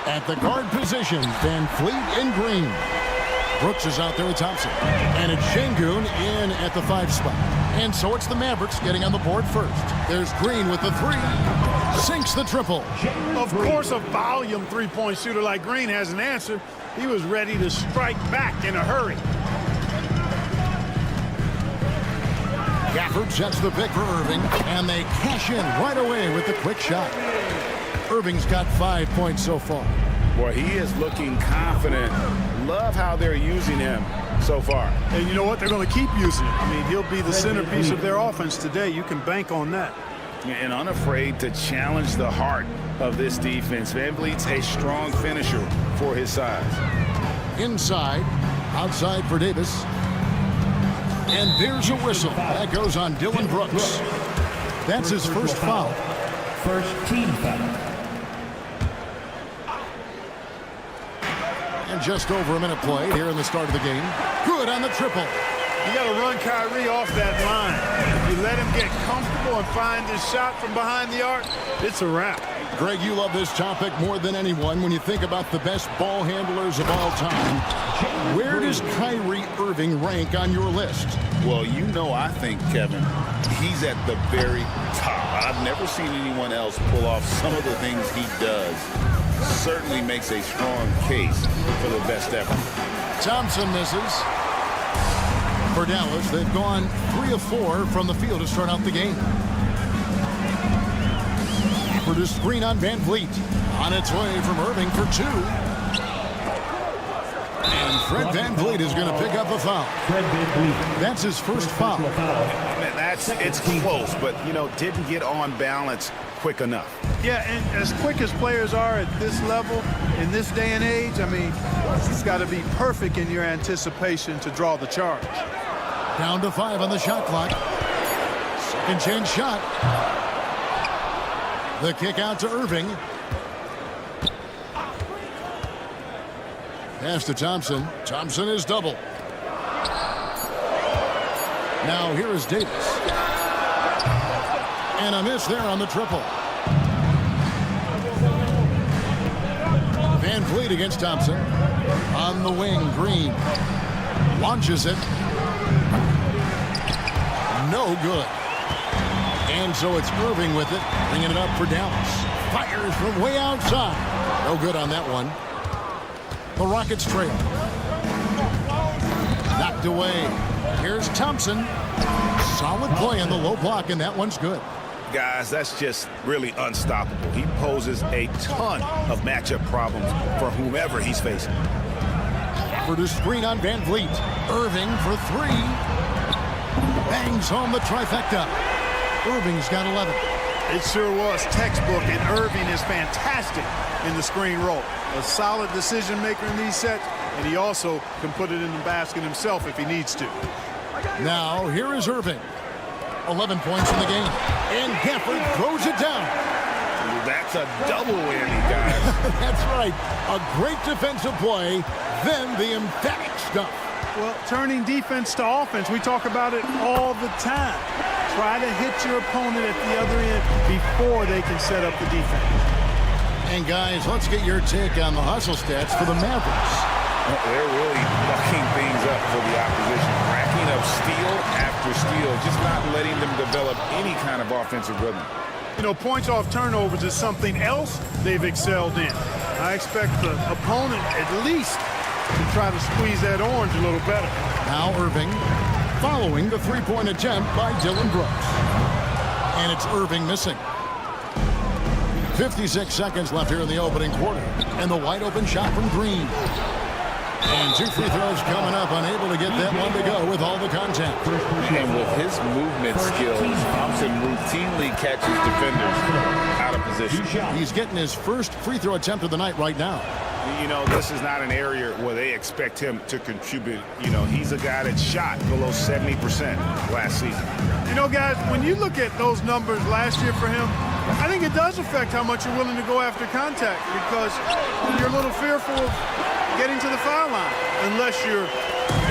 At the guard position, Van Fleet in green. Brooks is out there with Thompson. And it's Şengün in at the 5 spot. And so it's the Mavericks getting on the board first. There's Green with the 3. Sinks the triple. Of course, a volume three-point shooter like Green has an answer. He was ready to strike back in a hurry. Gafford sets the pick for Irving, and they cash in right away with the quick shot. Irving's got 5 points so far. Boy, he is looking confident. Love how they're using him so far. And you know what? They're going to keep using him. I mean, he'll be the centerpiece of their offense today. You can bank on that. And unafraid to challenge the heart of this defense. Van Vliet's a strong finisher for his size. Inside, outside for Davis. And there's a whistle. That goes on Dylan Brooks. That's his first foul. First team foul. And just over a minute played here in the start of the game. Good on the triple. You got to run Kyrie off that line. If you let him get comfortable and find his shot from behind the arc, it's a wrap. Greg, you love this topic more than anyone when you think about the best ball handlers of all time. Where does Kyrie Irving rank on your list? Well, you know, I think, Kevin, he's at the very top. I've never seen anyone else pull off some of the things he does. Certainly makes a strong case for the best ever. Thompson misses. For Dallas, they've gone 3 of 4 from the field to start out the game. For the screen on Van Vliet. On its way from Irving for 2. And Fred Van Vliet is going to pick up a foul. That's his first foul. It's close, but, you know, didn't get on balance quick enough. Yeah, and as quick as players are at this level, in this day and age, I mean, it's got to be perfect in your anticipation to draw the charge. Down to 5 on the shot clock. Second chance shot. The kick out to Irving. Pass to Thompson. Thompson is double. Now here is Davis. And a miss there on the triple. Van Vliet against Thompson. On the wing, Green. Launches it. No good. And so it's Irving with it, bringing it up for Dallas. Fires from way outside. No good on that one. The Rockets trail. Knocked away. Here's Thompson. Solid play on the low block, and that one's good. Guys, that's just really unstoppable. He poses a ton of matchup problems for whomever he's facing. For the screen on Van Vliet. Irving for 3. Bangs home the trifecta. Irving's got 11. It sure was textbook, and Irving is fantastic in the screen roll. A solid decision maker in these sets, and he also can put it in the basket himself if he needs to. Now here is Irving. 11 points in the game. And Gafford throws it down. That's a double whammy, guys. That's right. A great defensive play, then the emphatic stuff. Well, turning defense to offense, we talk about it all the time. Try to hit your opponent at the other end before they can set up the defense. And guys, let's get your take on the hustle stats for the Mavericks. Well, they're really fucking things up for the opposition. Racking up steal after steal, just not letting them develop any kind of offensive rhythm. You know, points off turnovers is something else they've excelled in. I expect the opponent at least to try to squeeze that orange a little better. Now Irving following the three-point attempt by Dylan Brooks. And it's Irving missing. 56 seconds left here in the opening quarter. And the wide open shot from Green. And 2 free throws coming up, unable to get that one to go with all the contact. And with his movement skills, Thompson routinely catches defenders out of position. He's getting his first free throw attempt of the night right now. You know, this is not an area where they expect him to contribute. You know, he's a guy that shot below 70% last season. You know, guys, when you look at those numbers last year for him, I think it does affect how much you're willing to go after contact, because you're a little fearful of getting to the foul line unless you're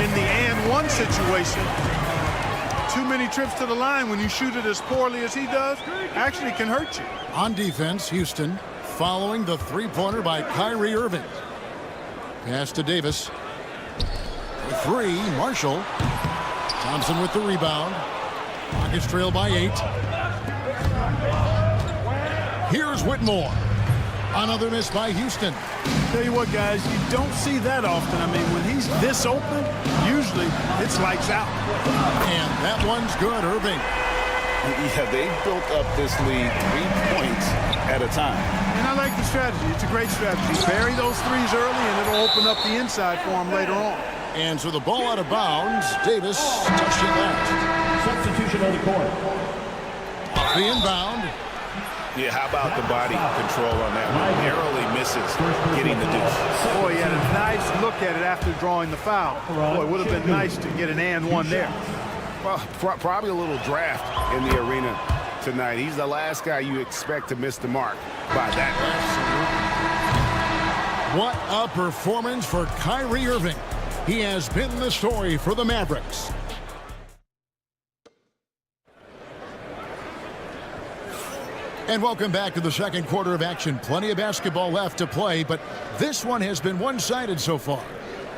in the and one situation. Too many trips to the line when you shoot it as poorly as he does actually can hurt you. On defense, Houston following the three-pointer by Kyrie Irving. Pass to Davis. For three, Marshall. Thompson with the rebound. Rockets trail by 8. Here's Whitmore. Another miss by Houston. Tell you what, guys, you don't see that often. I mean, when he's this open, usually it's lights out. And that one's good, Irving. Yeah, they built up this lead 3 points at a time. And I like the strategy. It's a great strategy. Bury those threes early, and it'll open up the inside for him later on. And so the ball out of bounds. Davis touched it last. Substitution on the court. Off the inbound. Yeah, how about the body control on that one? Narrowly misses getting the deuce. Boy, he had a nice look at it after drawing the foul. Boy, it would have been nice to get an and one there. Well, probably a little draft in the arena tonight. He's the last guy you expect to miss the mark by that much. What a performance for Kyrie Irving. He has been the story for the Mavericks. And welcome back to the second quarter of action. Plenty of basketball left to play, but this one has been one-sided so far.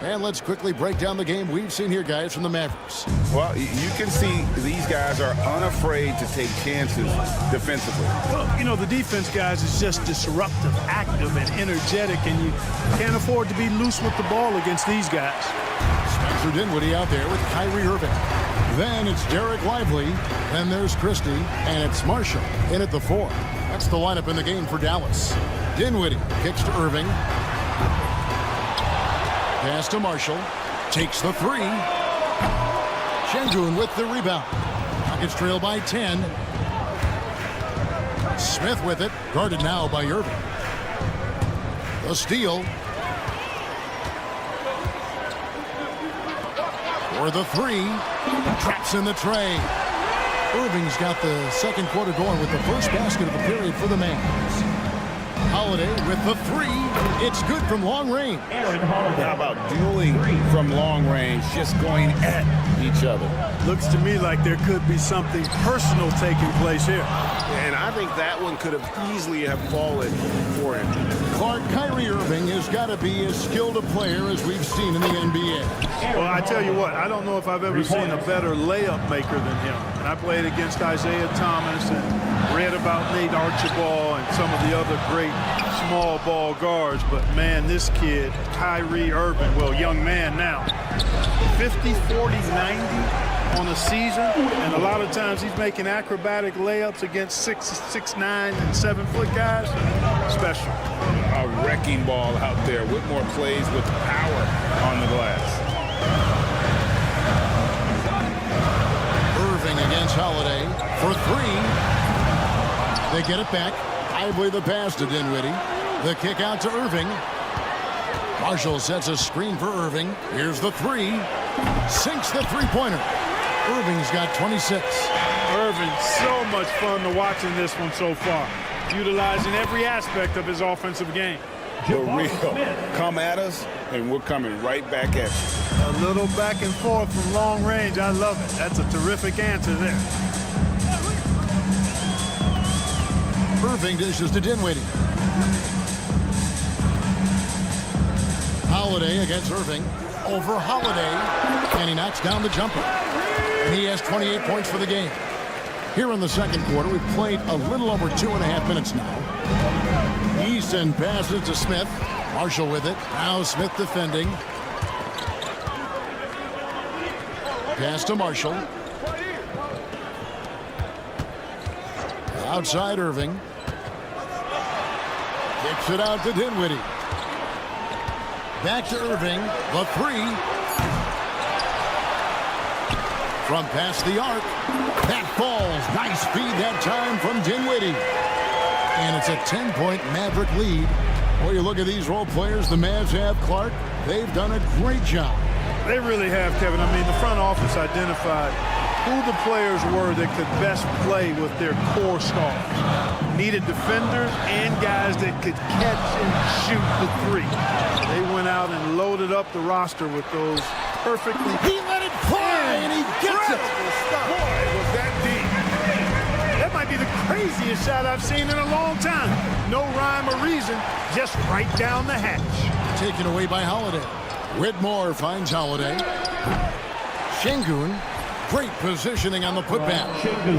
And let's quickly break down the game we've seen here, guys, from the Mavericks. Well, you can see these guys are unafraid to take chances defensively. Well, you know, the defense, guys, is just disruptive, active, and energetic, and you can't afford to be loose with the ball against these guys. Spencer Dinwiddie out there with Kyrie Irving. Then it's Derek Lively. Then there's Christie. And it's Marshall in at the 4. That's the lineup in the game for Dallas. Dinwiddie kicks to Irving. Pass to Marshall. Takes the 3. Şengün with the rebound. Rockets trail by 10. Smith with it. Guarded now by Irving. The steal. For the 3. Traps in the tray. Irving's got the second quarter going with the first basket of the period for the Mavs. Holiday with the 3. It's good from long range. How about dueling from long range, just going at each other? Looks to me like there could be something personal taking place here. And I think that one could have easily have fallen for him. Clark, Kyrie Irving has got to be as skilled a player as we've seen in the NBA. Well, I tell you what, I don't know if I've ever seen a better layup maker than him. And I played against Isaiah Thomas and read about Nate Archibald and some of the other great small ball guards. But, man, this kid, Kyrie Irving, well, young man now, 50, 40, 90 on a season. And a lot of times he's making acrobatic layups against 6'9" and 7-foot guys. Special. A wrecking ball out there. Whitmore plays with power on the glass. Irving against Holiday for 3. They get it back. Lively the pass to Dinwiddie. The kick out to Irving. Marshall sets a screen for Irving. Here's the 3. Sinks the three-pointer. Irving's got 26. Irving, so much fun to watching this one so far. Utilizing every aspect of his offensive game. The real. Come at us, and we're coming right back at you. A little back and forth from long range. I love it. That's a terrific answer there. Irving dishes to Dinwiddie. Holiday against Irving. Over Holiday. And he knocks down the jumper. And he has 28 points for the game. Here in the second quarter, we've played a little over 2.5 minutes now. Easton passes to Smith. Marshall with it. Now Smith defending. Pass to Marshall. Outside Irving. Kicks it out to Dinwiddie. Back to Irving. The 3. From past the arc. That falls. Nice feed that time from Dinwiddie. And it's a 10-point Maverick lead. Well, you look at these role players the Mavs have, Clark. They've done a great job. They really have, Kevin. I mean, the front office identified who the players were that could best play with their core stars. Needed defenders and guys that could catch and shoot the 3. They went out and loaded up the roster with those perfectly. He let it fly, and he gets it. Boy, was that deep. That might be the craziest shot I've seen in a long time. No rhyme or reason, just right down the hatch. Taken away by Holiday. Whitmore finds Holiday. Şengün, great positioning on the putback.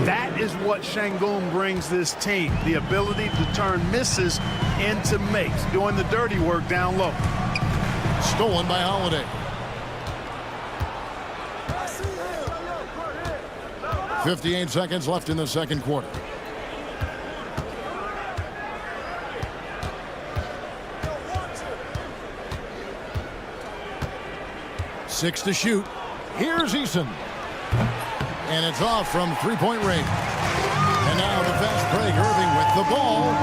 That is what Şengün brings this team, the ability to turn misses into makes, doing the dirty work down low. Stolen by Holiday. 58 seconds left in the second quarter. Six to shoot. Here's Eason. And it's off from three-point range. And now the fast break. Irving with the ball.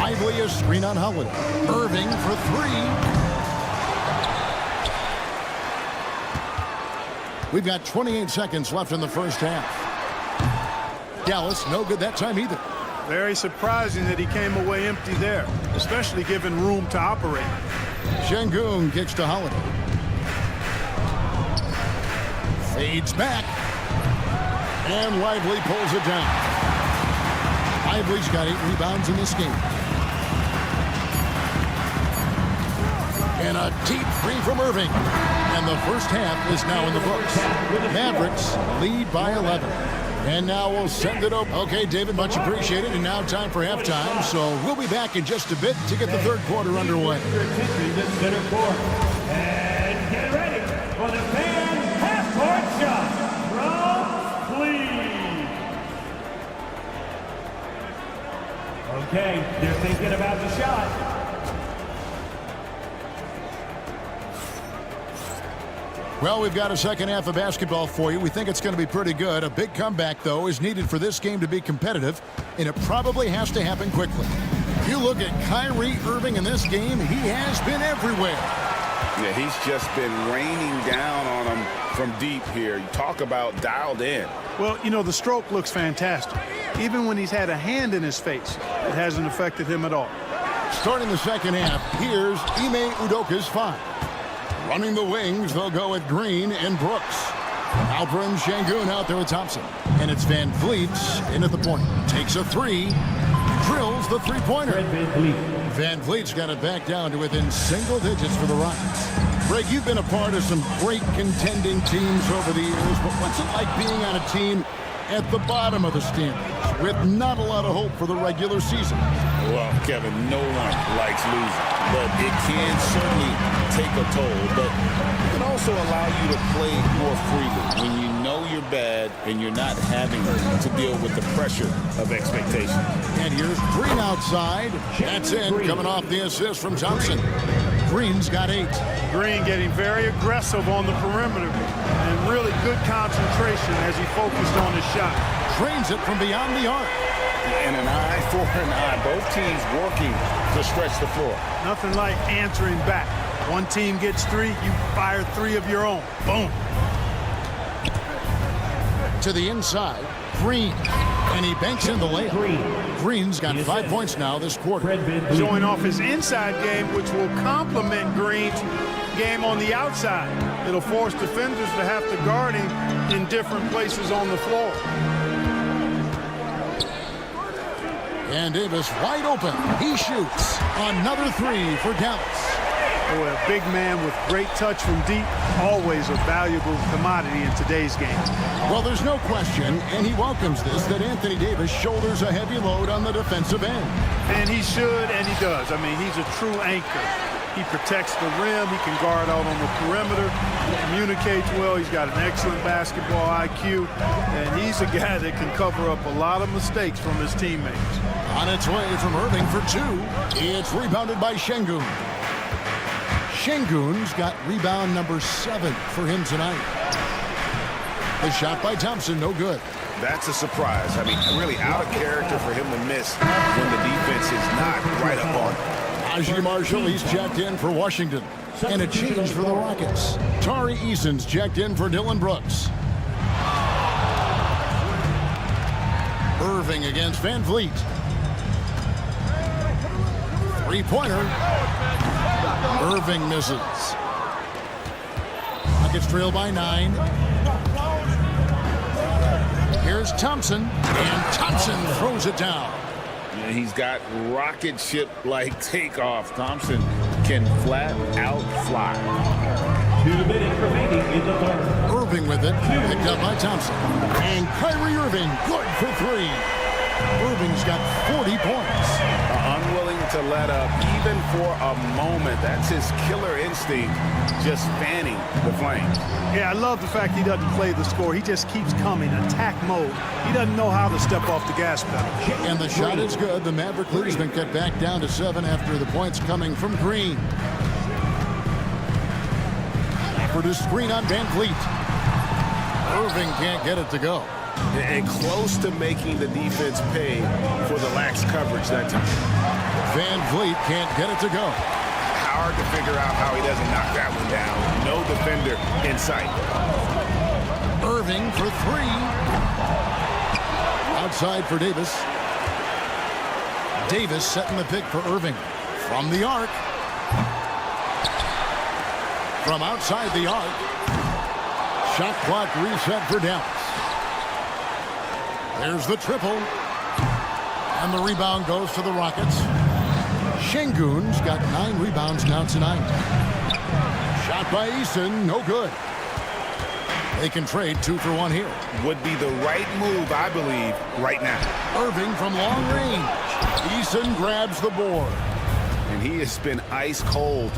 Lively a screen on Holiday. Irving for three. We've got 28 seconds left in the first half. Dallas, no good that time either. Very surprising that he came away empty there, especially given room to operate. Şengün kicks to Holiday. Fades back. And Lively pulls it down. Lively's got 8 rebounds in this game. And a deep three from Irving. And the first half is now in the books. Mavericks lead by 11. And now we'll send it over. Okay, David, much appreciated. And now time for halftime. So we'll be back in just a bit to get the third quarter underway. And get ready for the fan half-court shot from Cleveland. Okay, they're thinking about the shot. Well, we've got a second half of basketball for you. We think it's going to be pretty good. A big comeback, though, is needed for this game to be competitive, and it probably has to happen quickly. You look at Kyrie Irving in this game, he has been everywhere. Yeah, he's just been raining down on him from deep here. You talk about dialed in. Well, you know, the stroke looks fantastic. Even when he's had a hand in his face, it hasn't affected him at all. Starting the second half, here's Ime Udoka's 5. Running the wings, they'll go with Green and Brooks. Alperen Şengün out there with Thompson. And it's Van Vliet in at the point. Takes a three. Drills the three-pointer. Van Vliet's got it back down to within single digits for the Rockets. Greg, you've been a part of some great contending teams over the years, but what's it like being on a team at the bottom of the standings with not a lot of hope for the regular season? Well, Kevin, no one likes losing, but it can certainly take a toll. But it can also allow you to play more freely when you know you're bad and you're not having to deal with the pressure of expectation. And here's Green outside. That's in, coming off the assist from Thompson. Green's got 8. Green getting very aggressive on the perimeter and really good concentration as he focused on his shot. Trains it from beyond the arc. And an eye for an eye. Both teams working to stretch the floor. Nothing like answering back. One team gets 3, you fire 3 of your own. Boom. To the inside, Green. And he banks in the layup. Green's got 5 points now this quarter. Showing off his inside game, which will complement Green's game on the outside. It'll force defenders to have to guard him in different places on the floor. And Davis wide open. He shoots. Another 3 for Dallas. Boy, a big man with great touch from deep, always a valuable commodity in today's game. Well, there's no question, and he welcomes this, that Anthony Davis shoulders a heavy load on the defensive end. And he should, and he does. I mean, he's a true anchor. He protects the rim. He can guard out on the perimeter. He communicates well. He's got an excellent basketball IQ. And he's a guy that can cover up a lot of mistakes from his teammates. On its way from Irving for 2. It's rebounded by Şengün. Şengün's got rebound number 7 for him tonight. The shot by Thompson, no good. That's a surprise. I mean, really out of character for him to miss when the defense is not right up on him. Najee Marshall, he's checked in for Washington. And a change for the Rockets. Tari Eason's checked in for Dylan Brooks. Irving against Van Vliet. Three-pointer. Irving misses. Rockets trail by 9. Here's Thompson, and Thompson throws it down. Yeah, he's got rocket ship-like takeoff. Thompson can flat out fly. 2 minutes remaining in the third. Irving with it, picked up by Thompson. And Kyrie Irving, good for 3. Irving's got 40 points. Unwilling to let up even for a moment. That's his killer instinct, just fanning the flames. Yeah, I love the fact he doesn't play the score. He just keeps coming, attack mode. He doesn't know how to step off the gas pedal. And the shot is good. The Maverick lead has been cut back down to 7 after the points coming from Green. For the screen on Van Vliet. Irving can't get it to go. And close to making the defense pay for the lax coverage that time. Van Vliet can't get it to go. Hard to figure out how he doesn't knock that one down. No defender in sight. Irving for 3. Outside for Davis. Davis setting the pick for Irving. From the arc. From outside the arc. Shot clock reset for Dallas. There's the triple. And the rebound goes to the Rockets. Şengün's got 9 rebounds now tonight. Shot by Eason, no good. They can trade 2 for 1 here. Would be the right move, I believe, right now. Irving from long range. Eason grabs the board. And he has been ice cold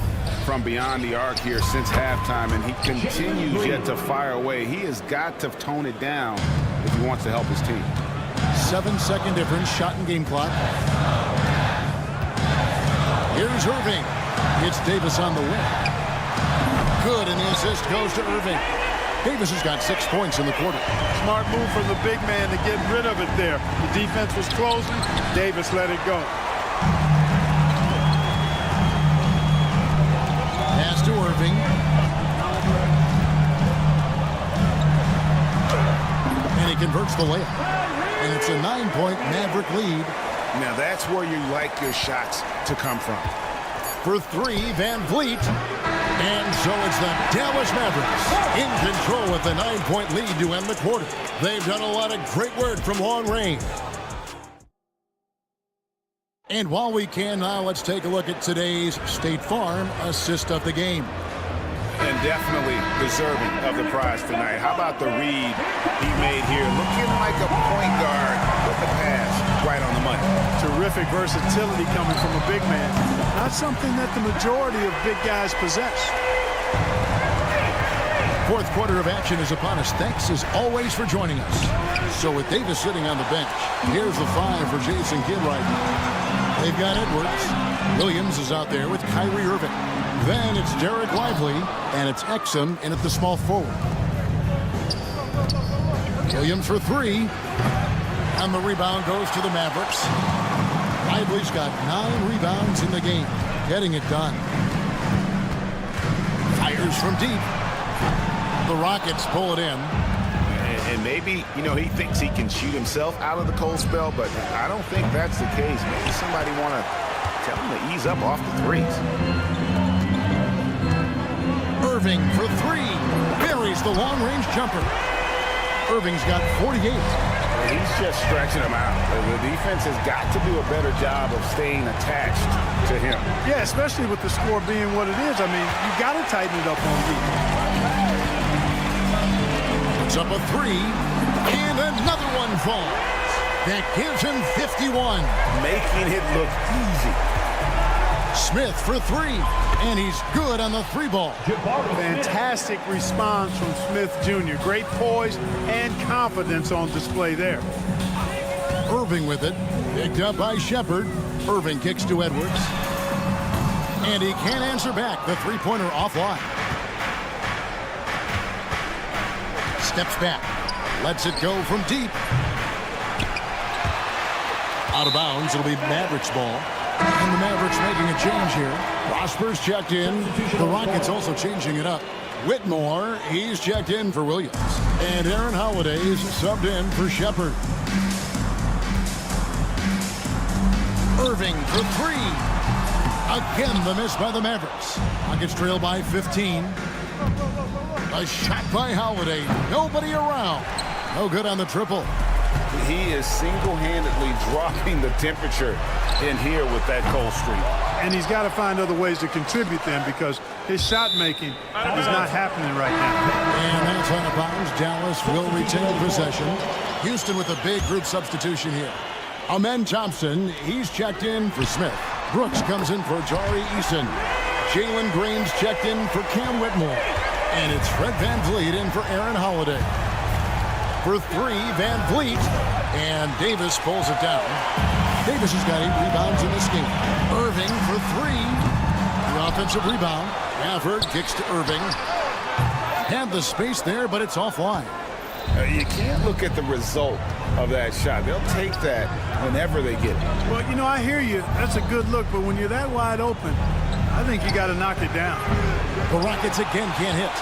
from beyond the arc here since halftime, and he continues yet to fire away. He has got to tone it down if he wants to help his team. 7-second difference, shot and game clock. Here's Irving. It's Davis on the win. Good, and the assist goes to Irving. Davis has got 6 points in the quarter. Smart move from the big man to get rid of it there. The defense was closing. Davis let it go. Pass to Irving. And he converts the layup. And it's a 9-point Maverick lead. Now that's where you like your shots to come from. For 3, Van Vliet. And so it's the Dallas Mavericks in control with the 9-point lead to end the quarter. They've done a lot of great work from long range. And while we can now, let's take a look at today's State Farm assist of the game. And definitely deserving of the prize tonight. How about the read he made here? Looking like a point guard with the pass right on the money. Terrific versatility coming from a big man. Not something that the majority of big guys possess. Fourth quarter of action is upon us. Thanks as always for joining us. So with Davis sitting on the bench, here's the 5 for Jason Kidd right now. They've got Edwards. Williams is out there with Kyrie Irving. Then it's Derek Lively, and it's Exum in at the small forward. Williams for 3. And the rebound goes to the Mavericks. Lively's got 9 rebounds in the game. Getting it done. Fires from deep. The Rockets pull it in. And maybe, you know, he thinks he can shoot himself out of the cold spell, but I don't think that's the case. Maybe somebody want to tell him to ease up off the threes. Irving for 3. Buries the long-range jumper. Irving's got 48. He's just stretching him out. The defense has got to do a better job of staying attached to him. Yeah, especially with the score being what it is. I mean, you got to tighten it up on defense. Puts up a 3. And another one falls. That gives him 51. Making it look easy. Smith for 3. And he's good on the 3 ball. Fantastic response from Smith Jr. Great poise and confidence on display there. Irving with it. Picked up by Shepard. Irving kicks to Edwards. And he can't answer back. The 3-pointer offline. Steps back. Lets it go from deep. Out of bounds. It'll be Mavericks ball. And the Mavericks making a change here. Prosper's checked in. The Rockets also changing it up. Whitmore, he's checked in for Williams. And Aaron Holiday's subbed in for Shepard. Irving for 3. Again, the miss by the Mavericks. Rockets trail by 15. A shot by Holiday. Nobody around. No good on the triple. He is single-handedly dropping the temperature in here with that cold streak. And he's got to find other ways to contribute then, because his shot making is not happening right now. And that's out of bounds. Dallas will retain possession. Houston with a big group substitution here. Amen Thompson, he's checked in for Smith. Brooks comes in for Tari Eason. Jalen Green's checked in for Cam Whitmore. And it's Fred VanVleet in for Aaron Holiday. For three, VanVleet. And Davis pulls it down. Davis has got 8 rebounds in this game. Irving for three. The offensive rebound. Gafford kicks to Irving. Had the space there, but it's offline. You can't look at the result of that shot. They'll take that whenever they get it. Well, you know, I hear you. That's a good look, but when you're that wide open, I think you got to knock it down. The Rockets again can't hit.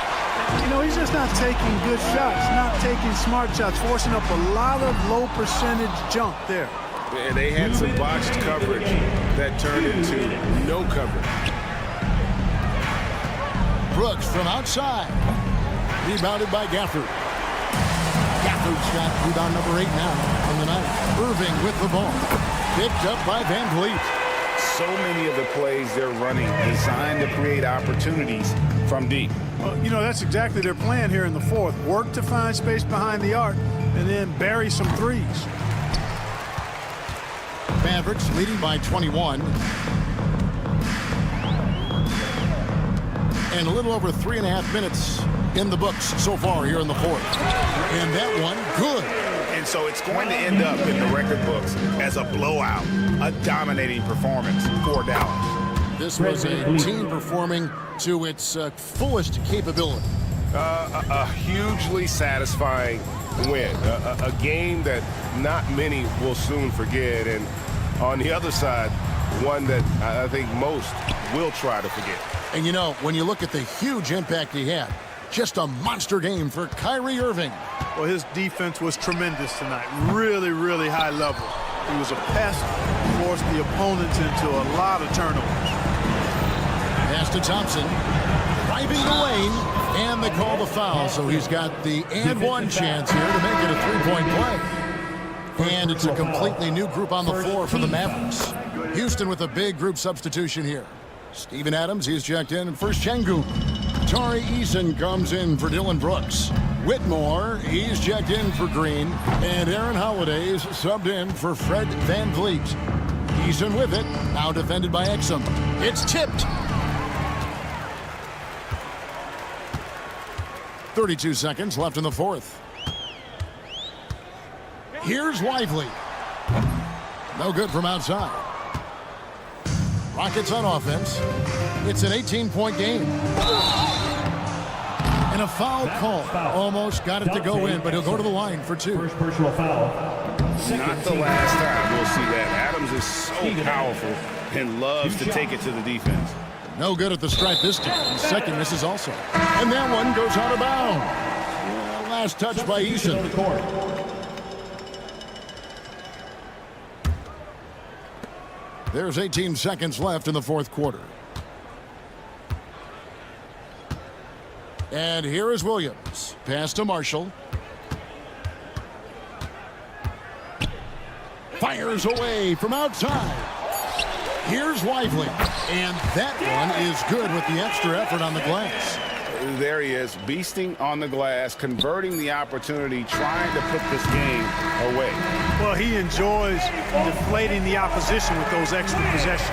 You know, he's just not taking good shots, not taking smart shots, forcing up a lot of low percentage jump there. And they had some botched coverage that turned into no coverage. Brooks from outside. Rebounded by Gafford. Gafford's got rebound number 8 now on the night. Irving with the ball. Picked up by VanVleet. So many of the plays they're running designed to create opportunities from deep. Well, you know, that's exactly their plan here in the fourth. Work to find space behind the arc and then bury some threes. Mavericks leading by 21. And a little over 3.5 minutes in the books so far here in the fourth. And that one, good. And so it's going to end up in the record books as a blowout, a dominating performance for Dallas. This was a team performing to its fullest capability. A hugely satisfying win, a game that not many will soon forget, and on the other side, one that I think most will try to forget. And you know, when you look at the huge impact he had, just a monster game for Kyrie Irving. Well, his defense was tremendous tonight. Really, really high level. He was a pest, forced the opponents into a lot of turnovers. Pass to Thompson. Driving the lane, and they call the foul. So he's got the and one chance here to make it a 3-point play. And it's a completely new group on the floor for the Mavericks. Houston with a big group substitution here. Steven Adams, he's checked in for Şengün. Tari Eason comes in for Dylan Brooks. Whitmore, he's checked in for Green. And Aaron Holiday's subbed in for Fred VanVleet. Eason with it, now defended by Exum. It's tipped. 32 seconds left in the fourth. Here's Lively. No good from outside. Rockets on offense. It's an 18-point game. And a foul call. Almost got it to go in, but he'll go to the line for 2. First personal foul. Not the last time we'll see that. Adams is so powerful and loves to take it to the defense. No good at the stripe this time. Second misses also. And that one goes out of bounds. Last touch by Eason. There's 18 seconds left in the fourth quarter. And here is Williams. Pass to Marshall. Fires away from outside. Here's Lively. And that one is good with the extra effort on the glass. There he is, beasting on the glass, converting the opportunity, trying to put this game away. Well, he enjoys deflating the opposition with those extra possessions.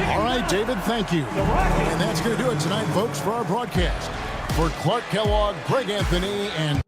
All right, David, thank you. And that's going to do it tonight, folks, for our broadcast. For Clark Kellogg, Greg Anthony, and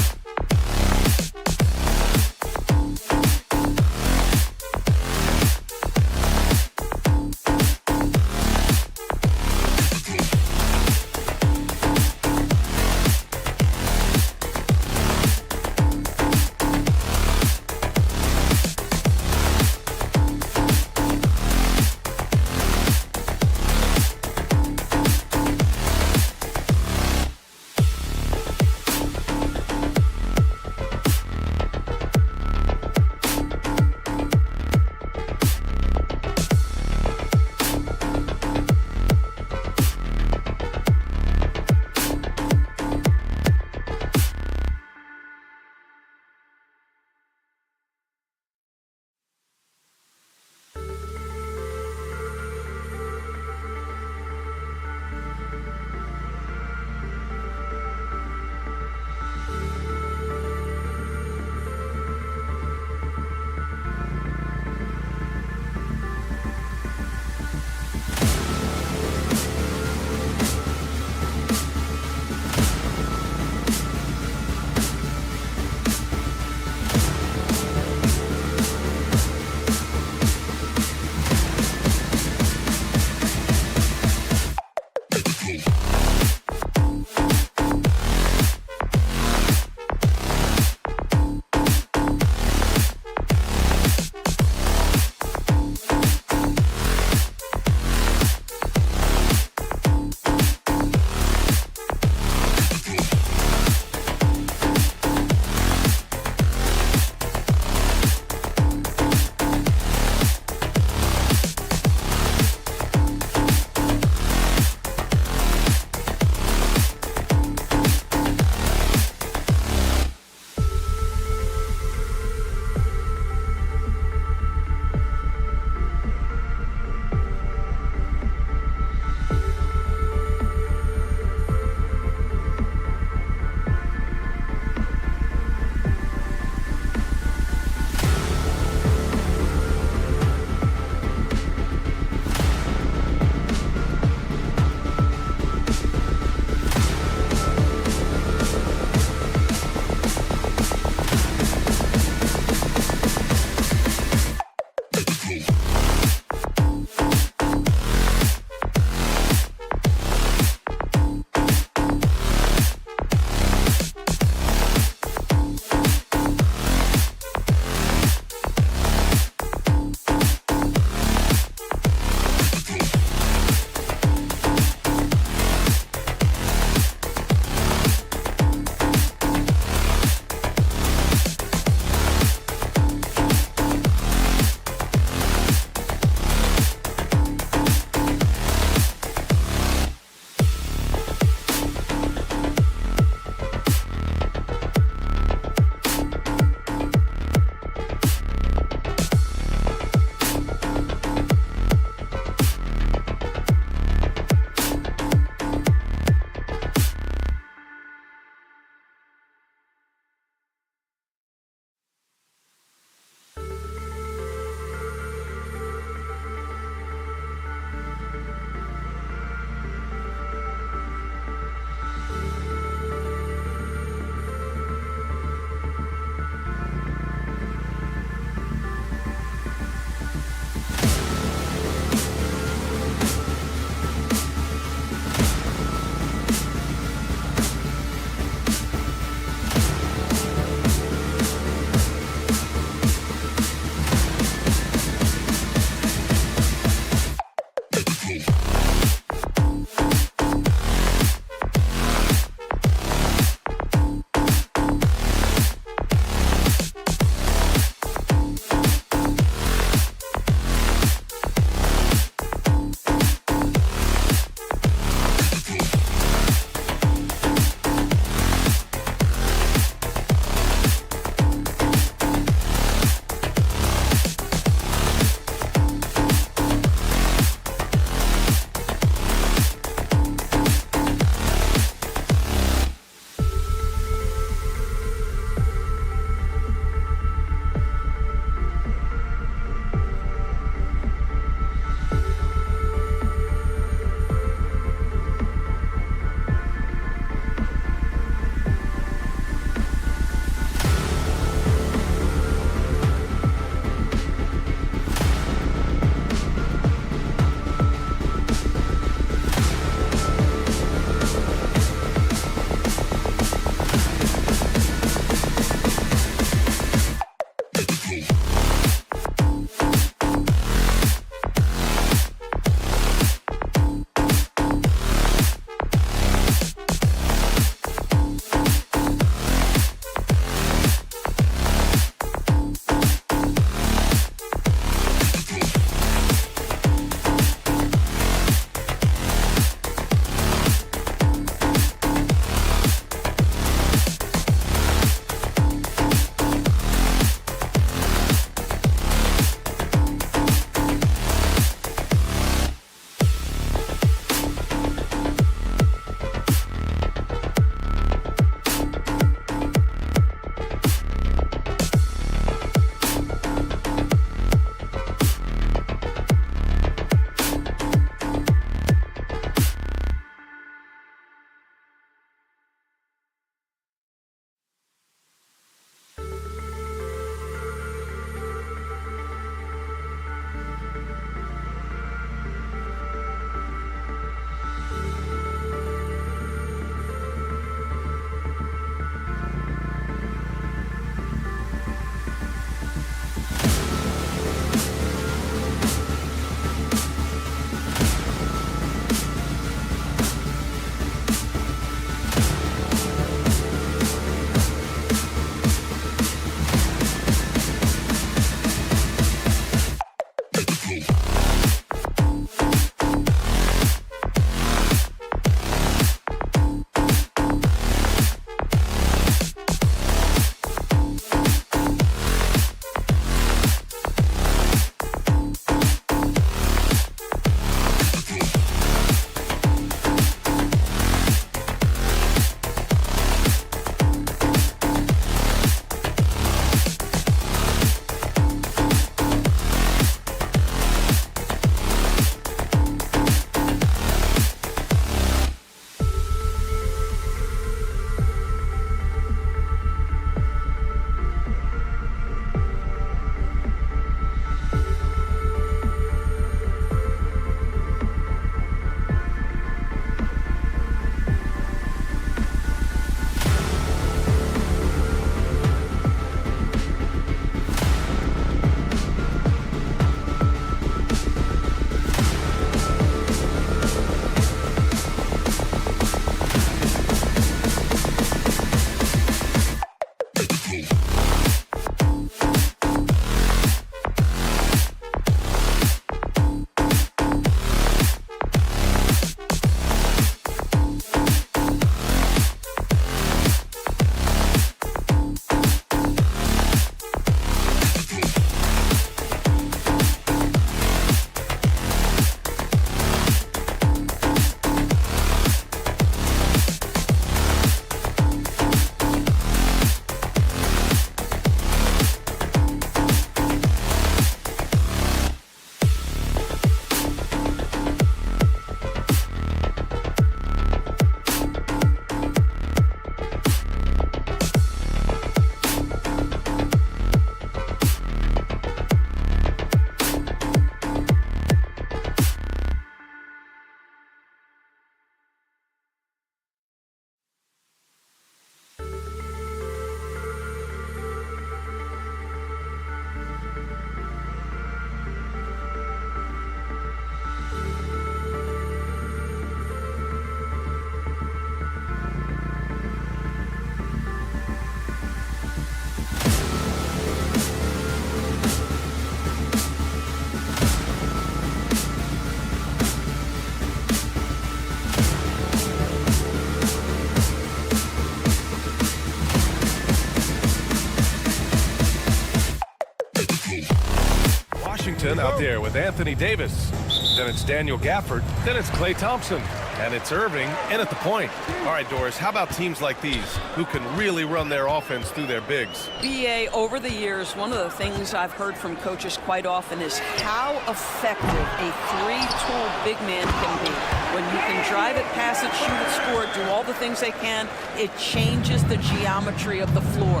Washington out there with Anthony Davis. Then it's Daniel Gafford. Then it's Klay Thompson. And it's Irving in at the point. All right, Doris, how about teams like these who can really run their offense through their bigs? BA, over the years, one of the things I've heard from coaches quite often is how effective a three-tool big man can be. When you can drive it, pass it, shoot it, score it, do all the things they can, it changes the geometry of the floor.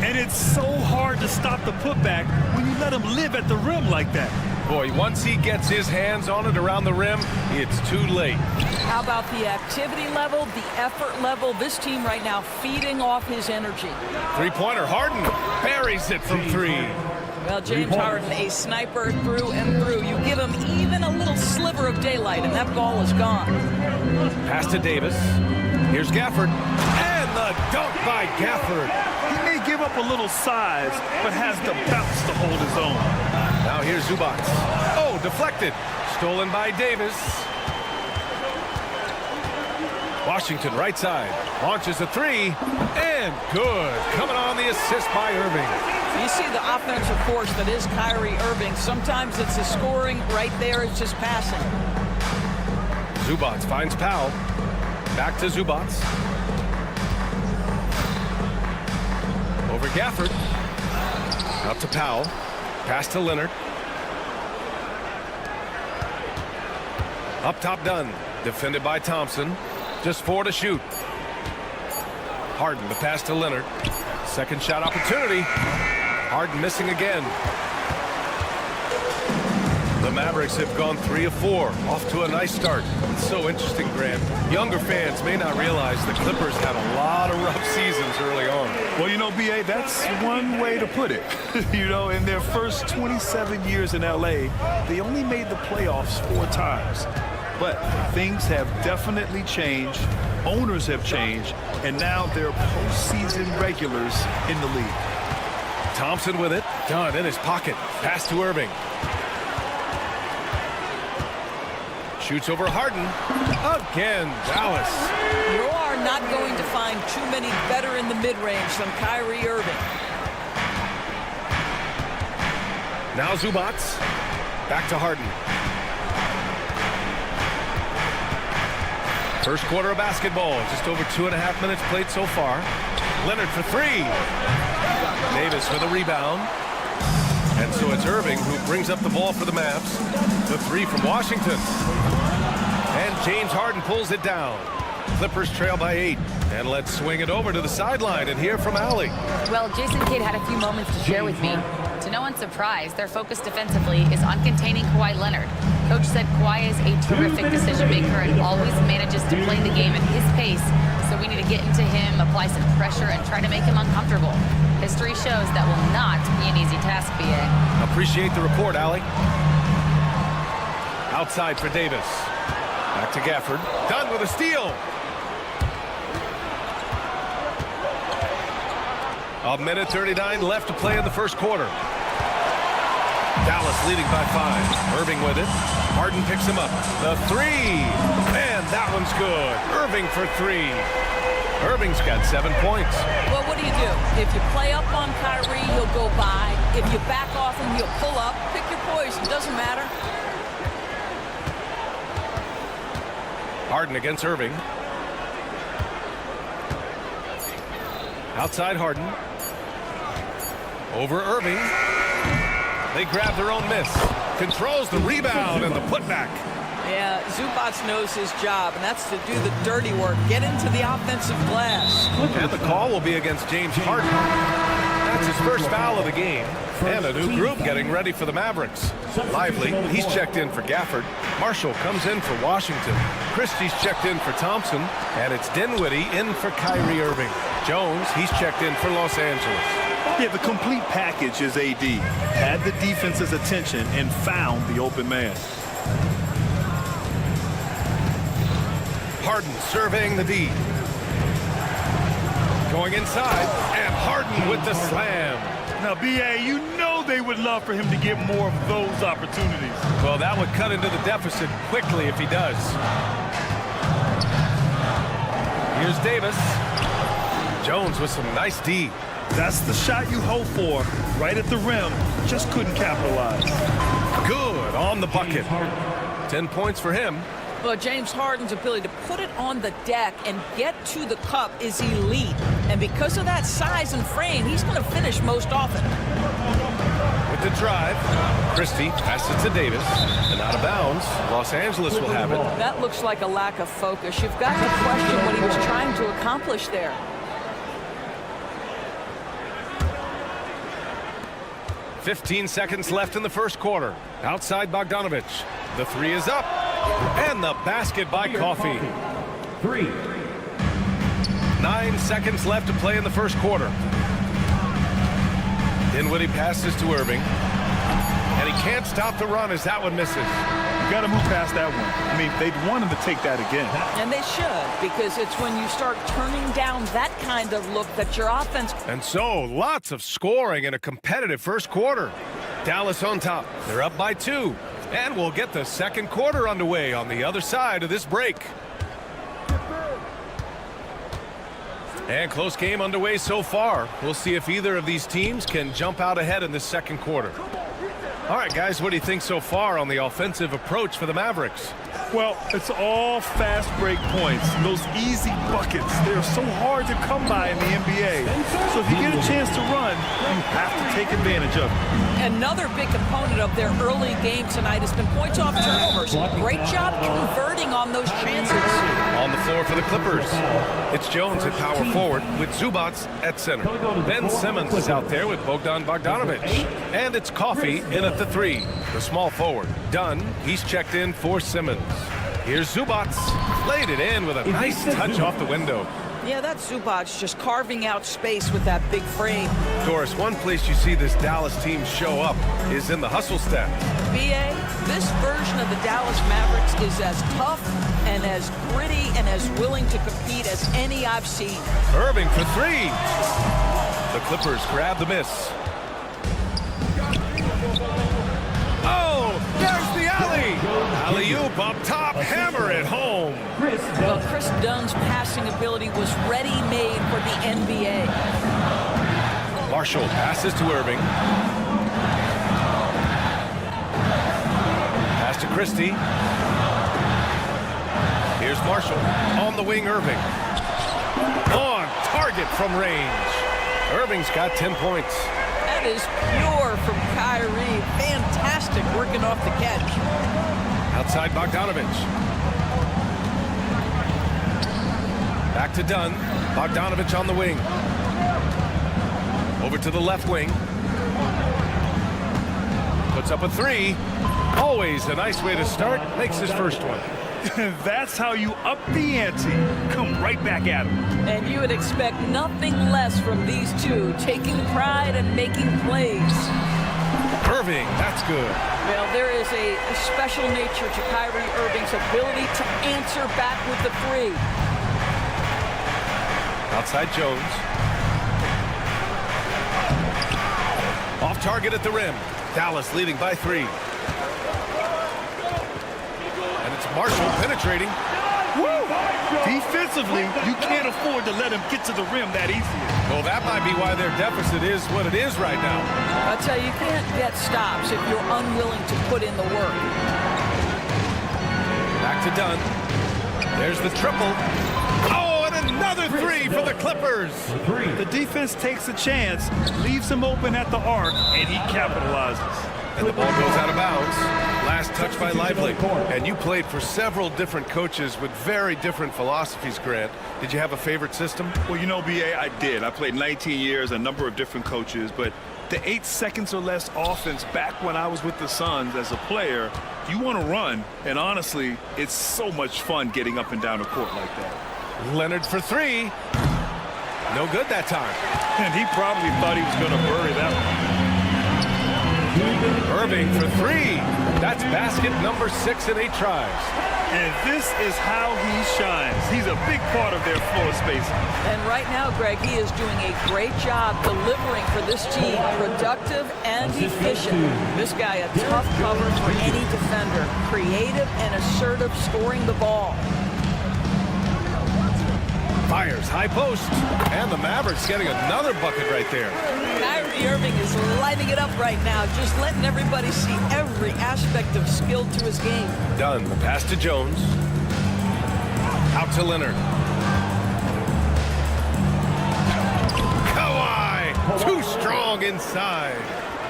And it's so hard to stop the putback when you let him live at the rim like that. Boy, once he gets his hands on it around the rim, it's too late. How about the activity level, the effort level? This team right now feeding off his energy. Three-pointer, Harden buries it from three. Well, James Harden, a sniper through and through. You give him even a little sliver of daylight, and that ball is gone. Pass to Davis. Here's Gafford. And the dunk by Gafford. He may give up a little size, but has the bounce to hold his own. Now here's Zubac. Oh, deflected. Stolen by Davis. Washington right side. Launches a three. And good. Coming on the assist by Irving. You see the offensive force that is Kyrie Irving. Sometimes it's the scoring. Right there, it's just passing. Zubac finds Powell. Back to Zubac. Over Gafford. Out to Powell. Pass to Leonard. Up top done. Defended by Thompson. Just 4 to shoot. Harden, the pass to Leonard. Second shot opportunity. Harden missing again. The Mavericks have gone 3 of 4. Off to a nice start. It's so interesting, Grant. Younger fans may not realize the Clippers had a lot of rough seasons early on. Well, you know, B.A., that's one way to put it. You know, in their first 27 years in L.A., they only made the playoffs 4 times. But things have definitely changed. Owners have changed. And now they're postseason regulars in the league. Thompson with it. Done in his pocket. Pass to Irving. Shoots over Harden. Again, Dallas. You are not going to find too many better in the mid-range than Kyrie Irving. Now Zubac. Back to Harden. First quarter of basketball. Just over 2.5 minutes played so far. Leonard for 3. Davis for the rebound. And so it's Irving who brings up the ball for the Mavs. The 3 from Washington. And James Harden pulls it down. Clippers trail by 8. And let's swing it over to the sideline and hear from Allie. Well, Jason Kidd had a few moments to share with me. To no one's surprise, their focus defensively is on containing Kawhi Leonard. Coach said Kawhi is a terrific decision maker and always manages to play the game at his pace. So we need to get into him, apply some pressure, and try to make him uncomfortable. History shows that will not be an easy task, BA. Appreciate the report, Allie. Outside for Davis. Back to Gafford. Done with a steal. A minute 39 left to play in the first quarter. Dallas leading by 5. Irving with it. Harden picks him up. The 3. And that one's good. Irving for 3. Irving's got 7 points. Well, what do? If you play up on Kyrie, he'll go by. If you back off him, he'll pull up. Pick your poison. Doesn't matter. Harden against Irving. Outside Harden. Over Irving. They grab their own miss. Controls the rebound and the putback. Yeah, Zubac knows his job, and that's to do the dirty work. Get into the offensive glass. And the call will be against James Harden. That's his first foul of the game. And a new group getting ready for the Mavericks. Lively, he's checked in for Gafford. Marshall comes in for Washington. Christie's checked in for Thompson. And it's Dinwiddie in for Kyrie Irving. Jones, he's checked in for Los Angeles. Yeah, the complete package is AD. Had the defense's attention and found the open man. Harden surveying the D. Going inside, and Harden with the slam. Now, B.A., you know they would love for him to get more of those opportunities. Well, that would cut into the deficit quickly if he does. Here's Davis. Jones with some nice D. That's the shot you hope for. Right at the rim. Just couldn't capitalize. Good on the bucket. 10 points for him. Well, James Harden's ability to put it on the deck and get to the cup is elite. And because of that size and frame, he's going to finish most often. With the drive, Christie passes it to Davis. And out of bounds, Los Angeles will have it. That looks like a lack of focus. You've got to question what he was trying to accomplish there. "15 seconds left in the first quarter. Outside Bogdanovich. The three is up. And the basket by Coffey. 3. 9 seconds left to play in the first quarter. Dinwiddie passes to Irving. And he can't stop the run as that one misses. You got to move past that one. I mean, they'd want him to take that again. And they should, because it's when you start turning down that kind of look that your offense... And so, lots of scoring in a competitive first quarter. Dallas on top. They're up by 2. And we'll get the second quarter underway on the other side of this break. And close game underway so far. We'll see if either of these teams can jump out ahead in the second quarter. All right, guys, what do you think so far on the offensive approach for the Mavericks? Well, it's all fast break points. Those easy buckets, they're so hard to come by in the NBA. So if you get a chance to run, you have to take advantage of it. Another big component of their early game tonight has been points off turnovers. Great job converting on those chances. On the floor for the Clippers, it's Jones at power forward with Zubac at center. Ben Simmons is out there with Bogdan Bogdanovich. And it's Coffey in at the 3. The small forward. Dunn, he's checked in for Simmons. Here's Zubac. Laid it in with a nice touch off the window. Yeah, that's Zubac just carving out space with that big frame. Doris, one place you see this Dallas team show up is in the hustle step. B.A., this version of the Dallas Mavericks is as tough and as gritty and as willing to compete as any I've seen. Irving for 3. The Clippers grab the miss. Oh, there's the alley. Alley-oop up top, hammer it home. Well, Chris Dunn's passing ability was ready-made for the NBA. Marshall passes to Irving. Pass to Christie. Here's Marshall. On the wing, Irving. On target from range. Irving's got 10 points. That is pure from Kyrie. Fantastic working off the catch. Outside Bogdanovich. Back to Dunn. Bogdanovich on the wing. Over to the left wing. Puts up a 3. Always a nice way to start. Makes his first one. That's how you up the ante. Come right back at him. And you would expect nothing less from these two, taking pride and making plays. Irving, that's good. Well, there is a special nature to Kyrie Irving's ability to answer back with the 3. Outside Jones. Off target at the rim. Dallas leading by 3. And it's Marshall penetrating. Woo! Defensively, you can't afford to let him get to the rim that easily. Well, that might be why their deficit is what it is right now. I'll tell you, you can't get stops if you're unwilling to put in the work. Back to Dunn. There's the triple. Oh, and another 3 for the Clippers. The defense takes a chance, leaves him open at the arc, and he capitalizes. And the ball goes out of bounds. Last touch by Lively. And you played for several different coaches with very different philosophies, Grant. Did you have a favorite system? Well, you know, B.A., I did. I played 19 years, a number of different coaches, but the 8 seconds or less offense back when I was with the Suns as a player, you want to run, and honestly, it's so much fun getting up and down the court like that. Leonard for 3. No good that time. And he probably thought he was going to bury that one. Irving for 3. That's basket number 6 in 8 tries. And this is how he shines. He's a big part of their floor spacing. And right now, Greg, he is doing a great job delivering for this team. Productive and efficient. This guy, a tough cover for any defender. Creative and assertive scoring the ball. Fires high post. And the Mavericks getting another bucket right there. Kyrie Irving is lighting it up right now, just letting everybody see every aspect of skill to his game. Done. The pass to Jones. Out to Leonard. Kawhi, too strong inside.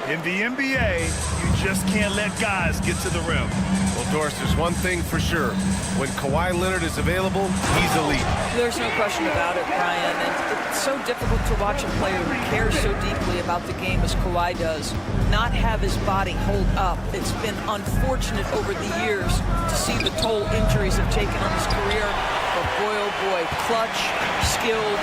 In the NBA, you just can't let guys get to the rim. Well, Doris, there's one thing for sure. When Kawhi Leonard is available, he's elite. There's no question about it, Brian. And it's so difficult to watch a player who cares so deeply about the game as Kawhi does not have his body hold up. It's been unfortunate over the years to see the toll injuries have taken on his career. But boy, oh boy, clutch, skilled,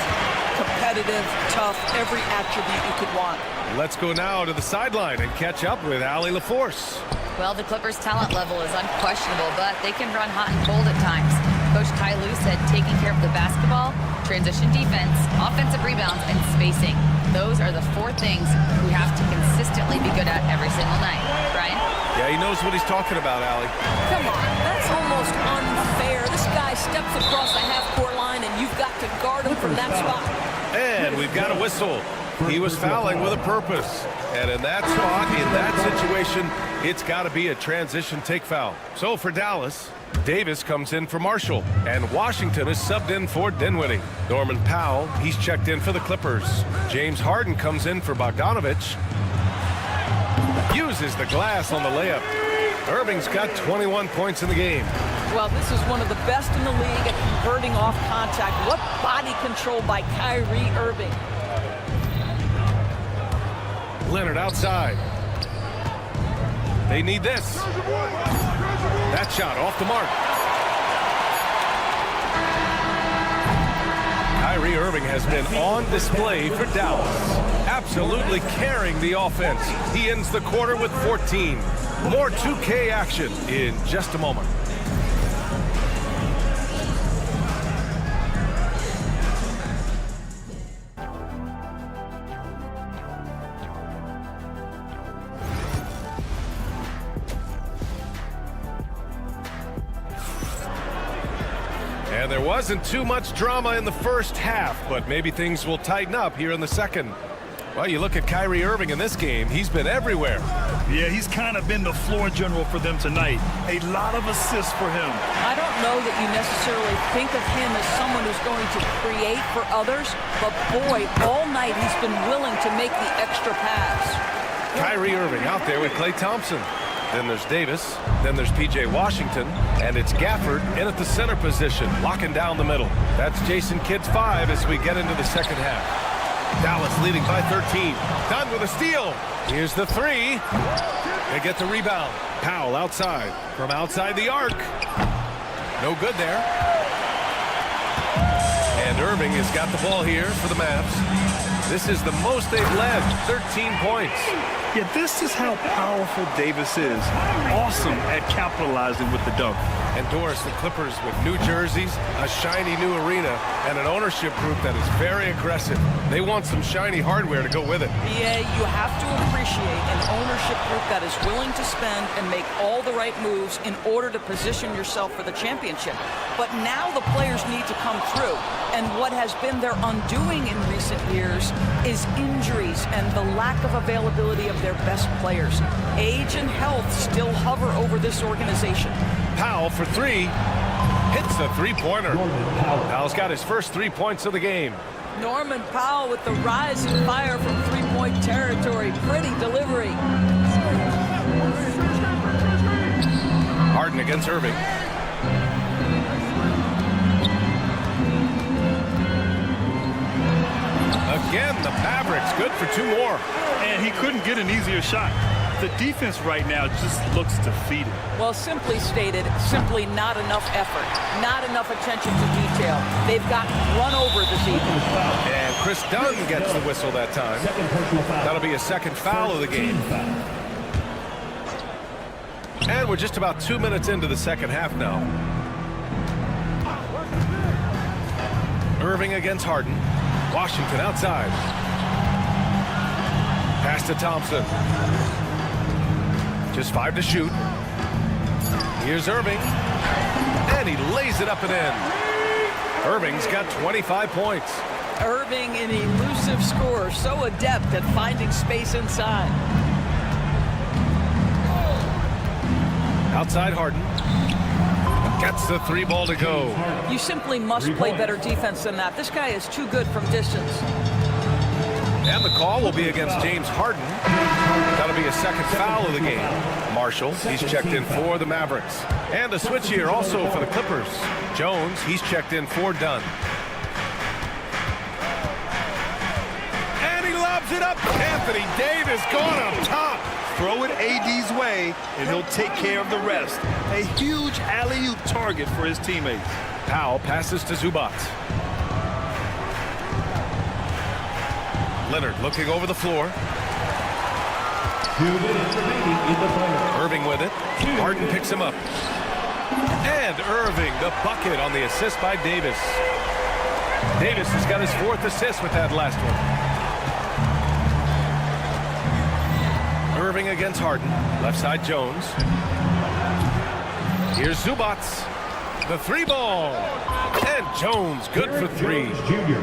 competitive, tough, every attribute you could want. Let's go now to the sideline and catch up with Allie LaForce. Well, the Clippers' talent level is unquestionable, but they can run hot and cold at times. Coach Ty Lue said taking care of the basketball, transition defense, offensive rebounds, and spacing. Those are the 4 things we have to consistently be good at every single night. Brian? Yeah, he knows what he's talking about, Allie. Come on, that's almost unfair. This guy steps across the half-court line, and you've got to guard him from that spot. And we've got a whistle. He was fouling with a purpose. And in that spot, in that situation, it's got to be a transition take foul. So for Dallas, Davis comes in for Marshall. And Washington is subbed in for Dinwiddie. Norman Powell, he's checked in for the Clippers. James Harden comes in for Bogdanovich. Uses the glass on the layup. Irving's got 21 points in the game. Well, this is one of the best in the league at converting off contact. What body control by Kyrie Irving. Leonard outside. They need this. That shot off the mark. Kyrie Irving has been on display for Dallas. Absolutely carrying the offense. He ends the quarter with 14. More 2K action in just a moment. And there wasn't too much drama in the first half, but maybe things will tighten up here in the second. Well, you look at Kyrie Irving in this game, he's been everywhere. Yeah, he's kind of been the floor general for them tonight. A lot of assists for him. I don't know that you necessarily think of him as someone who's going to create for others, but boy, all night he's been willing to make the extra pass. Kyrie Irving out there with Klay Thompson. Then there's Davis. Then there's P.J. Washington. And it's Gafford in at the center position, locking down the middle. That's Jason Kidd's 5 as we get into the second half. Dallas leading by 13. Done with a steal. Here's the 3. They get the rebound. Powell outside. From outside the arc. No good there. And Irving has got the ball here for the Mavs. This is the most they've led. 13 points. Yeah, this is how powerful Davis is. Awesome at capitalizing with the dunk. And Doris, the Clippers with new jerseys, a shiny new arena, and an ownership group that is very aggressive. They want some shiny hardware to go with it. Yeah, you have to appreciate an ownership group that is willing to spend and make all the right moves in order to position yourself for the championship. But now the players need to come through. And what has been their undoing in recent years is injuries and the lack of availability of their best players. Age and health still hover over this organization. Powell for 3. Hits the three-pointer. Powell's got his first 3 points of the game. Norman Powell with the rising fire from three-point territory. Pretty delivery. Harden against Irving. Again, the Mavericks good for 2 more. And he couldn't get an easier shot. The defense right now just looks defeated. Well, simply stated, simply not enough effort, not enough attention to detail. They've gotten run over this evening. And Chris Dunn gets the whistle that time. That'll be a second foul of the game. And we're just about 2 minutes into the second half now. Irving against Harden. Washington outside. Pass to Thompson. Just 5 to shoot. Here's Irving. And he lays it up and in. Irving's got 25 points. Irving, an elusive scorer, so adept at finding space inside. Outside Harden. Gets the 3 ball to go. You simply must play better defense than that. This guy is too good from distance. And the call will be against James Harden. That'll be a second foul of the game. Marshall, he's checked in for the Mavericks. And a switch here also for the Clippers. Jones, he's checked in for Dunn. And he lobs it up. Anthony Davis going up top. Throw it AD's way, and he'll take care of the rest. A huge alley-oop target for his teammates. Powell passes to Zubac. Leonard looking over the floor. 2 minutes remaining in the play. Irving with it. Harden picks him up. And Irving, the bucket on the assist by Davis. Davis has got his 4th assist with that last one. Irving against Harden. Left side Jones. Here's Zubac. The 3 ball. And Jones good for 3.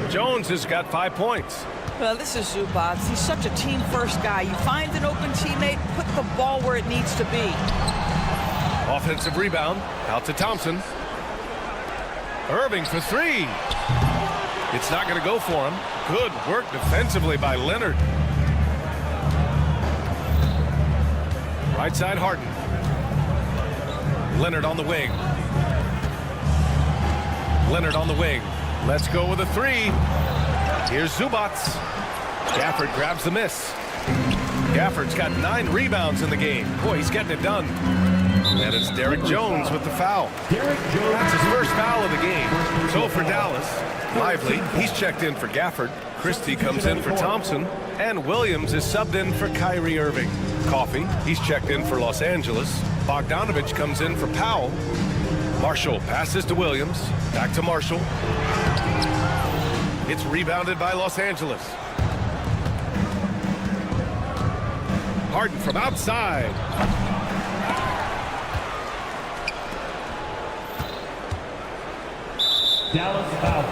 Jones has got 5 points. Well, this is Zubac. He's such a team-first guy. You find an open teammate, put the ball where it needs to be. Offensive rebound. Out to Thompson. Irving for 3. It's not going to go for him. Good work defensively by Leonard. Right side Harden. Leonard on the wing. Leonard on the wing. Let's go with a 3. Here's Zubac. Gafford grabs the miss. Gafford's got 9 rebounds in the game. Boy, he's getting it done. And it's Derek Jones with the foul. That's his first foul of the game. So for Dallas, Lively, he's checked in for Gafford. Christie comes in for Thompson. And Williams is subbed in for Kyrie Irving. Coffey, he's checked in for Los Angeles. Bogdanovich comes in for Powell. Marshall passes to Williams. Back to Marshall. It's rebounded by Los Angeles. Harden from outside. Dallas foul.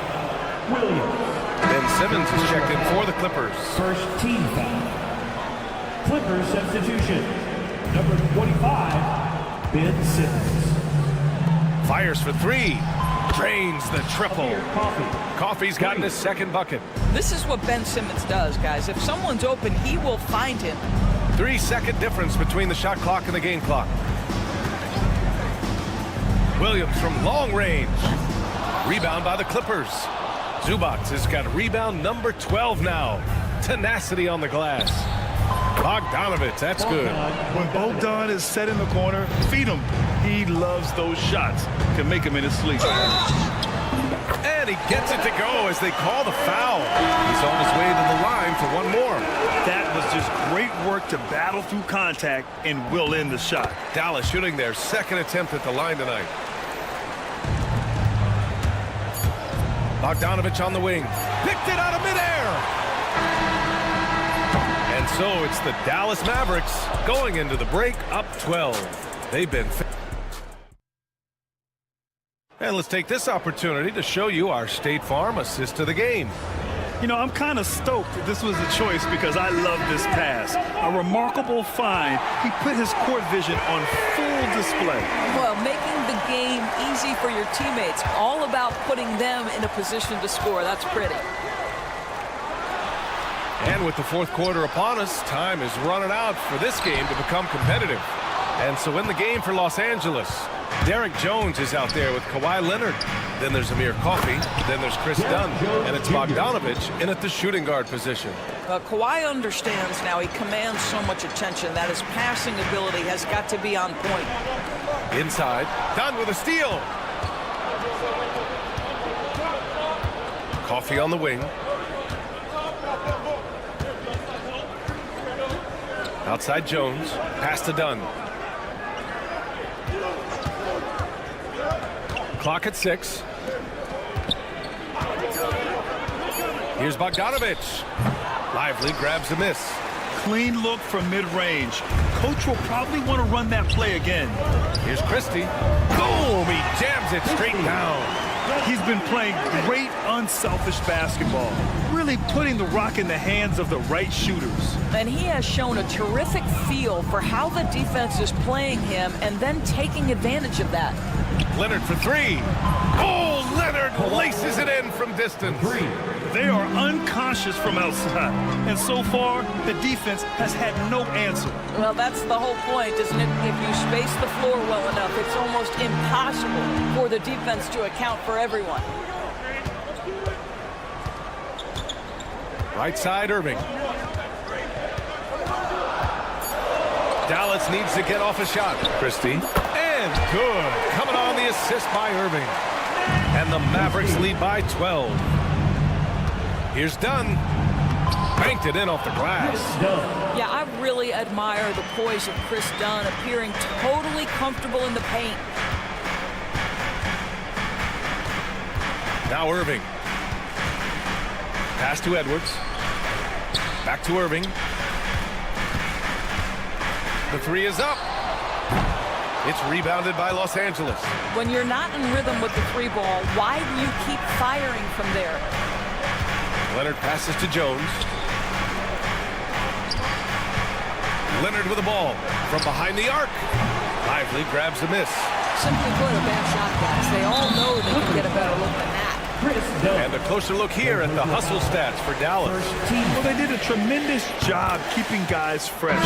Williams. Ben Simmons is checked in for the Clippers. First team foul. Clippers substitution. Number 25, Ben Simmons. Fires for 3. Drains the triple. Coffey's gotten his 2nd bucket. This is what Ben Simmons does, guys. If someone's open, he will find him. 3-second difference between the shot clock and the game clock. Williams from long range. Rebound by the Clippers. Zubac has got rebound number 12 now. Tenacity on the glass. Bogdanovich, that's good. When Bogdan is set in the corner, feed him. He loves those shots. Can make him in his sleep. And he gets it to go as they call the foul. He's on his way to the line for 1 more. That was just great work to battle through contact and will end the shot. Dallas shooting their 2nd attempt at the line tonight. Bogdanovich on the wing. Picked it out of midair. And so it's the Dallas Mavericks going into the break up 12. They've been... And let's take this opportunity to show you our State Farm assist to the game. You know, I'm kind of stoked that this was a choice because I love this pass. A remarkable find. He put his court vision on full display. Well, making the game easy for your teammates. All about putting them in a position to score. That's pretty. And with the 4th quarter upon us, time is running out for this game to become competitive. And so in the game for Los Angeles, Derek Jones is out there with Kawhi Leonard. Then there's Amir Coffey. Then there's Chris Dunn. And it's Bogdanovich in at the shooting guard position. Kawhi understands now. He commands so much attention that his passing ability has got to be on point. Inside. Dunn with a steal. Coffey on the wing. Outside Jones. Pass to Dunn. Clock at 6. Here's Bogdanovich. Lively grabs the miss. Clean look from mid-range. Coach will probably want to run that play again. Here's Christie. Boom! He jams it straight down. He's been playing great, unselfish basketball, really putting the rock in the hands of the right shooters. And he has shown a terrific feel for how the defense is playing him and then taking advantage of that. Leonard for three. Oh, Leonard laces it in from distance. They are unconscious from outside, and so far, the defense has had no answer. Well, that's the whole point, isn't it? If you space the floor well enough, it's almost impossible for the defense to account for everyone. Right side, Irving. Dallas needs to get off a shot. Christie. And good. Coming on the assist by Irving. And the Mavericks lead by 12. Here's Dunn. Banked it in off the glass. Yeah, I really admire the poise of Chris Dunn, appearing totally comfortable in the paint. Now Irving. Pass to Edwards. Back to Irving. The three is up. It's rebounded by Los Angeles. When you're not in rhythm with the three ball, why do you keep firing from there? Leonard passes to Jones. Leonard with the ball from behind the arc. Lively grabs the miss. Simply put, a bad shot, guys. They all know they can get a better look than that. And a closer look here at the hustle stats for Dallas. Well, they did a tremendous job keeping guys fresh.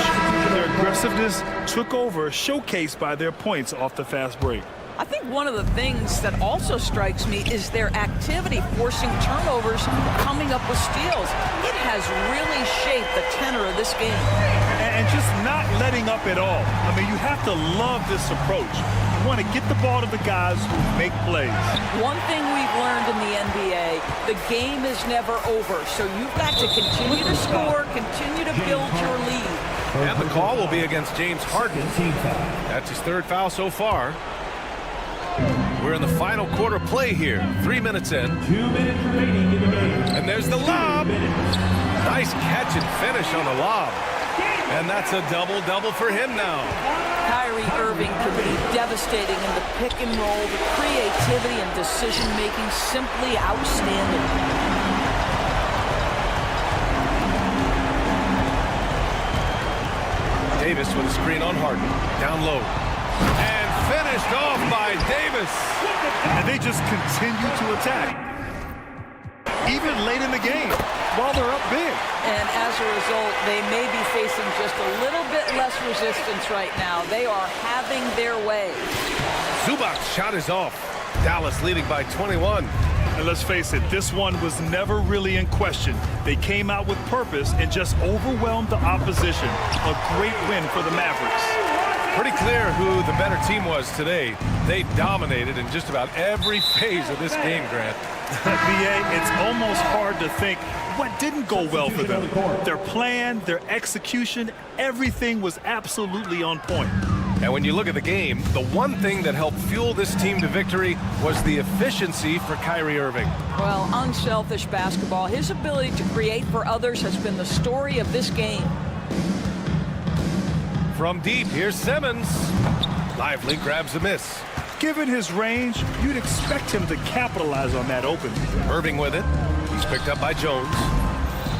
Their aggressiveness took over, showcased by their points off the fast break. I think one of the things that also strikes me is their activity, forcing turnovers, coming up with steals. It has really shaped the tenor of this game. And just not letting up at all. I mean, you have to love this approach. You want to get the ball to the guys who make plays. One thing we've learned in the NBA, the game is never over. So you've got to continue to score, continue to build your lead. And the call will be against James Harden. That's his third foul so far. We're in the final quarter play here. 3 minutes in. 2 minutes remaining in the game. And there's the lob. Nice catch and finish on the lob. And that's a double-double for him now. Kyrie Irving could be devastating in the pick and roll. The creativity and decision-making simply outstanding. Davis with a screen on Harden. Down low. And finished off by Davis. And they just continue to attack. Even late in the game, while they're up big. And as a result, they may be facing just a little bit less resistance right now. They are having their way. Zubac's shot is off. Dallas leading by 21. And let's face it, this one was never really in question. They came out with purpose and just overwhelmed the opposition. A great win for the Mavericks. Pretty clear who the better team was today. They dominated in just about every phase of this game, Grant. BA, it's almost hard to think what didn't go well for them. Their plan, their execution, everything was absolutely on point. And when you look at the game, the one thing that helped fuel this team to victory was the efficiency for Kyrie Irving. Well, unselfish basketball. His ability to create for others has been the story of this game. From deep, here's Simmons. Lively grabs a miss. Given his range, you'd expect him to capitalize on that opening. Irving with it. He's picked up by Jones.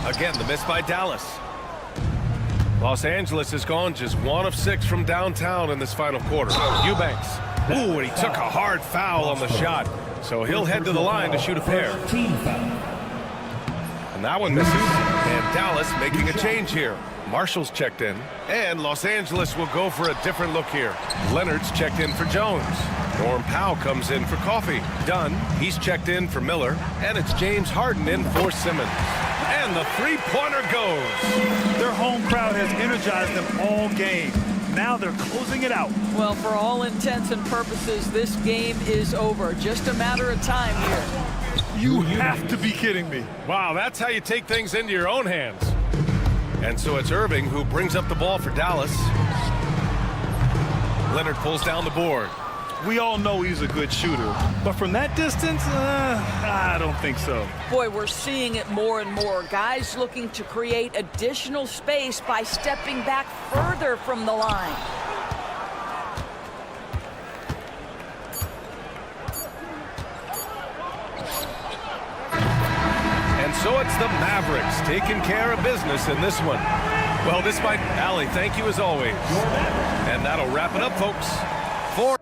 Again, the miss by Dallas. Los Angeles has gone just 1 of 6 from downtown in this final quarter. Eubanks. Ooh, and he took a hard foul on the shot. So he'll head to the line to shoot a pair. And that one misses. And Dallas making a change here. Marshall's checked in. And Los Angeles will go for a different look here. Leonard's checked in for Jones. Norm Powell comes in for Coffey. Dunn, he's checked in for Miller. And it's James Harden in for Simmons. And the three-pointer goes. Their home crowd has energized them all game. Now they're closing it out. Well, for all intents and purposes, this game is over. Just a matter of time here. You have to be kidding me. Wow, that's how you take things into your own hands. And so it's Irving who brings up the ball for Dallas. Leonard pulls down the board. We all know he's a good shooter, but from that distance, I don't think so. Boy, we're seeing it more and more. Guys looking to create additional space by stepping back further from the line. so it's the Mavericks taking care of business in this one. Well, this might, Allie, thank you as always. And that'll wrap it up, folks. For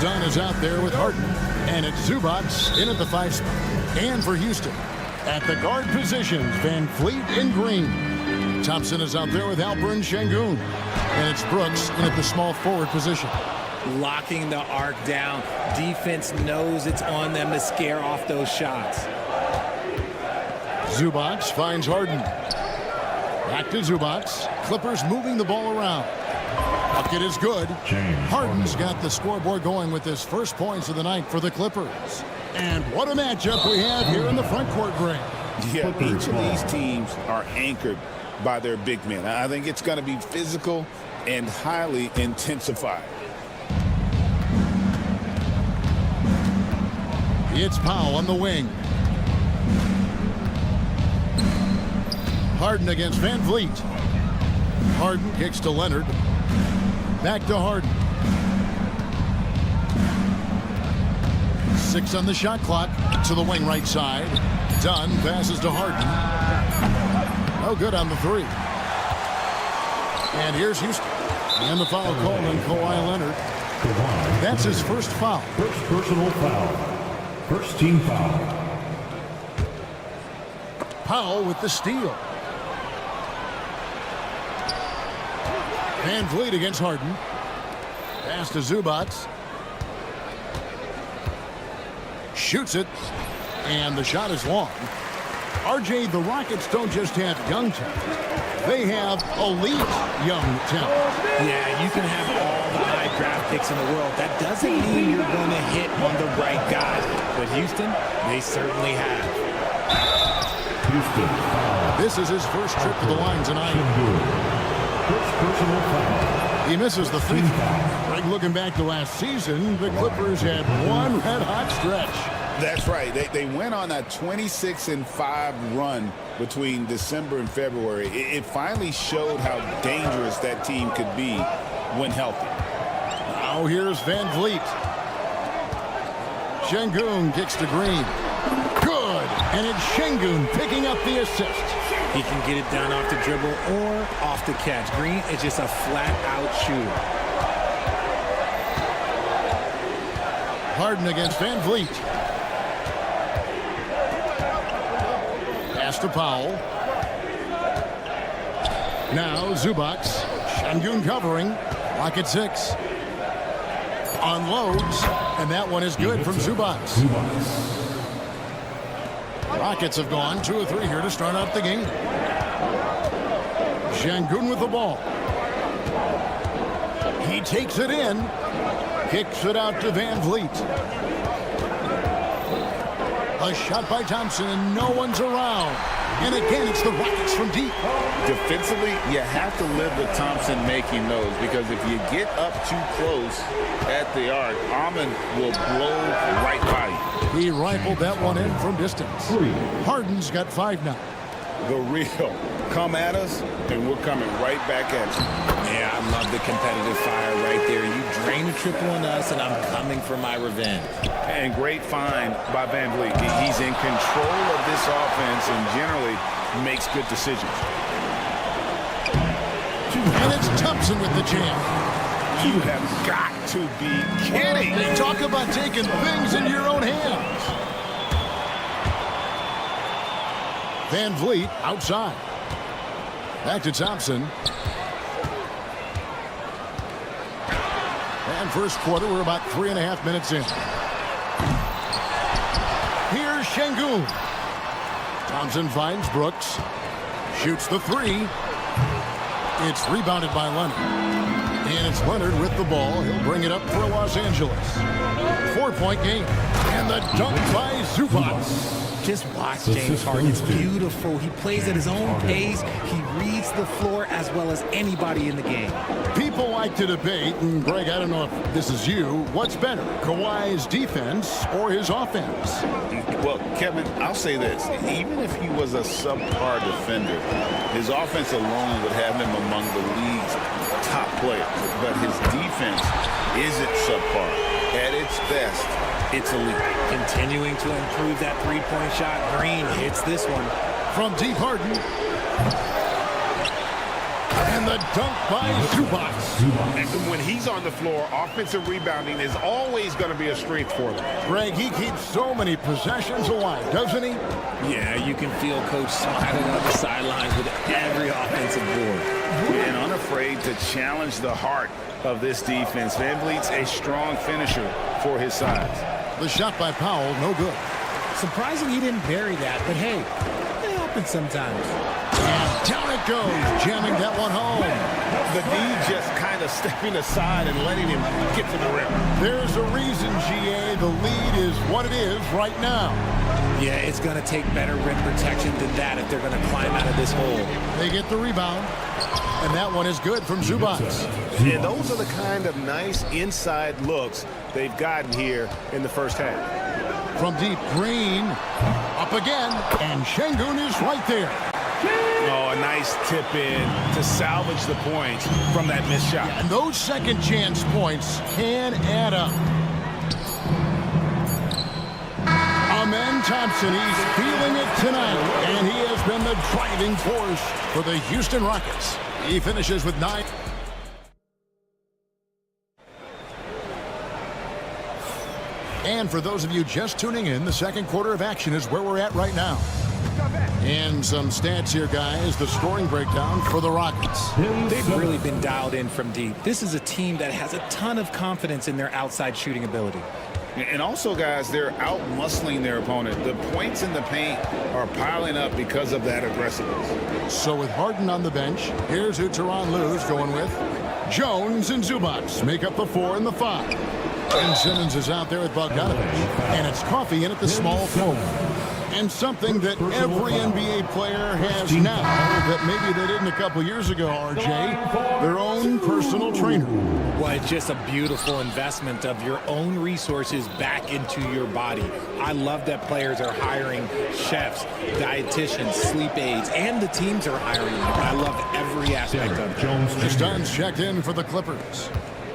Dunn is out there with Harden. And it's Zubac in at the 5 spot. And for Houston, at the guard positions, Van Fleet and Green. Thompson is out there with Alperen Şengün. And it's Brooks in at the small forward position. Locking the arc down. Defense knows it's on them to scare off those shots. Zubac finds Harden. Back to Zubac. Clippers moving the ball around. Bucket is good. Harden's got the scoreboard going with his first points of the night for the Clippers. And what a matchup we have here in the front court, Greg. Yeah, each of these teams are anchored by their big men. I think it's going to be physical and highly intensified. It's Powell on the wing. Harden against Van Vliet. Harden kicks to Leonard. Back to Harden. 6 on the shot clock. To the wing right side. Dunn passes to Harden. No good on the 3. And here's Houston. And the foul called on Kawhi Leonard. That's his first foul. First personal foul. First team foul. Powell with the steal. Van Vliet against Harden. Pass to Zubac. Shoots it. And the shot is long. RJ, the Rockets don't just have young talent. They have elite young talent. Yeah, you can have all the high draft picks in the world. That doesn't mean you're going to hit on the right guys. But Houston, they certainly have. Houston. This is his first trip to the line tonight. First personal foul. He misses the free throw. Greg, looking back to last season, the Clippers had one red-hot stretch. That's right. They went on a 26-5 run between December and February. It finally showed how dangerous that team could be when healthy. Now here's Van Vliet. Şengün kicks to Green. Good. And it's Şengün picking up the assist. He can get it down off the dribble or off the catch. Green is just a flat-out shooter. Harden against Van Vliet. Pass to Powell. Now Zubac. Şengün covering. Lock at 6. Unloads. And that one is good from Zubac. Rockets have gone 2 or 3 here to start out the game. Şengün with the ball. He takes it in. Kicks it out to Van Vliet. A shot by Thompson, and no one's around. And again, it's the Rockets from deep. Defensively, you have to live with Thompson making those, because if you get up too close at the arc, Ahmed will blow right by you. He rifled that one in from distance. Harden's got 5 now. The real. Come at us, and we're coming right back at you. Yeah, I love the competitive fire right there. You drain a triple on us, and I'm coming for my revenge. And great find by Van Vliet. He's in control of this offense and generally makes good decisions. And it's Thompson with the jam. You have got to be kidding. Talk about taking things in your own hands. Van Vliet outside. Back to Thompson. And first quarter, we're about 3.5 minutes in. Here's Şengün. Thompson finds Brooks. Shoots the 3. It's rebounded by Leonard. And it's Leonard with the ball. He'll bring it up for Los Angeles. 4-point game. And the dunk by Zubac. Just watch James Harden. It's beautiful. He plays at his own pace. He reads the floor as well as anybody in the game. People like to debate, and Greg, I don't know if this is you, what's better, Kawhi's defense or his offense? Well, Kevin, I'll say this. Even if he was a subpar defender, his offense alone would have him among the league's top players. But his defense isn't subpar. At its best, it's elite. Continuing to improve that three-point shot. Green hits this one. From deep, Harden. And And the dunk by Zubats. And when he's on the floor, offensive rebounding is always going to be a strength for them. Greg, he keeps so many possessions alive, doesn't he? Yeah, you can feel Coach smiling on the sidelines with every offensive board. And unafraid to challenge the heart of this defense. VanVleet's a strong finisher for his size. The shot by Powell, no good. Surprising he didn't bury that, but hey, it happens sometimes. And down it goes, jamming that one home. The D just kind of stepping aside and letting him get to the rim. There's a reason, GA, the lead is what it is right now. Yeah, it's going to take better rim protection than that if they're going to climb out of this hole. They get the rebound, and that one is good from Zubats. And those are the kind of nice inside looks they've gotten here in the first half. From deep, Green, up again, and Şengün is right there. Oh, a nice tip in to salvage the points from that missed shot. And those second chance points can add up. Amen Thompson, he's feeling it tonight, and he has been the driving force for the Houston Rockets. He finishes with 9. And for those of you just tuning in, the second quarter of action is where we're at right now. And some stats here, guys. The scoring breakdown for the Rockets. They've really been dialed in from deep. This is a team that has a ton of confidence in their outside shooting ability. And also, guys, they're out-muscling their opponent. The points in the paint are piling up because of that aggressiveness. So with Harden on the bench, here's who Tyronn Lue's going with. Jones and Zubats make up the 4 and the 5. And Simmons is out there with Bogdanovich. And it's Coffee in at the small forward. And something that every NBA player has now that maybe they didn't a couple years ago, RJ, their own personal trainer. Well, it's just a beautiful investment of your own resources back into your body. I love that players are hiring chefs, dietitians, sleep aides, and the teams are hiring them. I love every aspect of it. The Suns checked in for the Clippers.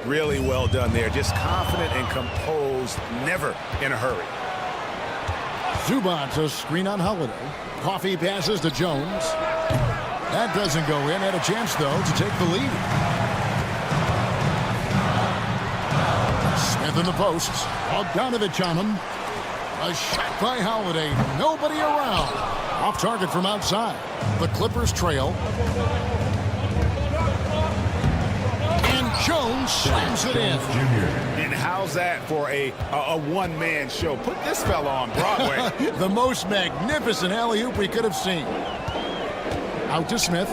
Really well done there. Just confident and composed, never in a hurry. Zubats a screen on Holiday. Coffee passes to Jones. That doesn't go in. Had a chance, though, to take the lead. Smith in the posts. Bogdanovich on him. A shot by Holiday. Nobody around. Off target from outside. The Clippers trail. And Jones slams it in. And how's that for a one-man show? Put this fella on Broadway. The most magnificent alley-oop we could have seen. Out to Smith.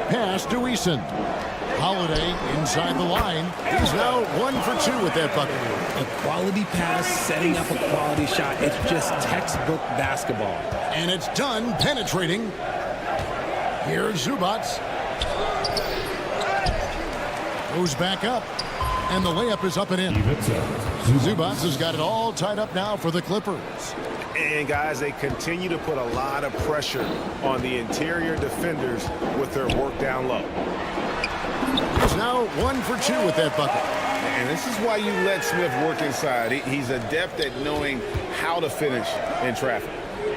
Pass to Eason. Holiday inside the line. He's now 1 for 2 with that bucket. A quality pass, setting up a quality shot. It's just textbook basketball. And it's done penetrating. Here's Zubats. Goes back up. And the layup is up and in. Zubats has got it all tied up now for the Clippers. And, guys, they continue to put a lot of pressure on the interior defenders with their work down low. He's now 1 for 2 with that bucket. And this is why you let Smith work inside. He's adept at knowing how to finish in traffic.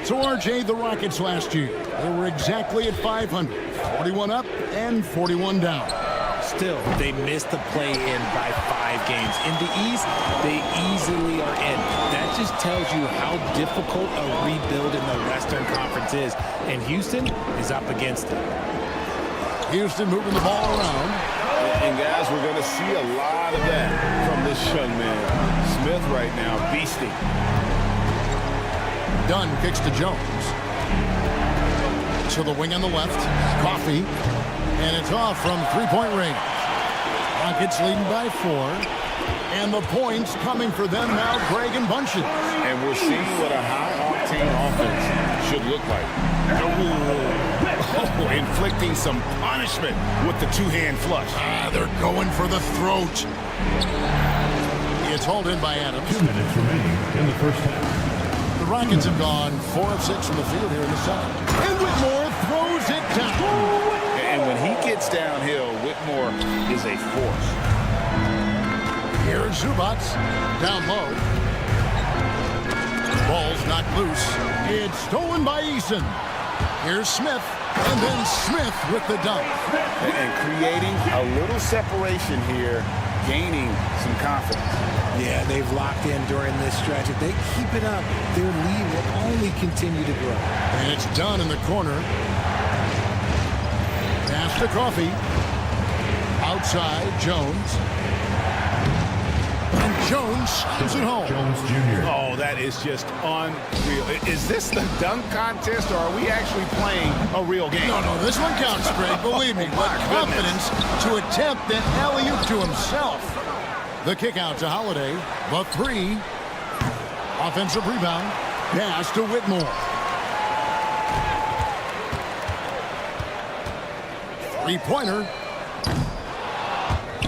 So, RJ, the Rockets last year, they were exactly at 500. 41 up and 41 down. Still, they missed the play-in by 5 games. In the East, they easily are in. That just tells you how difficult a rebuild in the Western Conference is. And Houston is up against it. Houston moving the ball around. And, guys, we're going to see a lot of that from this young man. Smith right now, beasting. Dunn kicks to Jones. To the wing on the left. Coffee. And it's off from three-point range. Rockets leading by 4. And the points coming for them now, Greg and Bunches. And we're seeing what a high-octane offense should look like. Oh, inflicting some punishment with the two-hand flush. They're going for the throat. It's hauled in by Adams. 2 minutes remaining in the first half. The Rockets have gone 4 of 6 from the field here in the second. And Whitmore throws it down. And when he gets downhill, Whitmore is a force. Here's Zubats down low. Ball's knocked loose. It's stolen by Eason. Here's Smith, and then Smith with the dunk. And creating a little separation here, gaining some confidence. Yeah, they've locked in during this stretch. If they keep it up, their lead will only continue to grow. And it's done in the corner. Pass to Coffee. Outside, Jones. And Jones slams it home. Jones Jr. Oh, that is just unreal. Is this the dunk contest, or are we actually playing a real game? No, this one counts, Greg, believe me. But confidence to attempt the alley-oop to himself. The kick out to Holiday. The three. Offensive rebound. Pass to Whitmore. Three-pointer.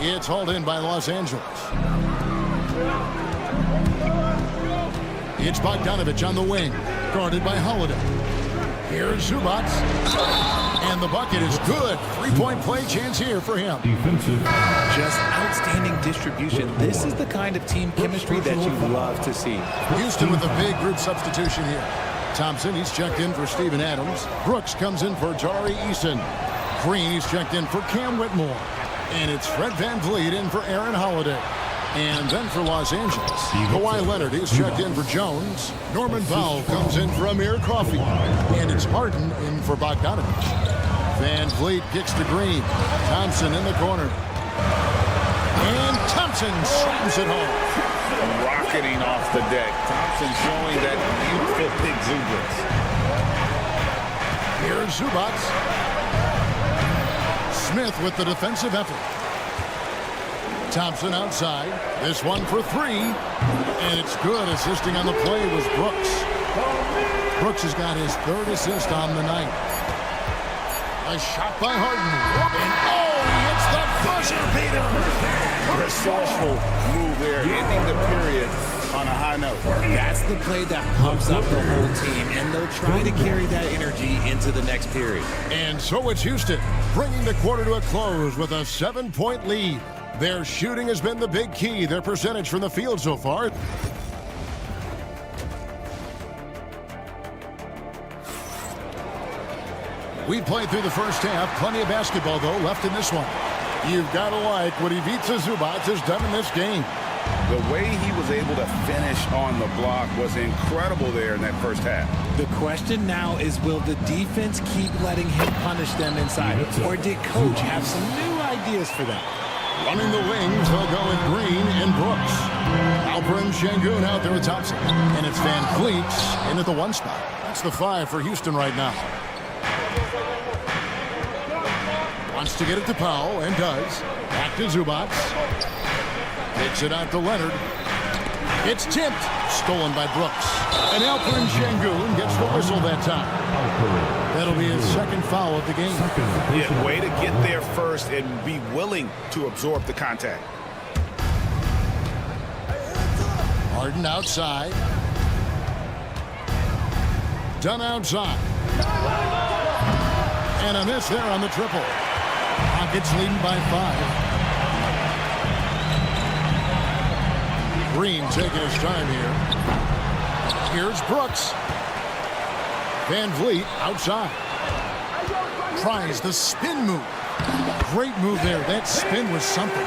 It's hauled in by Los Angeles. It's Bogdanovich on the wing, guarded by Holiday. Here's Zubac. And the bucket is good. Three-point play chance here for him. Defensive. Just outstanding distribution. This is the kind of team chemistry that you love to see. Houston with a big group substitution here. Thompson, he's checked in for Steven Adams. Brooks comes in for Tari Eason. Green, he's checked in for Cam Whitmore. And it's Fred VanVleet in for Aaron Holiday. And then for Los Angeles, Kawhi Leonard is checked in for Jones. Norman Powell comes in for Amir Coffey. And it's Harden in for Bogdanovich. VanVleet kicks to Green. Thompson in the corner. And Thompson slams it home. Rocketing off the deck. Thompson showing that youthful exuberance. Here's Zubac. Smith with the defensive effort. Thompson outside. This one for three. And it's good. Assisting on the play was Brooks. Brooks has got his third assist on the night. A shot by Harden. And oh, he hits the buzzer beater. Resourceful move there, ending the period on a high note. That's the play that pumps up the whole team, and they'll try to carry that energy into the next period. And so it's Houston, bringing the quarter to a close with a 7-point lead. Their shooting has been the big key. Their percentage from the field so far. We played through the first half. Plenty of basketball, though, left in this one. You've got to like what Ivica Zubac has done in this game. The way he was able to finish on the block was incredible there in that first half. The question now is, will the defense keep letting him punish them inside? Or did Coach have some new ideas for them? Running the wings, they'll go with Green and Brooks. Alperen Şengün out there with Thompson. And it's VanVleet in at the one spot. That's the 5 for Houston right now. Wants to get it to Powell, and does. Back to Zubac. Takes it out to Leonard. It's tipped. Stolen by Brooks. And Alperen Şengün gets the whistle that time. That'll be his second foul of the game. Yeah, way to get there first and be willing to absorb the contact. Harden outside. Dunn outside. And a miss there on the triple. Rockets leading by 5. Green taking his time here. Here's Brooks. VanVleet outside. Tries the spin move. Great move there. That spin was something.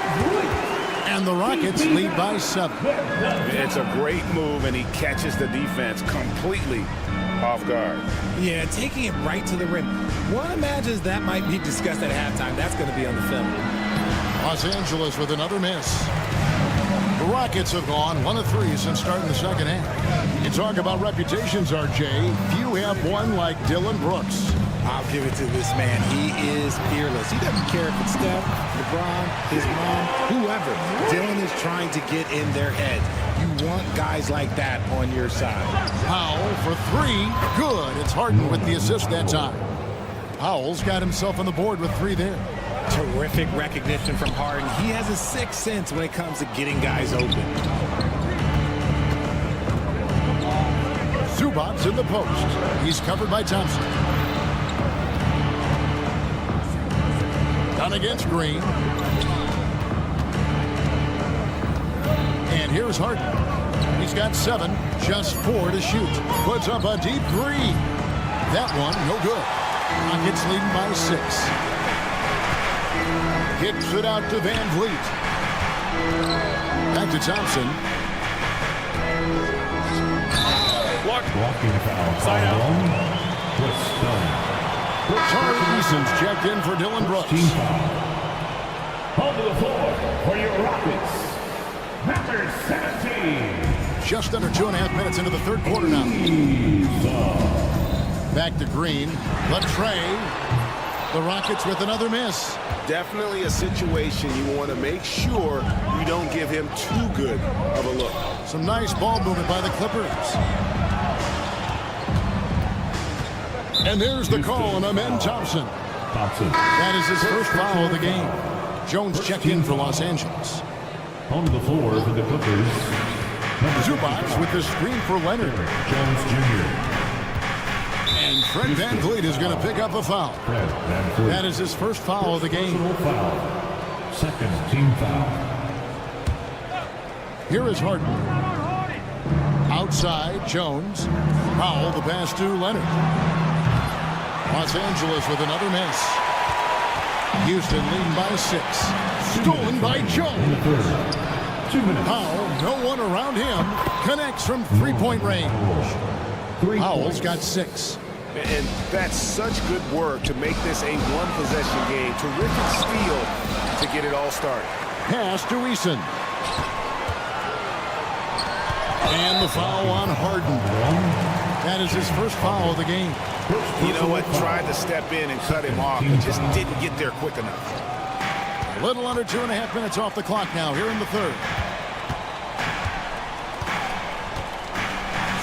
And the Rockets lead by 7. It's a great move, and he catches the defense completely off guard. Yeah, taking it right to the rim. One imagines that might be discussed at halftime. That's going to be on the film. Los Angeles with another miss. The Rockets have gone 1 of 3 since starting the second half. You talk about reputations, RJ. Few have one like Dylan Brooks. I'll give it to this man. He is fearless. He doesn't care if it's Steph, LeBron, his mom, whoever. Dylan is trying to get in their head. You want guys like that on your side. Powell for 3. Good. It's Harden with the assist that time. Powell's got himself on the board with 3 there. Terrific recognition from Harden. He has a sixth sense when it comes to getting guys open. Zubac's in the post. He's covered by Thompson. Done against Green. And here's Harden. He's got 7, just 4 to shoot. Puts up a deep 3. That one, no good. Rockets leading by 6. Kicks it out to Van Vliet. Back to Thompson. Blocking foul. Side out. What's done? Tari Eason's checked in for Dylan Brooks. Team foul. Onto the floor for your Rockets, number 17. Just under 2.5 minutes into the third quarter now. Back to Green. Latray. The Rockets with another miss. Definitely a situation you want to make sure you don't give him too good of a look. Some nice ball movement by the Clippers. And there's the call on Amen Thompson. That is his first foul of the game. Jones checked in for Los Angeles. Onto the floor for the Clippers. Zubac with the screen for Leonard. Jones Jr. And Fred Van Vliet is going to pick up a foul. Fred Van Vliet. That is his first foul of the game. Personal foul. Second team foul. Here is Harden. Outside, Jones. Powell, the pass to Leonard. Los Angeles with another miss. Houston leading by 6. Stolen by Jones. 2 minutes. Powell, no one around him, connects from three-point range. Powell's got 6. And that's such good work to make this a one-possession game. Terrific steal to get it all started. Pass to Eason. And the foul on Harden. That is his first foul of the game. You know what? Tried to step in and cut him off, but just didn't get there quick enough. A little under 2.5 minutes off the clock now here in the third.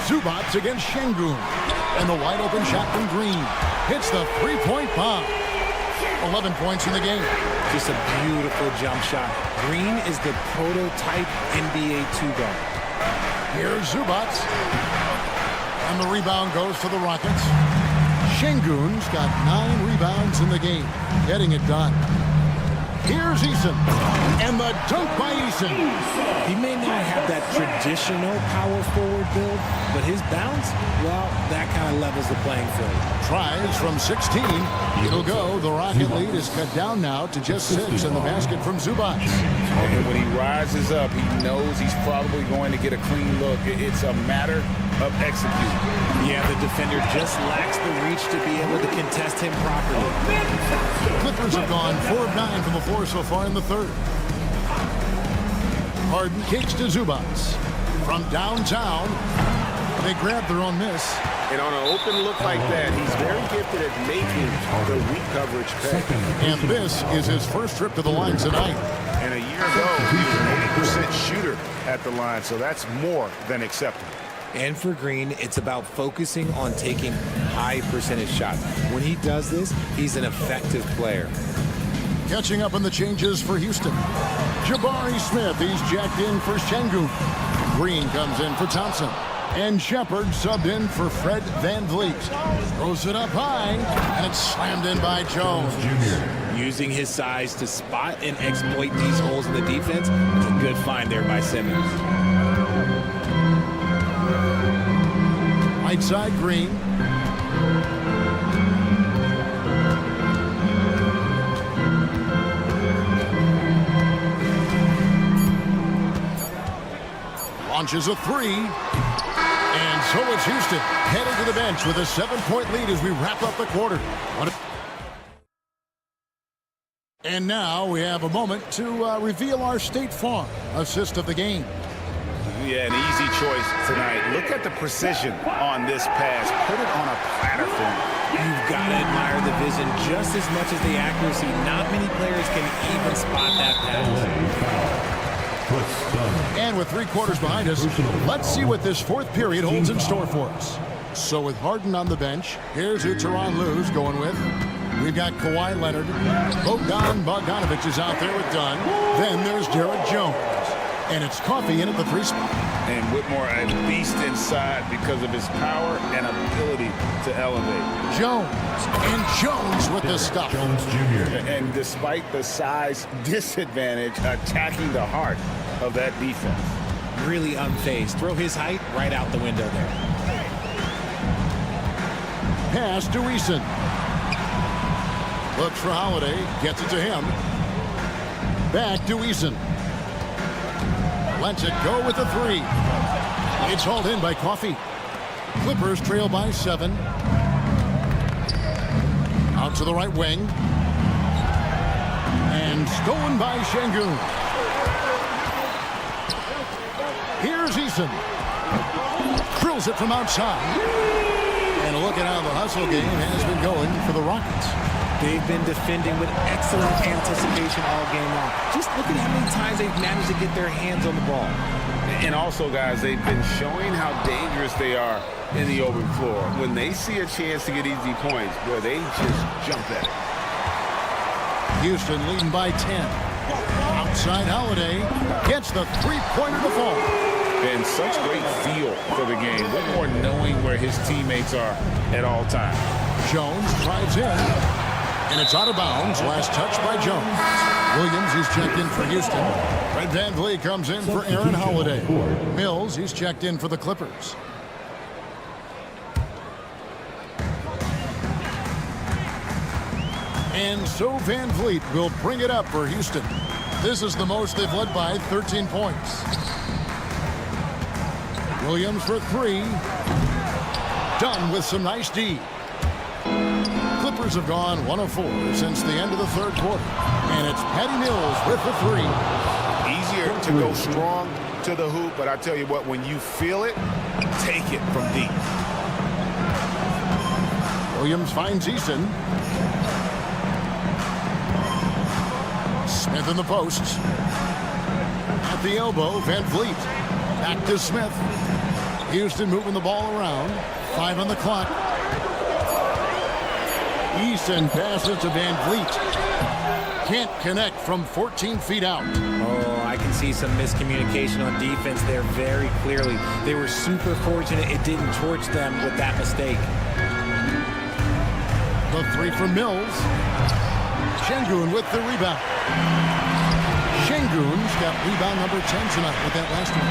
Zubac against Şengün. And the wide open shot from Green. Hits the three-point bomb. 11 points in the game. Just a beautiful jump shot. Green is the prototype NBA 2-guard. Here's Zubac. And the rebound goes to the Rockets. Şengün's got 9 rebounds in the game. Getting it done. Here's Eason. And the dunk by Eason. He may not have that traditional power forward build, but his bounce, well, that kind of levels the playing field. Tries from 16. It'll go. The Rocket lead is cut down now to just 6 in the basket from Zubac. And when he rises up, he knows he's probably going to get a clean look. It's a matter of executing. Yeah, the defender just lacks the reach to be able to contest him properly. Clippers have gone 4 of 9 from the floor so far in the third. Harden kicks to Zubac. From downtown, they grab their own miss. And on an open look like that, he's very gifted at making the weak coverage pay. And this is his first trip to the line tonight. And a year ago, he was an 80% shooter at the line, so that's more than acceptable. And for Green, it's about focusing on taking high percentage shots. When he does this, he's an effective player. Catching up on the changes for Houston. Jabari Smith, he's jacked in for Şengün. Green comes in for Thompson. And Shepard subbed in for Fred Van Vliet. Throws it up high, and it's slammed in by Jones. Using his size to spot and exploit these holes in the defense, it's a good find there by Simmons. Right side, Green. Launches a 3. And so it's Houston headed to the bench with a 7-point lead as we wrap up the quarter. And now we have a moment to reveal our State Farm assist of the game. Yeah, an easy choice tonight. Look at the precision on this pass. Put it on a platter for him. You've got to admire the vision just as much as the accuracy. Not many players can even spot that pass. And with 3 quarters behind us, let's see what this fourth period holds in store for us. So with Harden on the bench, here's who Tyronn Lue's going with. We've got Kawhi Leonard. Bogdan Bogdanovic is out there with Dunn. Then there's Jared Jones. And it's Coffey in at the 3 spot. And Whitmore a beast inside because of his power and ability to elevate. Jones. And Jones with the stuff. Jones Jr. And despite the size disadvantage, attacking the heart of that defense. Really unfazed. Throw his height right out the window there. pass to Eason. Looks for Holiday. Gets it to him. Back to Eason. Lets it go with the 3. It's hauled in by Coffey. Clippers trail by 7. Out to the right wing. And stolen by Şengün. Here's Eason. Drills it from outside. And a look at how the hustle game has been going for the Rockets. They've been defending with excellent anticipation all game long. Just look at how many times they've managed to get their hands on the ball. And also, guys, they've been showing how dangerous they are in the open floor. When they see a chance to get easy points, boy, they just jump at it. Houston leading by 10. Outside Holiday gets the 3-pointer to fall. And such great feel for the game. One more knowing where his teammates are at all times. Jones drives in. And it's out of bounds. Last touch by Jones. Williams, he's checked in for Houston. Fred VanVleet comes in for Aaron Holiday. Mills, he's checked in for the Clippers. And so VanVleet will bring it up for Houston. This is the most they've led by 13 points. Williams for 3. Done with some nice D. Clippers have gone 1 of 4 since the end of the third quarter. And it's Patty Mills with the 3. Easier to go strong to the hoop, but I tell you what, when you feel it, take it from deep. Williams finds Eason. Smith in the posts. At the elbow, VanVleet. Back to Smith. Houston moving the ball around. 5 on the clock. Eason passes to VanVleet. Can't connect from 14 feet out. Oh, I can see some miscommunication on defense there very clearly. They were super fortunate it didn't torch them with that mistake. The 3 from Mills. Şengün with the rebound. Şengün's got rebound number 10 tonight with that last one.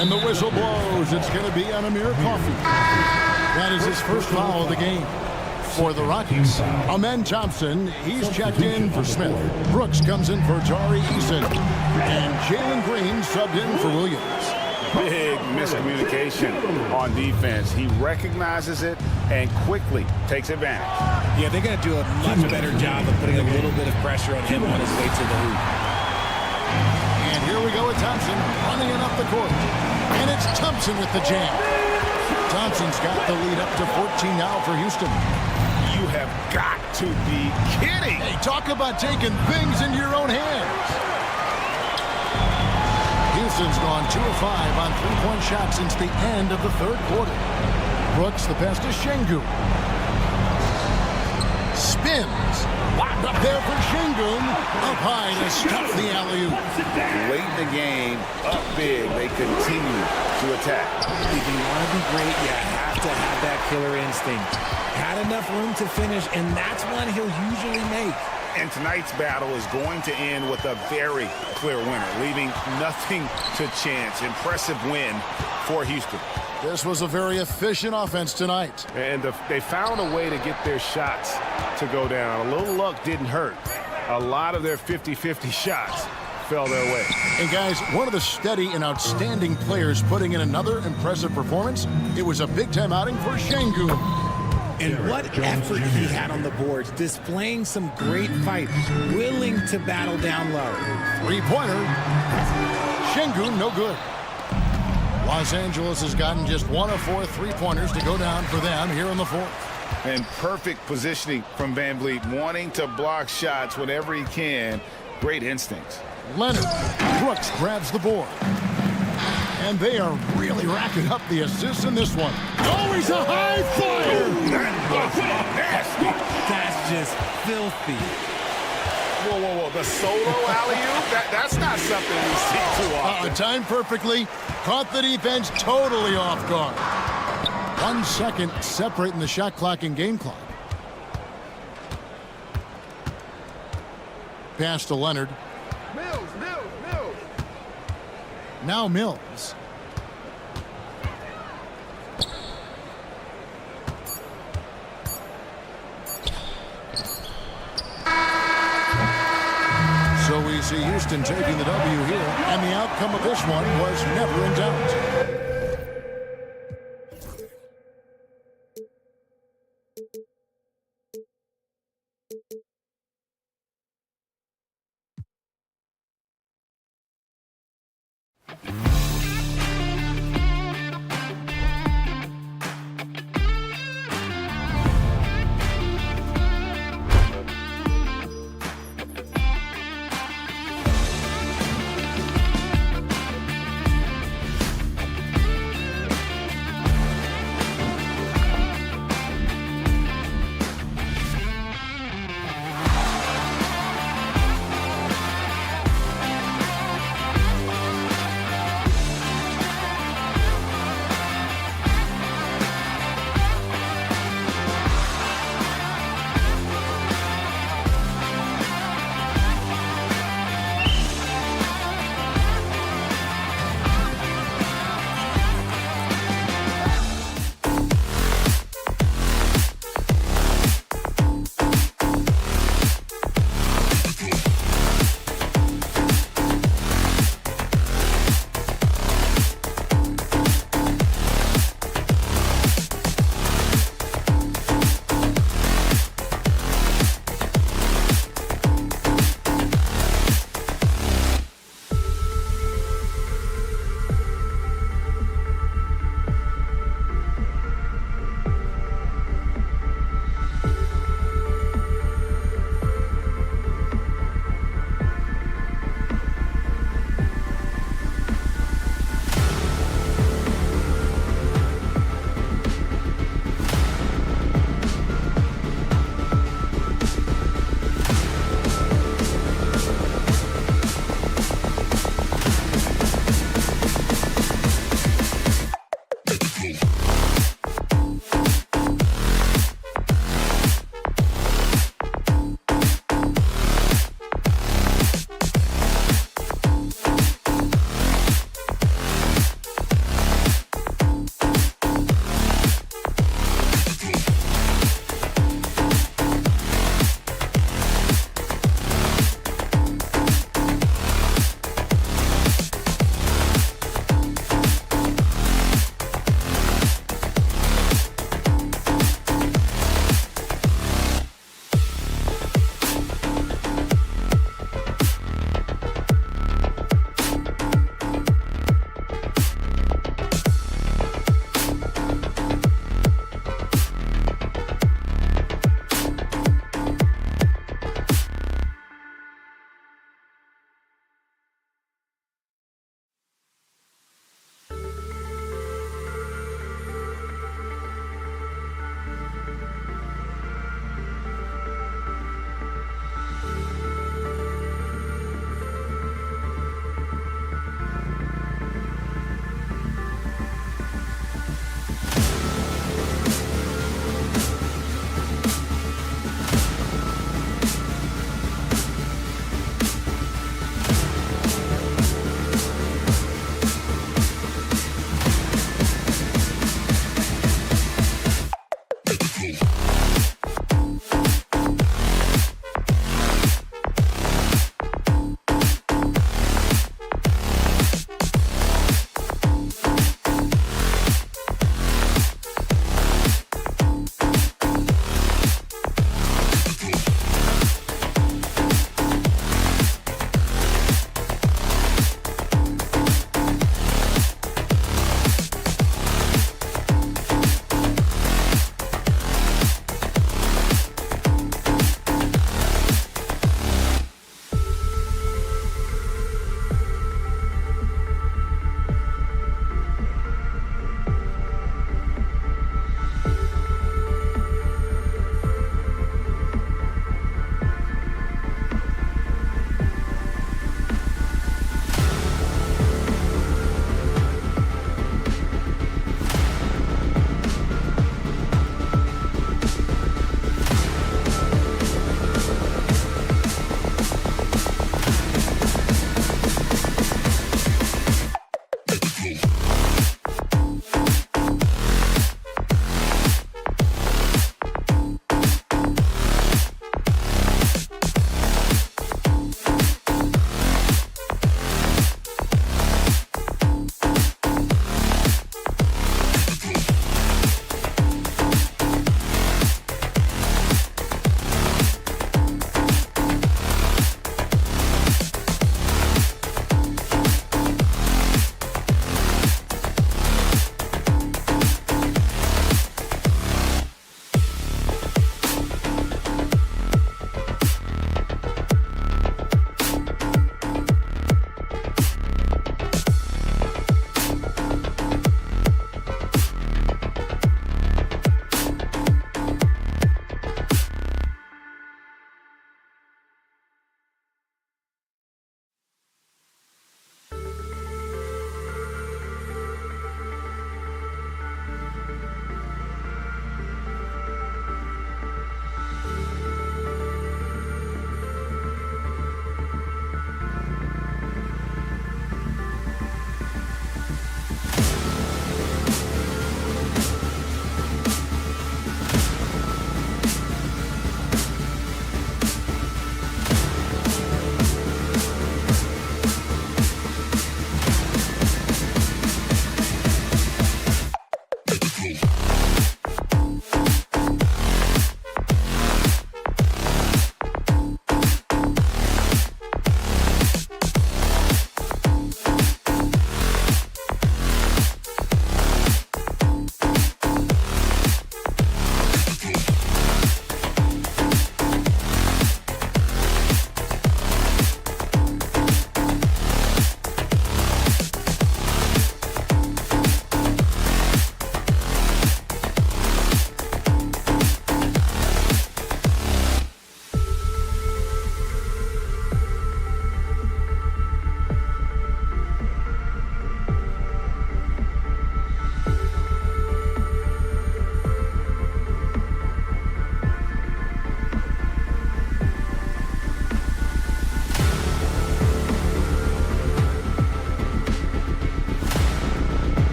And the whistle blows. It's going to be on Amir Coffey. That is his first foul of the game. For the Rockets, Amen Thompson, he's checked in for Smith. Brooks comes in for Tari Eason. And Jalen Green subbed in for Williams. Big miscommunication on defense. He recognizes it and quickly takes advantage. Yeah, they're going to do a much better job of putting a little bit of pressure on him on his way to the hoop. And here we go with Thompson running it up the court. And it's Thompson with the jam. Thompson's got the lead up to 14 now for Houston. You have got to be kidding. Hey, talk about taking things into your own hands. Houston's gone 2 of 5 on 3-point shots since the end of the third quarter. Brooks, the pass to Şengün. Spins. Locked up there for Şengün. Up high to stop the alley-oop. Late in the game, up big, they continue to attack. If you want to be great, you have to have that killer instinct. Had enough room to finish, and that's one he'll usually make. And tonight's battle is going to end with a very clear winner, leaving nothing to chance. Impressive win for Houston. This was a very efficient offense tonight. And they found a way to get their shots to go down. A little luck didn't hurt. A lot of their 50-50 shots fell their way. And guys, one of the steady and outstanding players putting in another impressive performance, it was a big-time outing for Şengün. And what effort he had on the boards, displaying some great fight, willing to battle down low. 3-pointer. Şengün, no good. Los Angeles has gotten just 1 of 4 3-pointers to go down for them here in the fourth. And perfect positioning from VanVleet, wanting to block shots whenever he can. Great instincts. Leonard. Brooks grabs the board. And they are really racking up the assists in this one. Oh, he's a high flyer! That was nasty. That's just filthy. Whoa, whoa, whoa. The solo alley-oop? That's not something we see too often. Timed perfectly. Caught the defense totally off guard. 1 second separating the shot clock and game clock. Pass to Leonard. Mills. Now Mills. see Houston taking the W here, and the outcome of this one was never in doubt.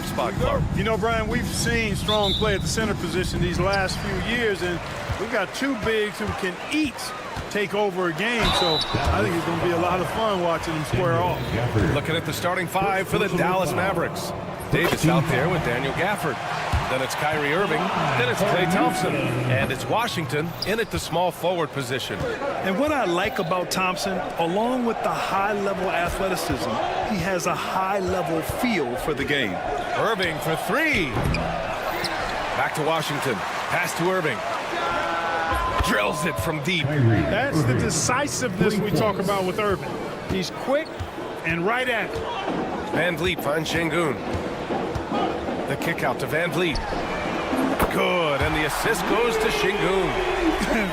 5 spot, Clark. You know, Brian, we've seen strong play at the center position these last few years, and we've got two bigs who can each take over a game, so I think it's going to be a lot of fun watching them square off. Looking at the starting 5 for the Dallas Mavericks. Davis out there with Daniel Gafford. Then it's Kyrie Irving. Then it's Klay Thompson. And it's Washington in at the small forward position. And what I like about Thompson, along with the high-level athleticism, he has a high-level feel for the game. Irving for 3. Back to Washington. Pass to Irving. Drills it from deep. That's the decisiveness we talk about with Irving. He's quick and right at it. Van Vliet finds Şengün. The kick out to Van Vliet. Good, and the assist goes to Şengün.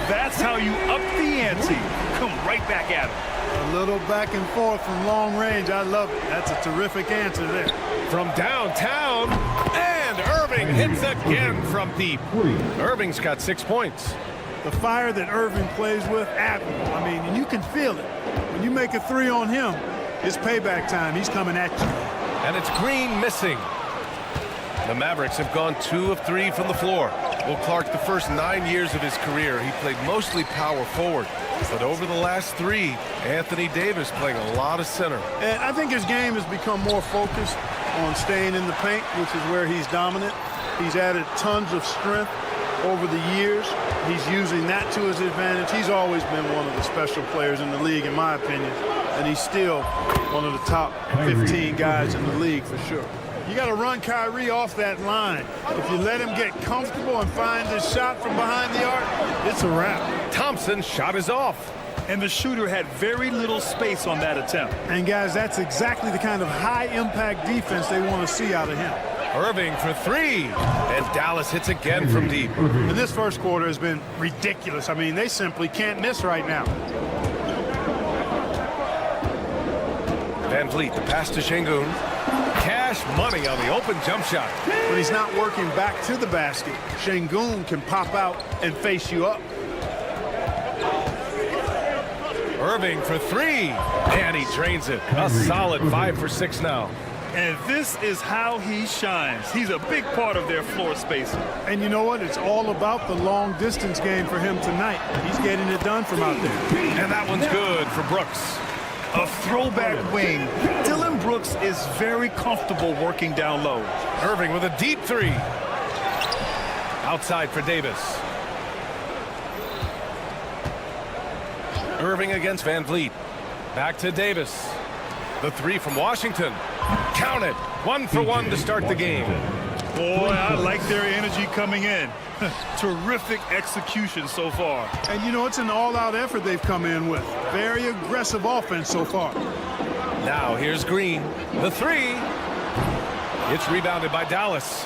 That's how you up the ante. Come right back at him. A little back and forth from long range. I love it. That's a terrific answer there. From downtown, and Irving hits again from deep. Irving's got 6 points. The fire that Irving plays with, admirable. I mean, and you can feel it. When you make a 3 on him, it's payback time. He's coming at you. And it's Green missing. The Mavericks have gone 2 of 3 from the floor. Well, Clark, the first 9 years of his career, he played mostly power forward. But over the last 3, Anthony Davis playing a lot of center. And I think his game has become more focused on staying in the paint, which is where he's dominant. He's added tons of strength over the years. He's using that to his advantage. He's always been one of the special players in the league, in my opinion. And he's still one of the top 15 guys in the league for sure. You got to run Kyrie off that line. If you let him get comfortable and find his shot from behind the arc, it's a wrap. Thompson's shot is off. And the shooter had very little space on that attempt. And guys, that's exactly the kind of high-impact defense they want to see out of him. Irving for 3, and Dallas hits again from deep. And this first quarter has been ridiculous. I mean, they simply can't miss right now. Van Vliet, the pass to Şengün. Cash money on the open jump shot. When he's not working back to the basket, Şengün can pop out and face you up. Irving for 3, and he drains it. A solid 5 for 6 now. And this is how he shines. He's a big part of their floor spacing. And you know what? It's all about the long distance game for him tonight. He's getting it done from out there. And that one's good for Brooks. A throwback wing. Dillon Brooks is very comfortable working down low. Irving with a deep 3. Outside for Davis. Irving against Van Vliet. Back to Davis. The 3 from Washington. Count it. 1 for 1 to start the game. Boy, I like their energy coming in. Terrific execution so far. And you know, it's an all-out effort they've come in with. Very aggressive offense so far. Now here's Green. The 3. It's rebounded by Dallas.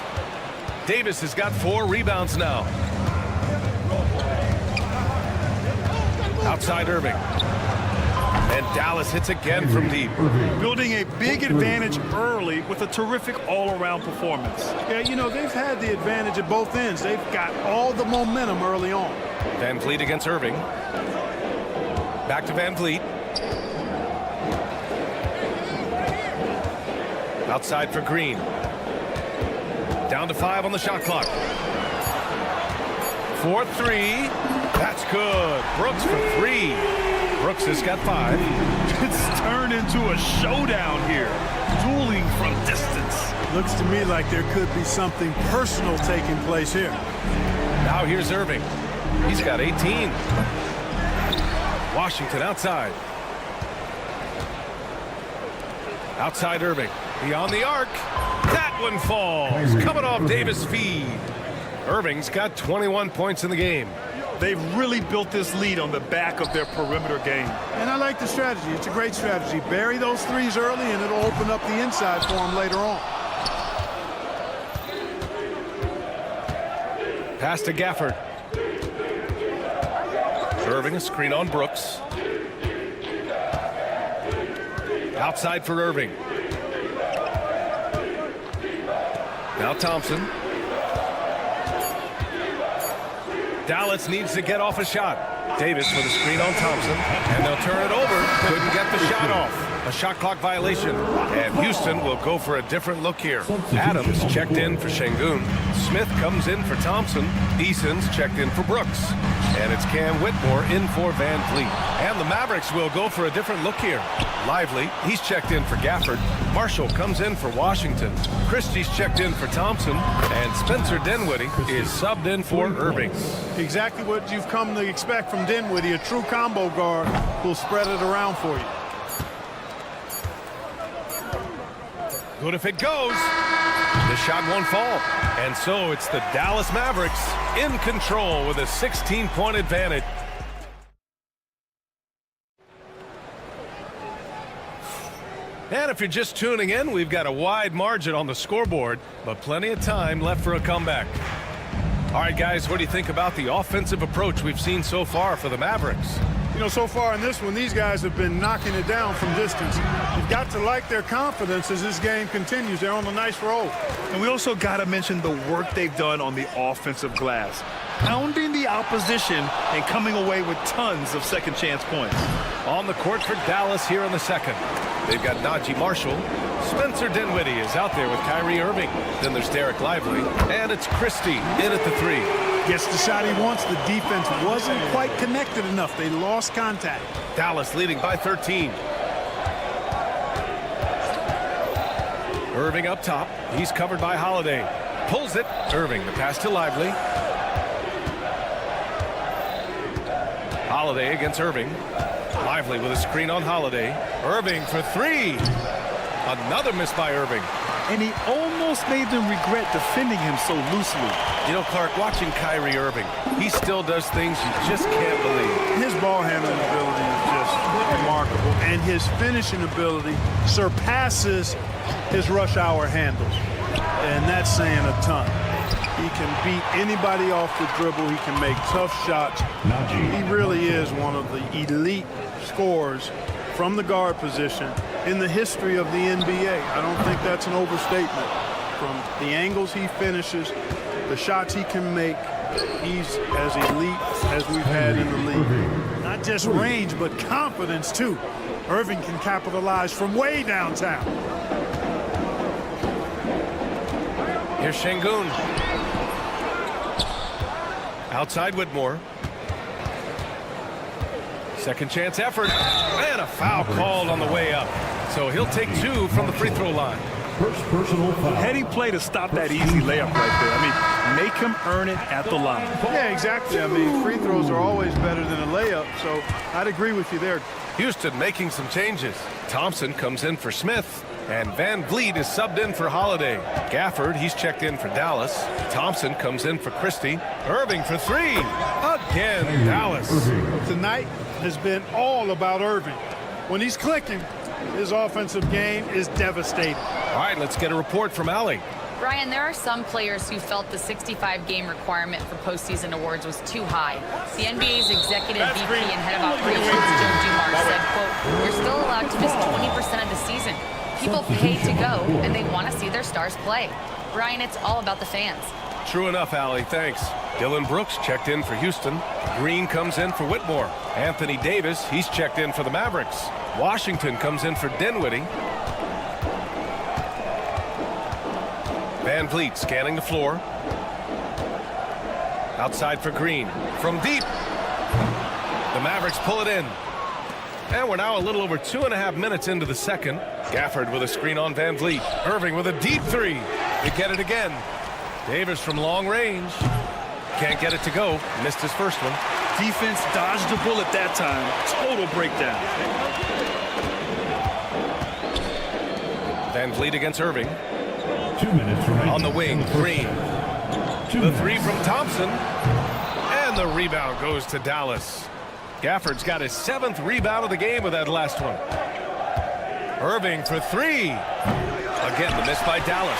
Davis has got 4 rebounds now. Outside Irving. And Dallas hits again from deep. Building a big advantage early with a terrific all-around performance. Yeah, you know, they've had the advantage at both ends. They've got all the momentum early on. Van Vliet against Irving. Back to Van Vliet. Outside for Green. Down to 5 on the shot clock. 4-3. That's good. Brooks for 3. Brooks has got 5. It's turned into a showdown here. Dueling from distance. Looks to me like there could be something personal taking place here. Now here's Irving. He's got 18. Washington outside. Outside Irving. Beyond the arc. That one falls. Coming off Davis' feed. Irving's got 21 points in the game. They've really built this lead on the back of their perimeter game. And I like the strategy. It's a great strategy. Bury those 3s early, and it'll open up the inside for them later on. Pass to Gafford. Irving, a screen on Brooks. Outside for Irving. Now Thompson. Dallas needs to get off a shot. Davis with a screen on Thompson, and they'll turn it over. Couldn't get the shot off. A shot clock violation. And Houston will go for a different look here. Adams checked in for Şengün. Smith comes in for Thompson. Eason's checked in for Brooks. And it's Cam Whitmore in for Van Vliet. And the Mavericks will go for a different look here. Lively, he's checked in for Gafford. Marshall comes in for Washington. Christie's checked in for Thompson. And Spencer Dinwiddie is subbed in for Irving. Exactly what you've come to expect from Dinwiddie, a true combo guard who'll spread it around for you. Good if it goes. The shot won't fall. And so it's the Dallas Mavericks in control with a 16-point advantage. And if you're just tuning in, we've got a wide margin on the scoreboard, but plenty of time left for a comeback. All right, guys, what do you think about the offensive approach we've seen so far for the Mavericks? You know, so far in this one, these guys have been knocking it down from distance. You've got to like their confidence as this game continues. They're on a nice roll. And we also got to mention the work they've done on the offensive glass, pounding the opposition and coming away with tons of second chance points. On the court for Dallas here in the second. They've got Najee Marshall. Spencer Dinwiddie is out there with Kyrie Irving. Then there's Derek Lively. And it's Christie in at the three. Gets the shot he wants. The defense wasn't quite connected enough. They lost contact. Dallas leading by 13. Irving up top. He's covered by Holiday. Pulls it. Irving, the pass to Lively. Holiday against Irving. Lively with a screen on Holiday. Irving for three. Another miss by Irving. And he almost made them regret defending him so loosely. You know, Clark, watching Kyrie Irving, he still does things you just can't believe. His ball handling ability is just remarkable, and his finishing ability surpasses his rush hour handles, and that's saying a ton. He can beat anybody off the dribble. He can make tough shots. He really is one of the elite scorers from the guard position in the history of the NBA. I don't think that's an overstatement. From the angles he finishes, the shots he can make, he's as elite as we've had in the league. Not just range, but confidence, too. Irving can capitalize from way downtown. Here's Şengün. Outside Whitmore. Second chance effort. And a foul called on the way up. So he'll take two from the free throw line. First personal foul. Heady play to stop that easy layup right there. I mean, make him earn it at the line. Yeah, exactly. I mean, free throws are always better than a layup, so I'd agree with you there. Houston making some changes. Thompson comes in for Smith. And Van Vliet is subbed in for Holiday. Gafford, he's checked in for Dallas. Thompson comes in for Christie. Irving for three. Again, Dallas. Tonight has been all about Irving. When he's clicking, his offensive game is devastating. All right, let's get a report from Allie. Brian, there are some players who felt the 65-game requirement for postseason awards was too high. The NBA's executive VP and head of operations, Joe Dumars, said, quote, "You're still allowed to miss 20% of the season. People pay to go, and they want to see their stars play." Brian, it's all about the fans. True enough, Allie, thanks. Dylan Brooks checked in for Houston. Green comes in for Whitmore. Anthony Davis, he's checked in for the Mavericks. Washington comes in for Dinwiddie. Van Vliet scanning the floor. Outside for Green. From deep. The Mavericks pull it in. And we're now a little over 2.5 minutes into the second. Gafford with a screen on Van Vliet. Irving with a deep three. They get it again. Davis from long range. Can't get it to go. Missed his first one. Defense dodged the bullet that time. Total breakdown. Van Vliet against Irving. 2 minutes remaining. On the wing, Green. The three from Thompson. And the rebound goes to Dallas. Gafford's got his 7th rebound of the game with that last one. Irving for three. Again, the miss by Dallas.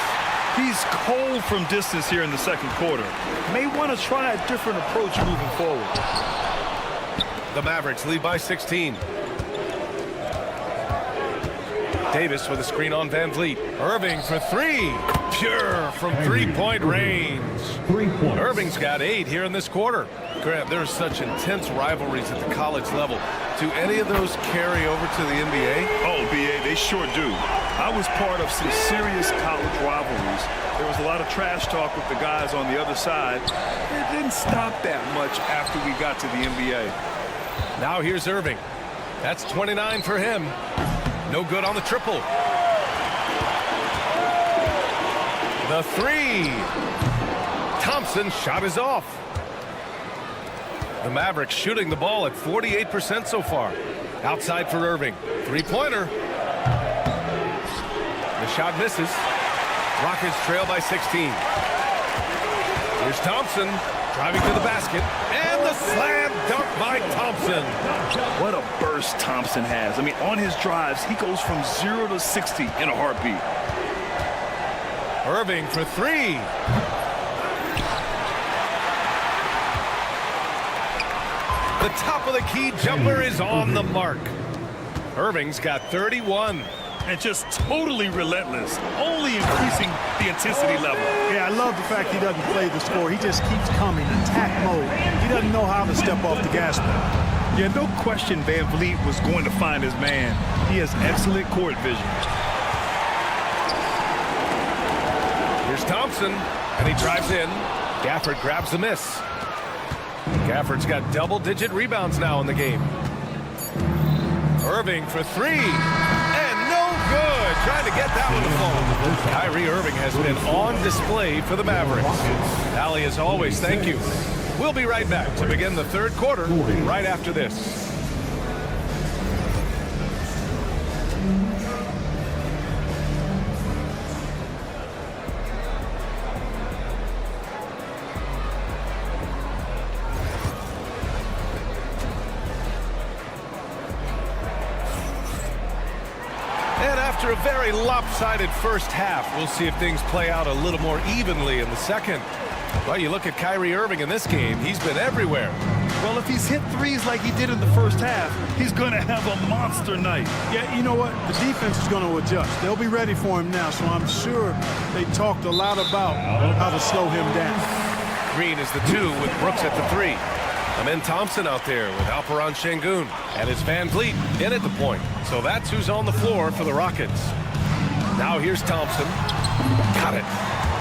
He's cold from distance here in the second quarter. May want to try a different approach moving forward. The Mavericks lead by 16. Davis with a screen on Van Vliet. Irving for three. Pure from three-point range. 3 points. Irving's got 8 here in this quarter. Grant, there's such intense rivalries at the college level. Do any of those carry over to the NBA? Oh, BA, They sure do. I was part of some serious college rivalries. There was a lot of trash talk with the guys on the other side. It didn't stop that much after we got to the NBA. Now here's Irving. That's 29 for him. No good on the triple. The three. Thompson's shot is off. The Mavericks shooting the ball at 48% so far. Outside for Irving. Three-pointer. The shot misses. Rockets trail by 16. Here's Thompson driving to the basket. And the slam dunk by Thompson. What a burst Thompson has. I mean, on his drives, he goes from 0 to 60 in a heartbeat. Irving for three. The top of the key jumper is on the mark. Irving's got 31. And just totally relentless, only increasing the intensity level. Yeah, I love the fact he doesn't play the score. He just keeps coming, attack mode. He doesn't know how to step off the gas pedal. Yeah, no question Van Vliet was going to find his man. He has excellent court vision. Here's Thompson, and he drives in. Gafford grabs the miss. Gafford's got double-digit rebounds now in the game. Irving for three. And no good. Trying to get that one to fall. Kyrie Irving has been on display for the Mavericks. Allie, as always, thank you. We'll be right back to begin the third quarter right after this. After a very lopsided first half, we'll see if things play out a little more evenly in the second. Well, you look at Kyrie Irving in this game, he's been everywhere. Well, if he's hit threes like he did in the first half, he's going to have a monster night. Yeah, you know what? The defense is going to adjust. They'll be ready for him now, so I'm sure they talked a lot about how to slow him down. Green is the two with Brooks at the three. Amin Thompson out there with Alperen Şengün. And it's Van Vliet in at the point. So that's who's on the floor for the Rockets. Now here's Thompson. Got it.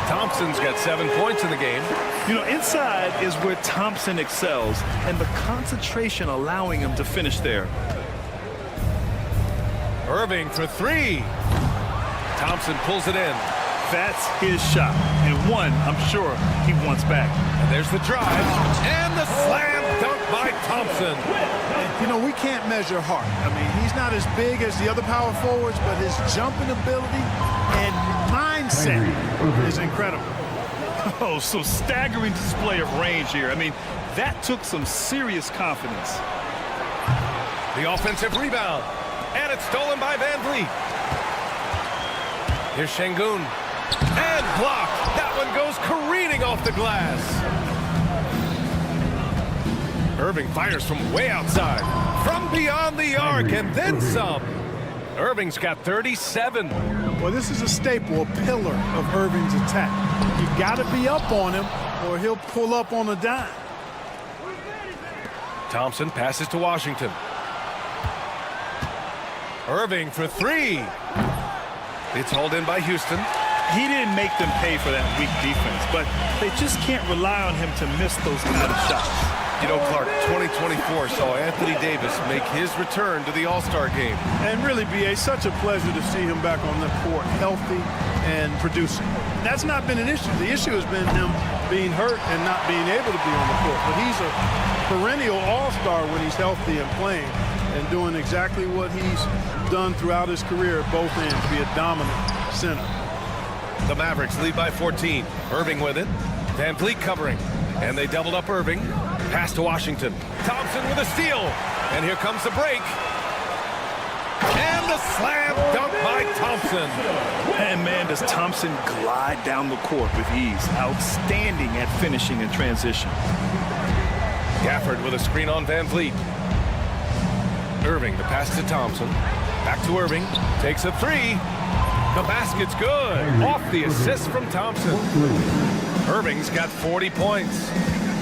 Thompson's got 7 points in the game. You know, inside is where Thompson excels, and the concentration allowing him to finish there. Irving for three. Thompson pulls it in. That's his shot, and one I'm sure he wants back. And there's the drive, and the slam dunk by Thompson. You know, we can't measure heart. I mean, he's not as big as the other power forwards, but his jumping ability and mindset is incredible. Oh, so staggering display of range here. I mean, that took some serious confidence. The offensive rebound, and it's stolen by Van Vliet. Here's Şengün. And blocked. That one goes careening off the glass. Irving fires from way outside. From beyond the arc, and then some. Irving's got 37. Well, this is a staple, a pillar of Irving's attack. You got to be up on him, or he'll pull up on a dime. Thompson passes to Washington. Irving for three. It's hauled in by Houston. He didn't make them pay for that weak defense, but they just can't rely on him to miss those kind of shots. You know, Clark, 2024 saw Anthony Davis make his return to the All-Star game. And really, B.A., such a pleasure to see him back on the court, healthy and producing. That's not been an issue. The issue has been him being hurt and not being able to be on the court. But he's a perennial All-Star when he's healthy and playing and doing exactly what he's done throughout his career at both ends, be a dominant center. The Mavericks lead by 14. Irving with it. Van Vliet covering. And they doubled up Irving. Pass to Washington. Thompson with a steal. And here comes the break. And the slam dunk by Thompson. And man, does Thompson glide down the court with ease. Outstanding at finishing in transition. Gafford with a screen on Van Vliet. Irving, the pass to Thompson. Back to Irving. Takes a three. The basket's good. Off the assist from Thompson. Irving's got 40 points.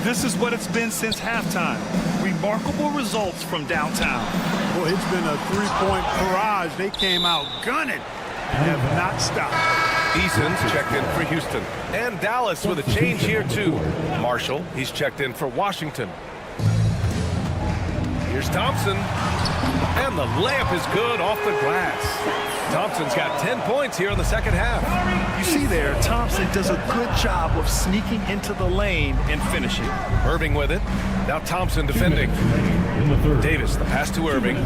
This is what it's been since halftime. Remarkable results from downtown. Boy, it's been a three-point barrage. They came out gunning and have not stopped. Eason's checked in for Houston. And Dallas with a change here, too. Marshall, he's checked in for Washington. Here's Thompson. And the layup is good off the glass. Thompson's got 10 points here in the second half. You see there, Thompson does a good job of sneaking into the lane and finishing. Irving with it. Now Thompson defending. Davis, the pass to Irving.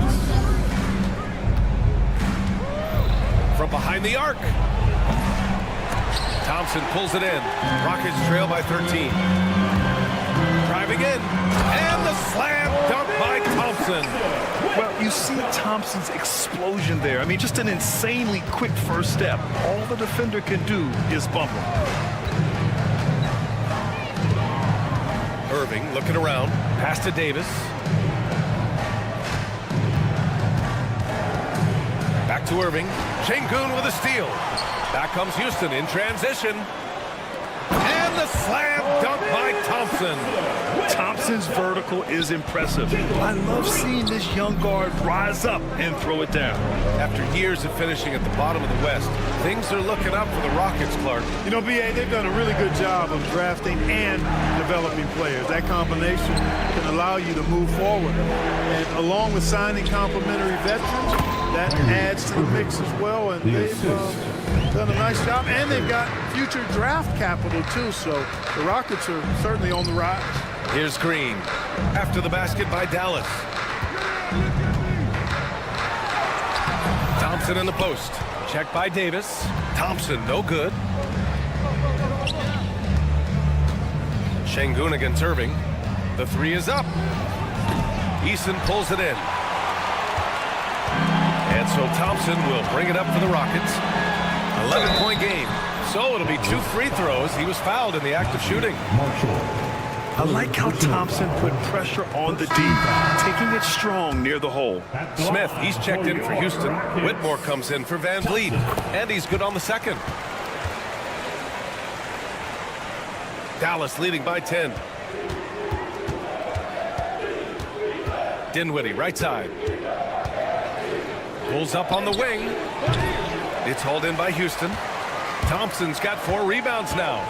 From behind the arc. Thompson pulls it in. Rockets trail by 13. Driving in. And the slam dunk by Thompson. Well, you see Thompson's explosion there. I mean, just an insanely quick first step. All the defender can do is bump him. Irving looking around. Pass to Davis. Back to Irving. Şengün with a steal. Back comes Houston in transition. And the slam dunk by Thompson. Thompson's vertical is impressive. I love seeing this young guard rise up and throw it down. After years of finishing at the bottom of the West, things are looking up for the Rockets, Clark. You know, BA, they've done a really good job of drafting and developing players. That combination can allow you to move forward. And along with signing complementary veterans, that adds to the mix as well. And they've done a nice job. And they've got future draft capital, too. So the Rockets are certainly on the rise. Here's Green. After the basket by Dallas. Thompson in the post. Checked by Davis. Thompson, no good. Şengün against Irving. The three is up. Eason pulls it in. And so Thompson will bring it up for the Rockets. 11-point game. So it'll be 2 free throws. He was fouled in the act of shooting. I like how Thompson put pressure on the D, taking it strong near the hole. Smith, he's checked in for Houston. Whitmore comes in for Van Vliet. And he's good on the second. Dallas leading by 10. Dinwiddie, right side. Pulls up on the wing. It's hauled in by Houston. Thompson's got 4 rebounds now.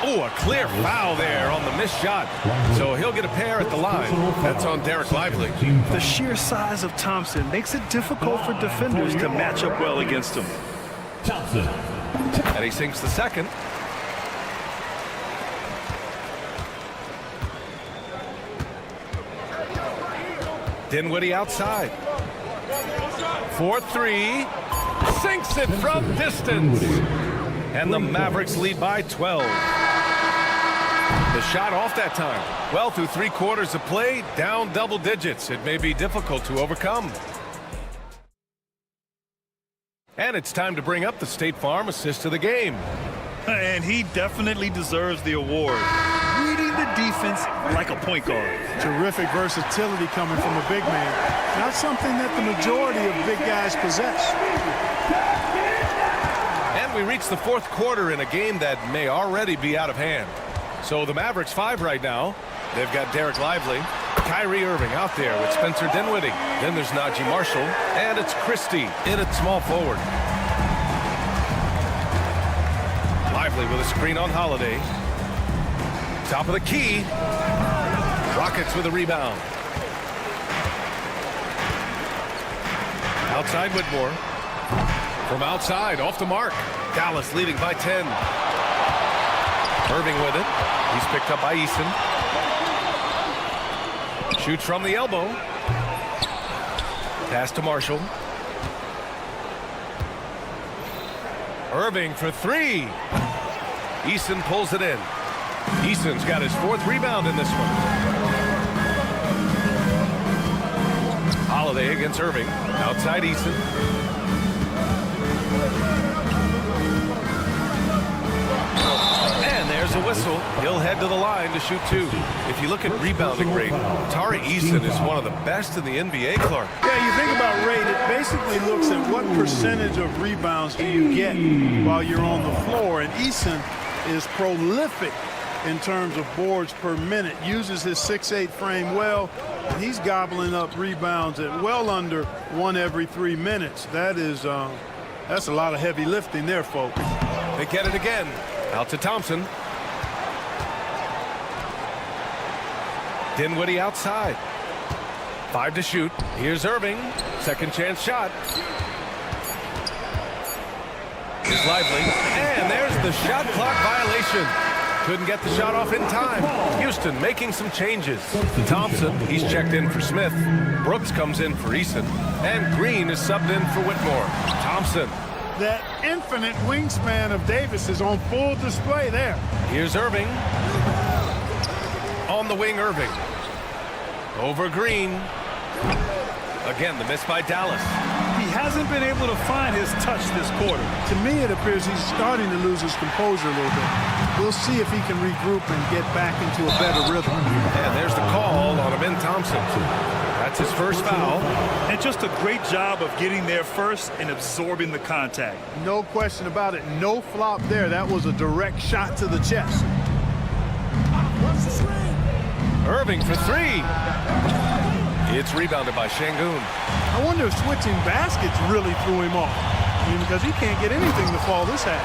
Oh, a clear foul there on the missed shot. So he'll get a pair at the line. That's on Derek Lively. The sheer size of Thompson makes it difficult for defenders to match up well against him. Thompson. And he sinks the second. Dinwiddie outside. 4-3. Sinks it from distance. And the Mavericks lead by 12. The shot off that time. Well, through 3 quarters of play, down double digits. It may be difficult to overcome. And it's time to bring up the State Farm assist of the game. And he definitely deserves the award. Reading the defense like a point guard. Terrific versatility coming from a big man. Not something that the majority of big guys possess. And we reach the 4th quarter in a game that may already be out of hand. So the Mavericks 5 right now. They've got Derek Lively, Kyrie Irving out there with Spencer Dinwiddie. Then there's Najee Marshall, and it's Christie in at small forward. Lively with a screen on Holiday. Top of the key. Rockets with a rebound. Outside Whitmore. From outside, off the mark. Dallas leading by 10. Irving with it. He's picked up by Eason. Shoots from the elbow. Pass to Marshall. Irving for 3. Eason pulls it in. Eason's got his 4th rebound in this one. Holiday against Irving. Outside Eason. And there's a whistle. He'll head to the line to shoot 2. If you look at rebounding rate, Tari Eason is one of the best in the NBA, Clark. Yeah, you think about rate, it basically looks at what percentage of rebounds do you get while you're on the floor. And Eason is prolific in terms of boards per minute, uses his 6'8" frame well, and he's gobbling up rebounds at well under 1 every 3 minutes. That's a lot of heavy lifting there, folks. They get it again. Out to Thompson. Dinwiddie outside. 5 to shoot. Here's Irving. Second chance shot. Here's Lively. And there's the shot clock violation. Couldn't get the shot off in time. Houston making some changes. Thompson, he's checked in for Smith. Brooks comes in for Eason. And Green is subbed in for Whitmore. Thompson. That infinite wingspan of Davis is on full display there. Here's Irving. On the wing, Irving. Over Green. Again, the miss by Dallas. He hasn't been able to find his touch this quarter. To me, it appears he's starting to lose his composure a little bit. We'll see if he can regroup and get back into a better rhythm. And there's the call on Amin Thompson. That's his first foul. And just a great job of getting there first and absorbing the contact. No question about it. No flop there. That was a direct shot to the chest. Irving for 3. It's rebounded by Şengün. I wonder if switching baskets really threw him off. I mean, because he can't get anything to fall this half.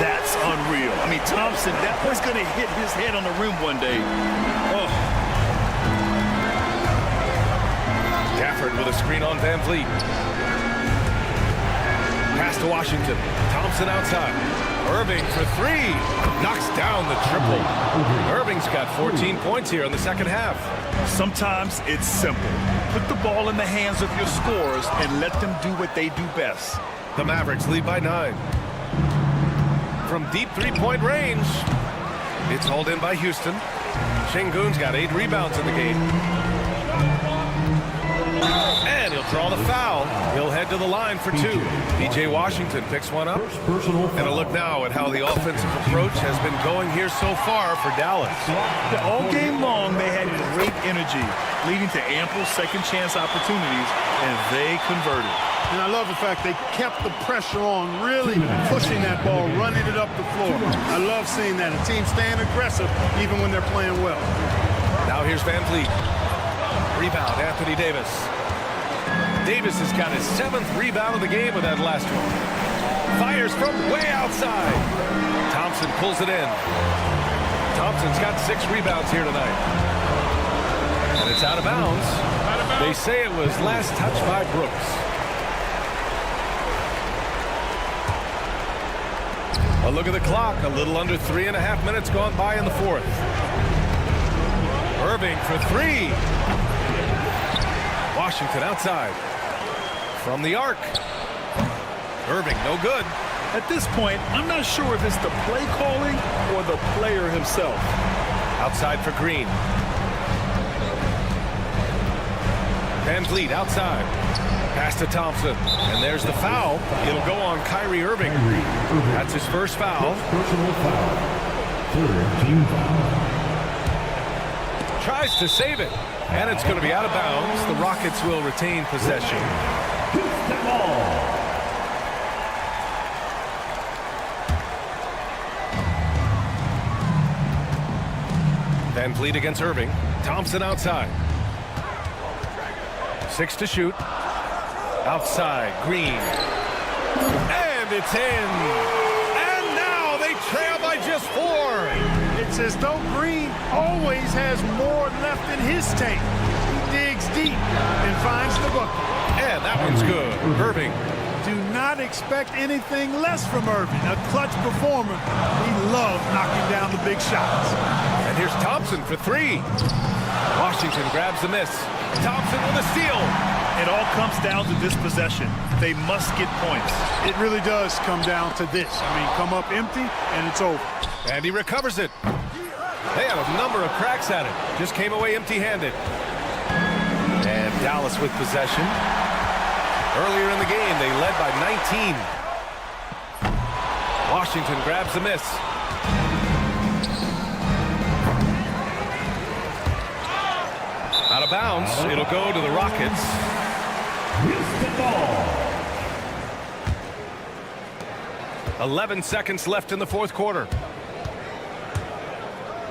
That's unreal. I mean, Thompson, that was going to hit his head on the rim one day. Oh. Gafford with a screen on Van Vliet. Pass to Washington. Thompson outside. Irving for 3. Knocks down the triple. Irving's got 14 points here in the second half. Sometimes it's simple. Put the ball in the hands of your scorers and let them do what they do best. The Mavericks lead by 9. From deep three-point range. It's hauled in by Houston. Şengün's got 8 rebounds in the game. And he'll draw the foul. He'll head to the line for 2. P.J. Washington picks one up. And a look now at how the offensive approach has been going here so far for Dallas. All game long, they had great energy, leading to ample second chance opportunities, and they converted. And I love the fact they kept the pressure on, really pushing that ball, running it up the floor. I love seeing that. A team staying aggressive even when they're playing well. Now here's Van Vliet. Rebound, Anthony Davis. Davis has got his 7th rebound of the game with that last one. Fires from way outside. Thompson pulls it in. Thompson's got 6 rebounds here tonight. And it's out of bounds. They say it was last touched by Brooks. A look at the clock. A little under 3.5 minutes gone by in the 4th. Irving for 3. Washington outside. From the arc. Irving, no good. At this point, I'm not sure if it's the play calling or the player himself. Outside for Green. Van Vliet outside. Pass to Thompson. And there's the foul. It'll go on Kyrie Irving. That's his first foul. Personal foul. 3rd team foul. Tries to save it. And it's going to be out of bounds. The Rockets will retain possession. Van Vliet against Irving. Thompson outside. 6 to shoot. Outside, Green. And it's in. And now they trail by just 4. It's as though Green always has more left in his tank. He digs deep and finds the bucket. And that one's good. Irving. Do not expect anything less from Irving. A clutch performer. He loves knocking down the big shots. And here's Thompson for 3. Washington grabs the miss. Thompson with a steal. It all comes down to this possession. They must get points. It really does come down to this. I mean, come up empty, and it's over. And he recovers it. They had a number of cracks at it. Just came away empty-handed. And Dallas with possession. Earlier in the game, they led by 19. Washington grabs the miss. Out of bounds. It'll go to the Rockets. 11 seconds left in the 4th quarter.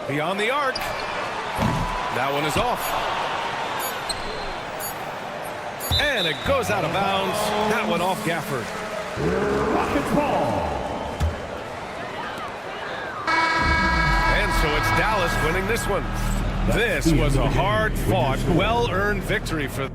Beyond the arc. That one is off. And it goes out of bounds. That one off Gafford. Rockets ball. And so it's Dallas winning this one. This was a hard-fought, well-earned victory for...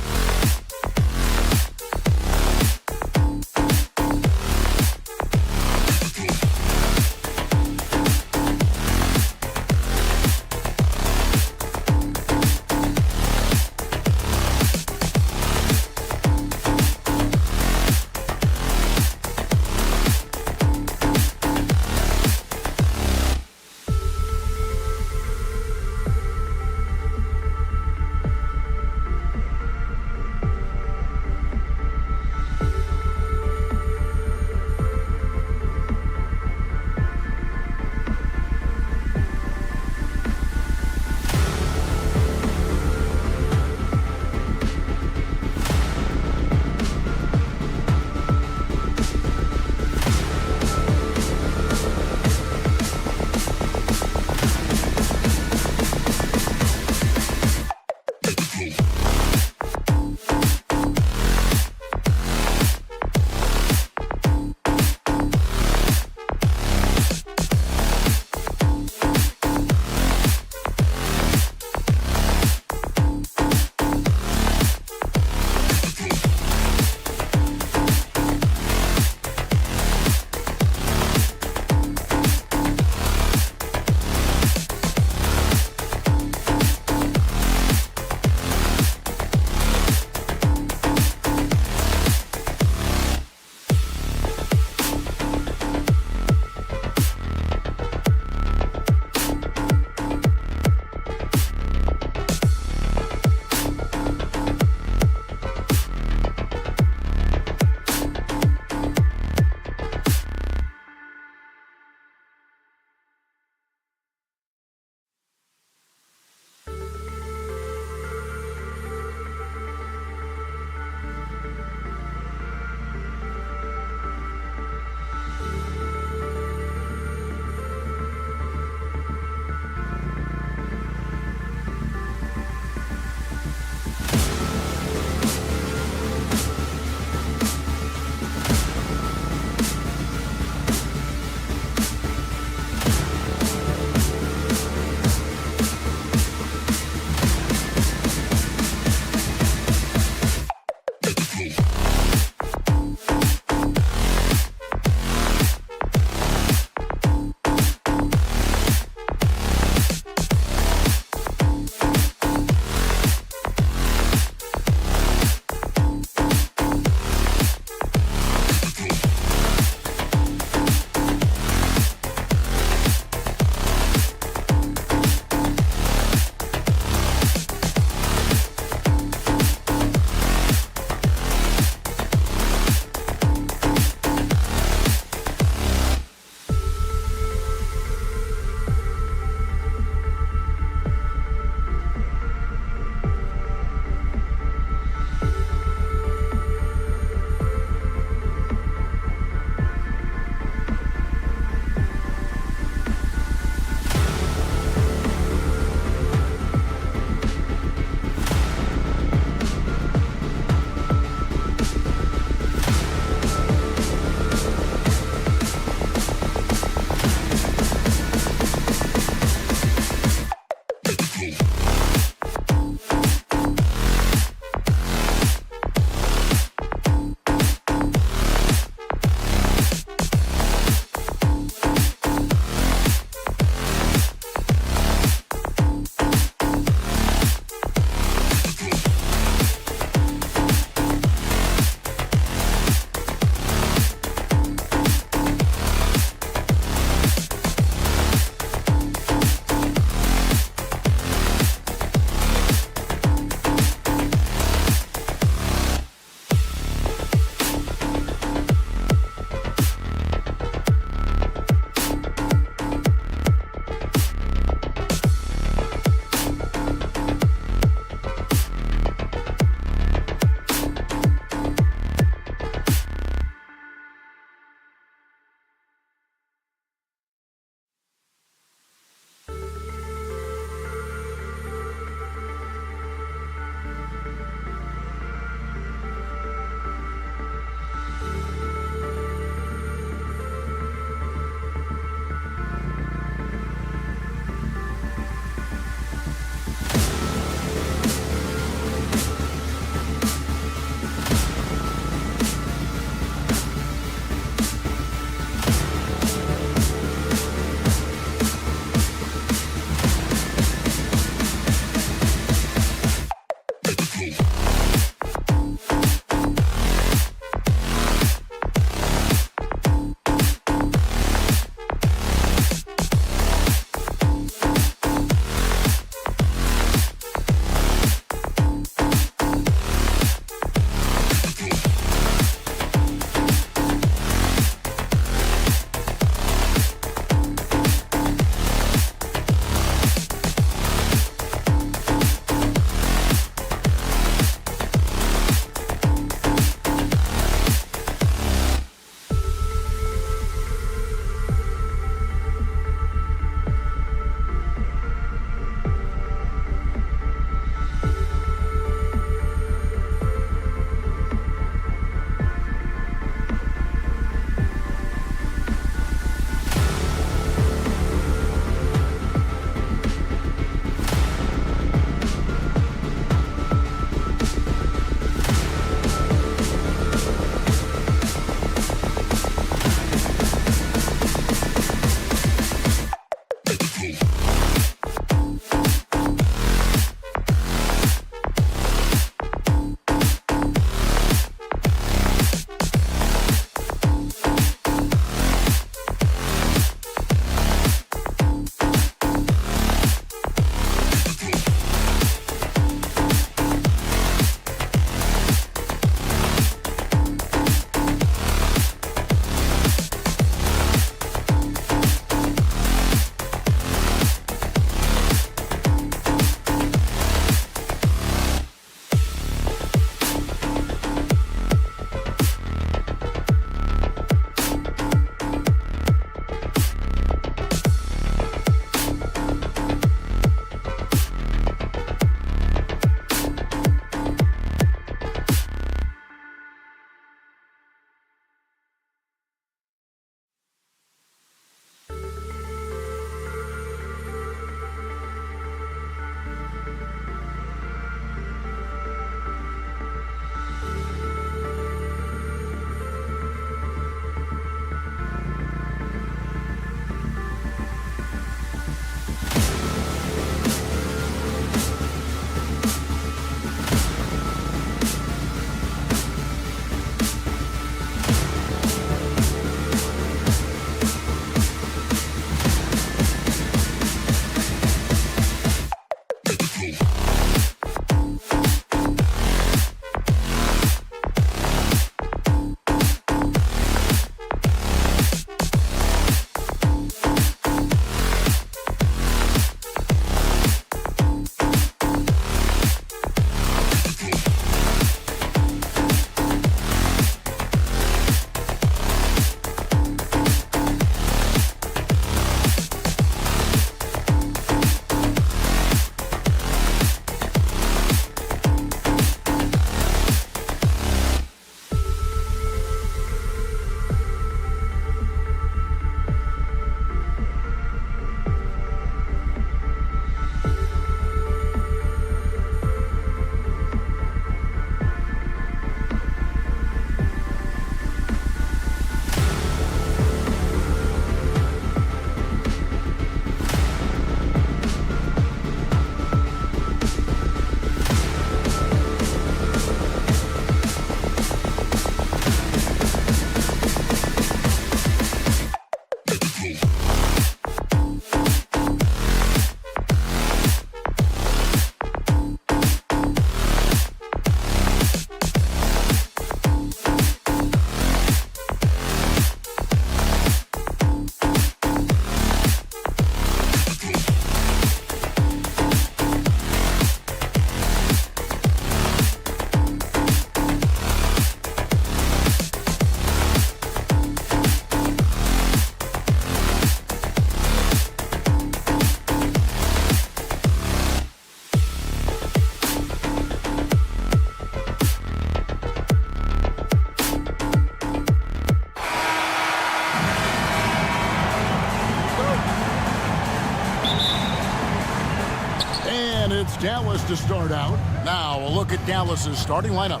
Dallas to start out. Now a look at Dallas's starting lineup.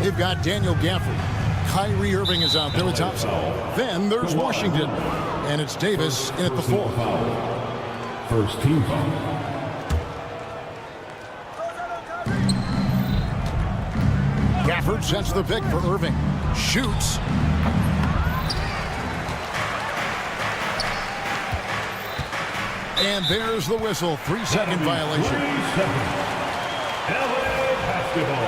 They've got Daniel Gafford. Kyrie Irving is out there at Thompson. Then there's Washington. And it's Davis in at the 4. First team foul. Gafford sets the pick for Irving. Shoots. And there's the whistle. 3-second violation. LA basketball.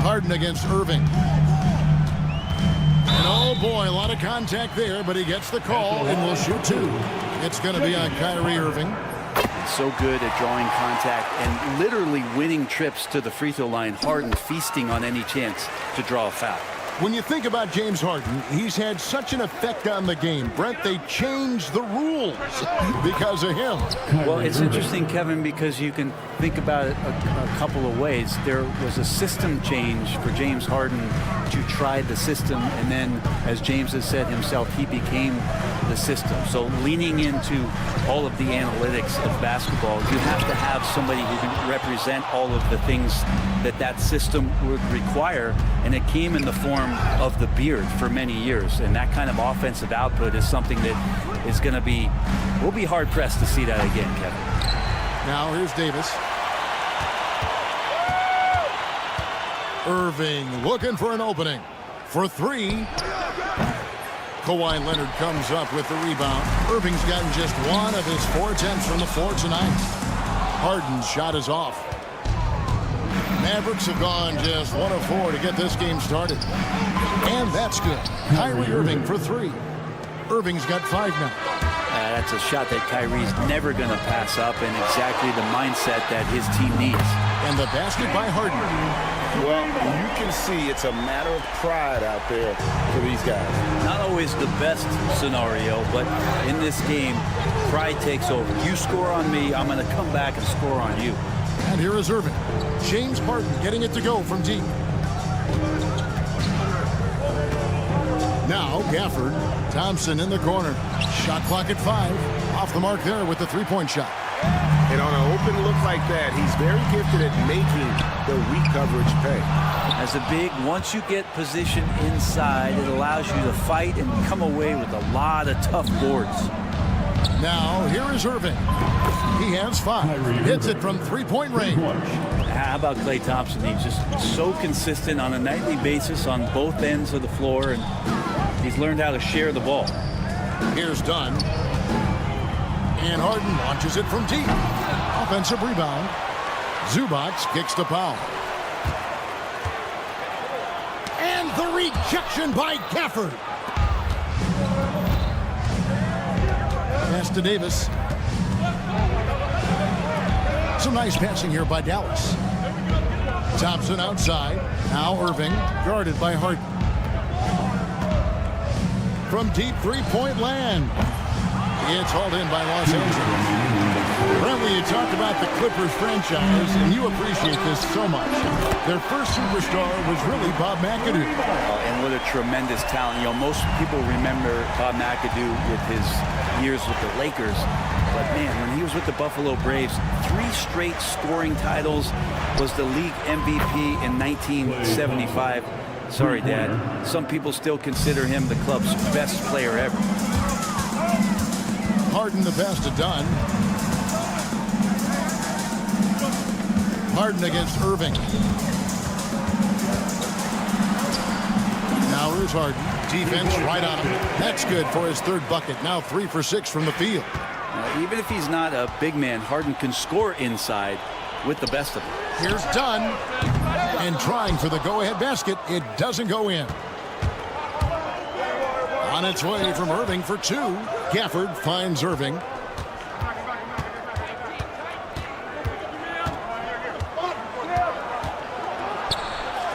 Harden against Irving. And oh boy, a lot of contact there, but he gets the call and will shoot 2. It's going to be on Kyrie Irving. So good at drawing contact and literally winning trips to the free throw line. Harden feasting on any chance to draw a foul. When you think about James Harden, he's had such an effect on the game. Brent, they changed the rules because of him. Well, it's interesting, Kevin, because you can think about it a couple of ways. There was a system change for James Harden to try the system, and then, as James has said himself, he became the system. So leaning into all of the analytics of basketball, you have to have somebody who can represent all of the things that system would require, and it came in the form of the beard for many years, and that kind of offensive output is something that is going to be, we'll be hard pressed to see that again, Kevin. Now here's Davis. Irving looking for an opening for 3. Kawhi Leonard comes up with the rebound. Irving's gotten just 1 of his 4 attempts from the floor tonight. Harden's shot is off. Mavericks have gone just 1 of 4 to get this game started. And that's good. Kyrie Irving for 3. Irving's got 5 now. That's a shot that Kyrie's never going to pass up, and exactly the mindset that his team needs. And the basket by Harden. Well, you can see it's a matter of pride out there for these guys. Not always the best scenario, but in this game, pride takes over. You score on me, I'm going to come back and score on you. And here is Irving. James Harden getting it to go from deep. Now Gafford. Thompson in the corner. Shot clock at 5. Off the mark there with the 3-point shot. And on an open look like that, he's very gifted at making the weak coverage pay. As a big, once you get position inside, it allows you to fight and come away with a lot of tough boards. Now, here is Irving. He has 5. Hits it from 3-point range. How about Klay Thompson? He's just so consistent on a nightly basis on both ends of the floor, and he's learned how to share the ball. Here's Dunn. And Harden launches it from deep. Offensive rebound. Zubac kicks to Powell. And the rejection by Gafford. Pass to Davis. Some nice passing here by Dallas. Thompson outside. Now Irving, guarded by Harden. From deep 3-point land. It's hauled in by Los Angeles. Brentley, you talked about the Clippers franchise, and you appreciate this so much. Their first superstar was really Bob McAdoo. And what a tremendous talent. You know, most people remember Bob McAdoo with his years with the Lakers. But, man, when he was with the Buffalo Braves, 3 straight scoring titles, was the league MVP in 1975. Sorry, Dad. Some people still consider him the club's best player ever. Harden the pass to Dunn. Harden against Irving. Now here's Harden. Defense right on him. That's good for his 3rd bucket. Now 3 for 6 from the field. Even if he's not a big man, Harden can score inside with the best of them. Here's Dunn. And trying for the go-ahead basket. It doesn't go in. On its way from Irving for 2. Gafford finds Irving.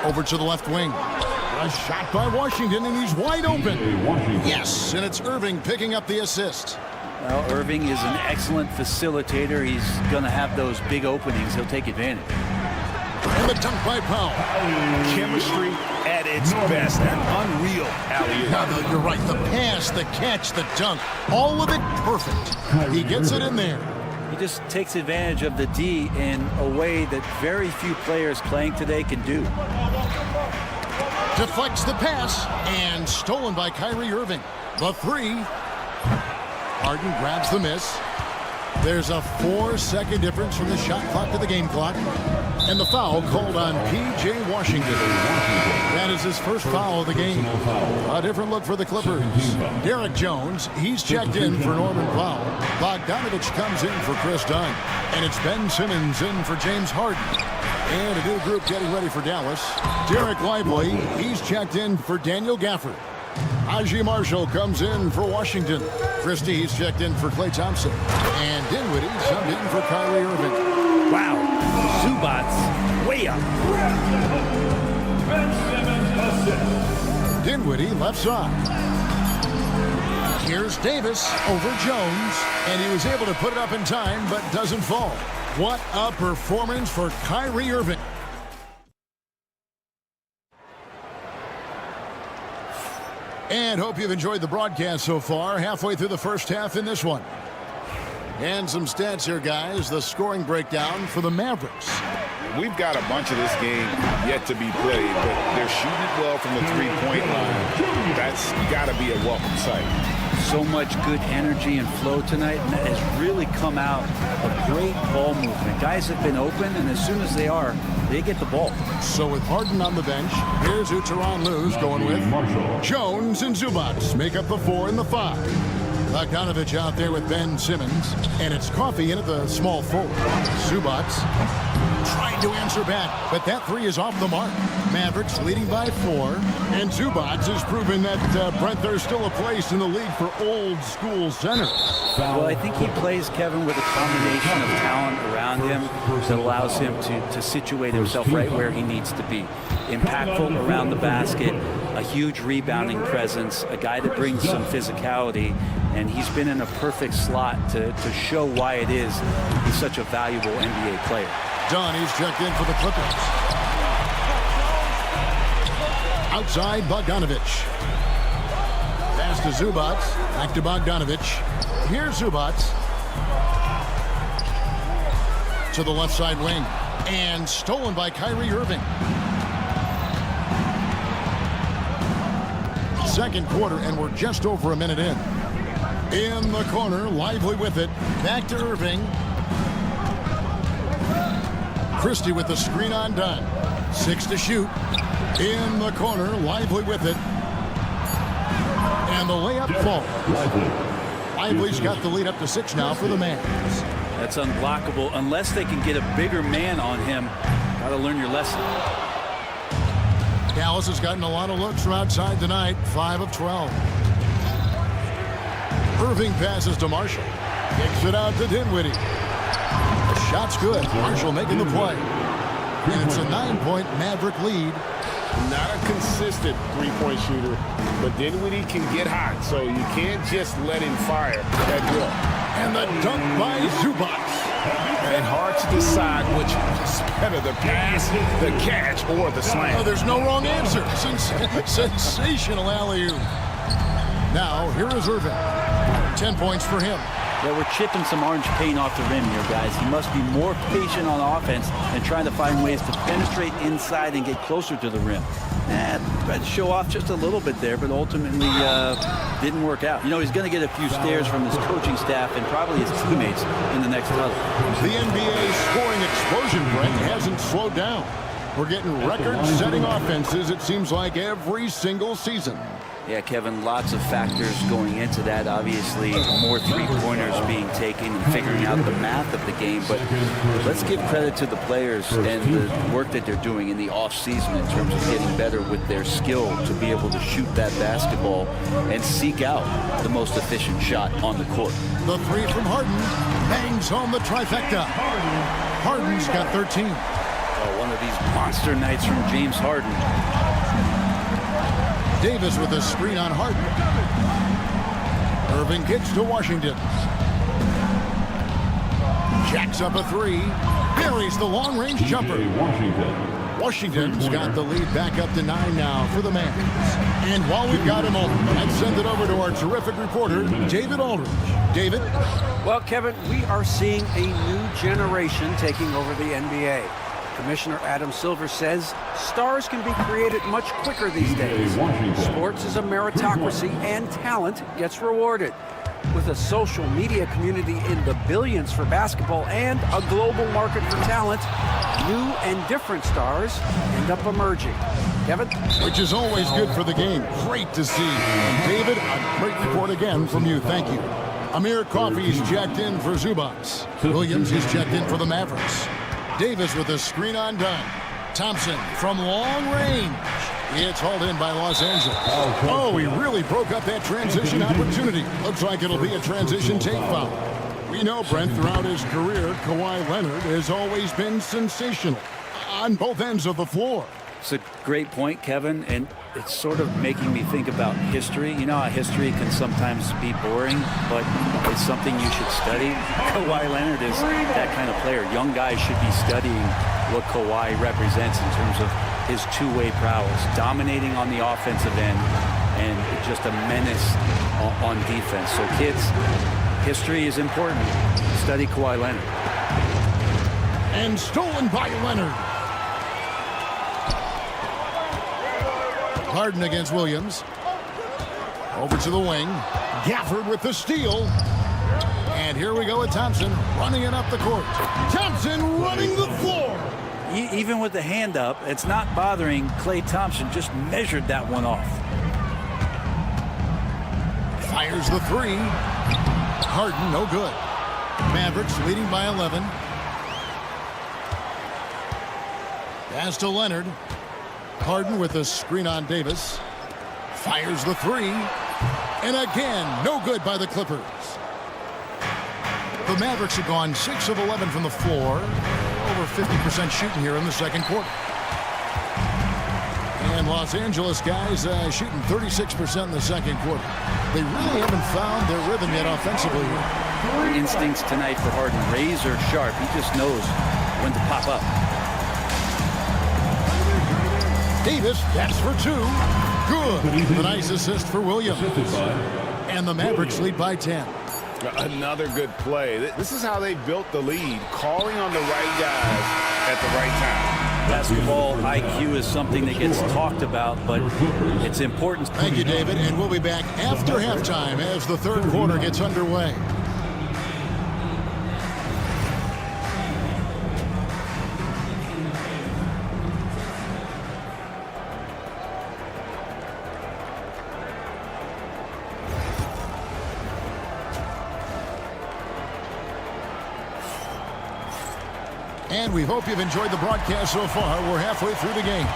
Over to the left wing. A shot by Washington, and he's wide open. Yes, and it's Irving picking up the assist. Well, Irving is an excellent facilitator. He's going to have those big openings. He'll take advantage. And the dunk by Powell. Chemistry at at its best. An unreal alley-oop. No, you're right. The pass, the catch, the dunk, all of it perfect. He gets it in there. He just takes advantage of the D in a way that very few players playing today can do. Deflects the pass and stolen by Kyrie Irving. The three. Harden grabs the miss. There's a 4-second difference from the shot clock to the game clock. And the foul called on P.J. Washington. That is his first foul of the game. A different look for the Clippers. Derek Jones, he's checked in for Norman Powell. Bogdanovich comes in for Chris Dunn. And it's Ben Simmons in for James Harden. And a new group getting ready for Dallas. Derek Lively, he's checked in for Daniel Gafford. Aji Marshall comes in for Washington. Christie, he's checked in for Klay Thompson. And Dinwiddie subbed in for Kyrie Irving. Wow. Zubats way up. Dinwiddie left side. Here's Davis over Jones. And he was able to put it up in time, but doesn't fall. What a performance for Kyrie Irving. And hope you've enjoyed the broadcast so far. Halfway through the first half in this one. And some stats here, guys. The scoring breakdown for the Mavericks. We've got a bunch of this game yet to be played, but they're shooting it well from the three-point line. That's got to be a welcome sight. So much good energy and flow tonight, and that has really come out of great ball movement. Guys have been open, and as soon as they are, they get the ball. So with Harden on the bench, here's who Tyronn Lue's going with. Jones and Zubats make up the 4 and the 5. Bogdanovich out there with Ben Simmons, and it's Coffey in at the small forward. Zubats trying to answer back, but that 3 is off the mark. Mavericks leading by 4, and Zubats has proven that, Brent, there's still a place in the league for old-school centers. Well, I think he plays, Kevin, with a combination of talent around him that allows him to situate himself right where he needs to be. Impactful around the basket, a huge rebounding presence, a guy that brings some physicality, and he's been in a perfect slot to show why it is he's such a valuable NBA player. Dunn, he's checked in for the Clippers. Outside, Bogdanovich. Pass to Zubats. Back to Bogdanovich. Here's Zubats. To the left side wing. And stolen by Kyrie Irving. Second quarter, and we're just over a minute in. In the corner, Lively with it. Back to Irving. Christie with the screen on Dunn. 6 to shoot. In the corner, Lively with it. And the layup falls. Lively's got the lead up to 6 now for the Mavs. That's unblockable unless they can get a bigger man on him. Got to learn your lesson. Dallas has gotten a lot of looks from outside tonight. 5 of 12. Irving passes to Marshall. Kicks it out to Dinwiddie. The shot's good. Marshall making the play. And it's a 9-point Maverick lead. Not a consistent three-point shooter, but Dinwiddie can get hot, so you can't just let him fire that drill. And the dunk by Zubats. And hard to decide which is better, the pass, the catch, or the slam. Oh, there's no wrong answer. Sensational alley-oop. Now, here is Irving. 10 points for him. Yeah, we're chipping some orange paint off the rim here, guys. He must be more patient on offense and trying to find ways to penetrate inside and get closer to the rim. Tried to show off just a little bit there, but ultimately didn't work out. You know, he's going to get a few stares from his coaching staff and probably his teammates in the next huddle. The NBA scoring explosion, Brent, hasn't slowed down. We're getting record-setting offenses, it seems like, every single season. Yeah, Kevin, lots of factors going into that. Obviously, more three-pointers being taken and figuring out the math of the game. But let's give credit to the players and the work that they're doing in the off-season in terms of getting better with their skill to be able to shoot that basketball and seek out the most efficient shot on the court. The 3 from Harden bangs home the trifecta. Harden's got 13. Oh, one of these monster nights from James Harden. Davis with a screen on Harden. Irving kicks to Washington. Jacks up a 3. Buries the long-range jumper. Washington's got the lead back up to 9 now for the Mavericks. And while we've got a moment, let's send it over to our terrific reporter, David Aldridge. David? Well, Kevin, we are seeing a new generation taking over the NBA. Commissioner Adam Silver says stars can be created much quicker these days. Sports is a meritocracy and talent gets rewarded. With a social media community in the billions for basketball and a global market for talent, new and different stars end up emerging. Kevin? Which is always good for the game. Great to see. And David, a great report again from you. Thank you. Amir Coffey's checked in for Zubats. Williams is checked in for the Mavericks. Davis with a screen on done. Thompson from long range. It's hauled in by Los Angeles. Oh, he really broke up that transition opportunity. Looks like it'll be a transition take foul. We know, Brent, throughout his career, Kawhi Leonard has always been sensational on both ends of the floor. It's a great point, Kevin, and it's sort of making me think about history. You know how history can sometimes be boring, but it's something you should study. Kawhi Leonard is that kind of player. Young guys should be studying what Kawhi represents in terms of his two-way prowess, dominating on the offensive end, and just a menace on defense. So kids, history is important. Study Kawhi Leonard. And stolen by Leonard. Harden against Williams. Over to the wing. Gafford with the steal. And here we go with Thompson running it up the court. Thompson running the floor. Even with the hand up, it's not bothering Klay Thompson. Just measured that one off. Fires the three. Harden, no good. Mavericks leading by 11. Pass to Leonard. Harden with a screen on Davis. Fires the three. And again, no good by the Clippers. The Mavericks have gone 6 of 11 from the floor. Over 50% shooting here in the second quarter. And Los Angeles guys shooting 36% in the second quarter. They really haven't found their rhythm yet offensively. The instincts tonight for Harden, razor sharp. He just knows when to pop up. Davis, that's for two. Good. A nice assist for Williams. And the Mavericks lead by 10. Another good play. This is how they built the lead, calling on the right guys at the right time. Basketball IQ is something that gets talked about, but it's important. Thank you, David. And we'll be back after halftime as the third quarter gets underway. And we hope you've enjoyed the broadcast so far. We're halfway through the game.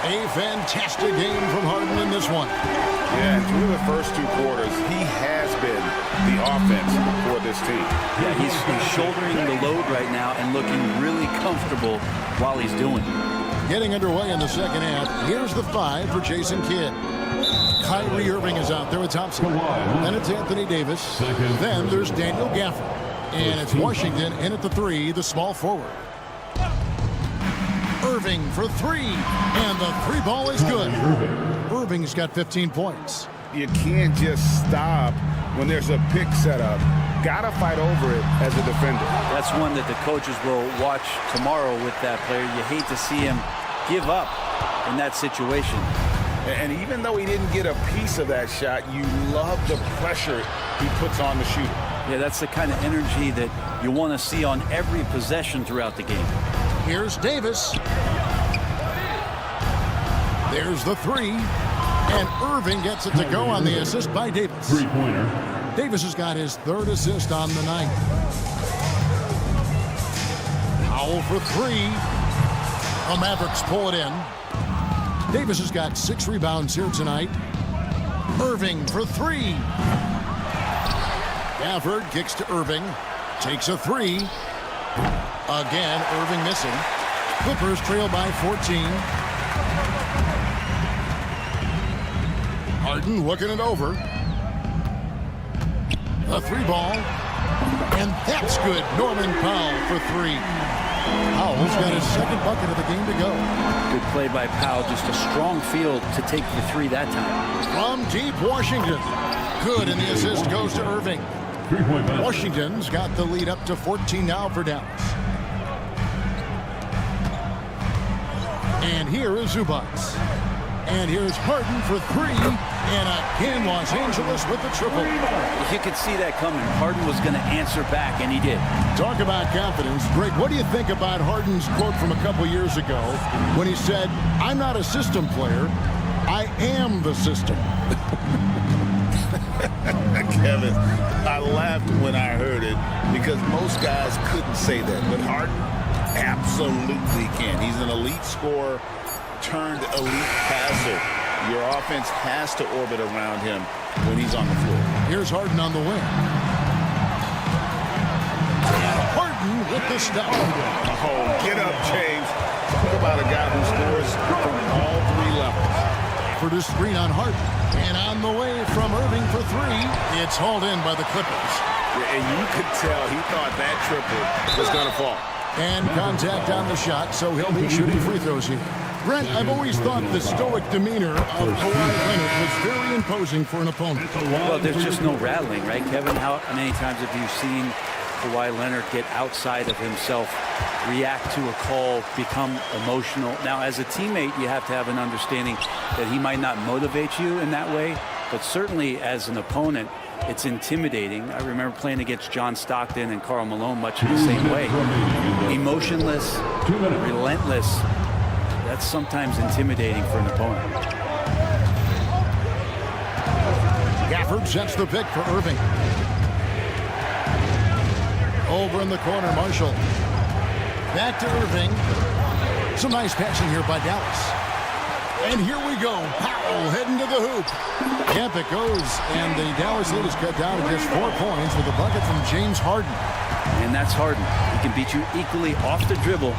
A fantastic game from Harden in this one. Yeah, through the first two quarters, he has been the offense for this team. Yeah, he's shouldering the load right now and looking really comfortable while he's doing it. Getting underway in the second half. Here's the 5 for Jason Kidd. Kyrie Irving is out there with Thompson. Then it's Anthony Davis. Then there's Daniel Gafford. And it's Washington in at the 3, the small forward. Irving for 3, and the 3 ball is good. Irving's got 15 points. You can't just stop when there's a pick set up. Gotta fight over it as a defender. That's one that the coaches will watch tomorrow with that player. You hate to see him give up in that situation. And even though he didn't get a piece of that shot, you love the pressure he puts on the shooter. Yeah, that's the kind of energy that you want to see on every possession throughout the game. Here's Davis. There's the 3. And Irving gets it to go on the assist by Davis. Three-pointer. Davis has got his 3rd assist on the night. Powell for 3. The Mavericks pull it in. Davis has got 6 rebounds here tonight. Irving for 3. Gafford kicks to Irving. Takes a 3. Again, Irving missing. Clippers trail by 14. Harden looking it over. The 3 ball. And that's good. Norman Powell for 3. Powell's got his second bucket of the game to go. Good play by Powell. Just a strong field to take the three that time. From deep Washington. Good, and the assist goes to Irving. Washington's got the lead up to 14 now for Dallas. And here is Zubac. And here's Harden for three. And again, Los Angeles with the triple. You could see that coming. Harden was going to answer back, and he did. Talk about confidence. Greg, what do you think about Harden's quote from a couple years ago when he said, "I'm not a system player, I am the system"? Kevin, I laughed when I heard it because most guys couldn't say that, but Harden absolutely can. He's an elite scorer turned elite passer. Your offense has to orbit around him when he's on the floor. Here's Harden on the wing. And Harden with the step. Oh, get up, James. Talk about a guy who scores from all three levels. For the screen on Harden. And on the way from Irving for three. It's hauled in by the Clippers. And you could tell he thought that triple was going to fall. And contact on the shot, so he'll be shooting free throws here. Brent, I've always thought the stoic demeanor of Kawhi Leonard was very imposing for an opponent. Well, there's just no rattling, right, Kevin? How many times have you seen Kawhi Leonard get outside of himself, react to a call, become emotional? Now, as a teammate, you have to have an understanding that he might not motivate you in that way, but certainly as an opponent, it's intimidating. I remember playing against John Stockton and Karl Malone much in the same way. Emotionless, relentless. That's sometimes intimidating for an opponent. Gafford sets the pick for Irving. Over in the corner, Marshall. Back to Irving. Some nice passing here by Dallas. And here we go. Powell heading to the hoop. Yep, it goes. And the Dallas lead is cut down to just 4 points with a bucket from James Harden. And that's Harden. He can beat you equally off the dribble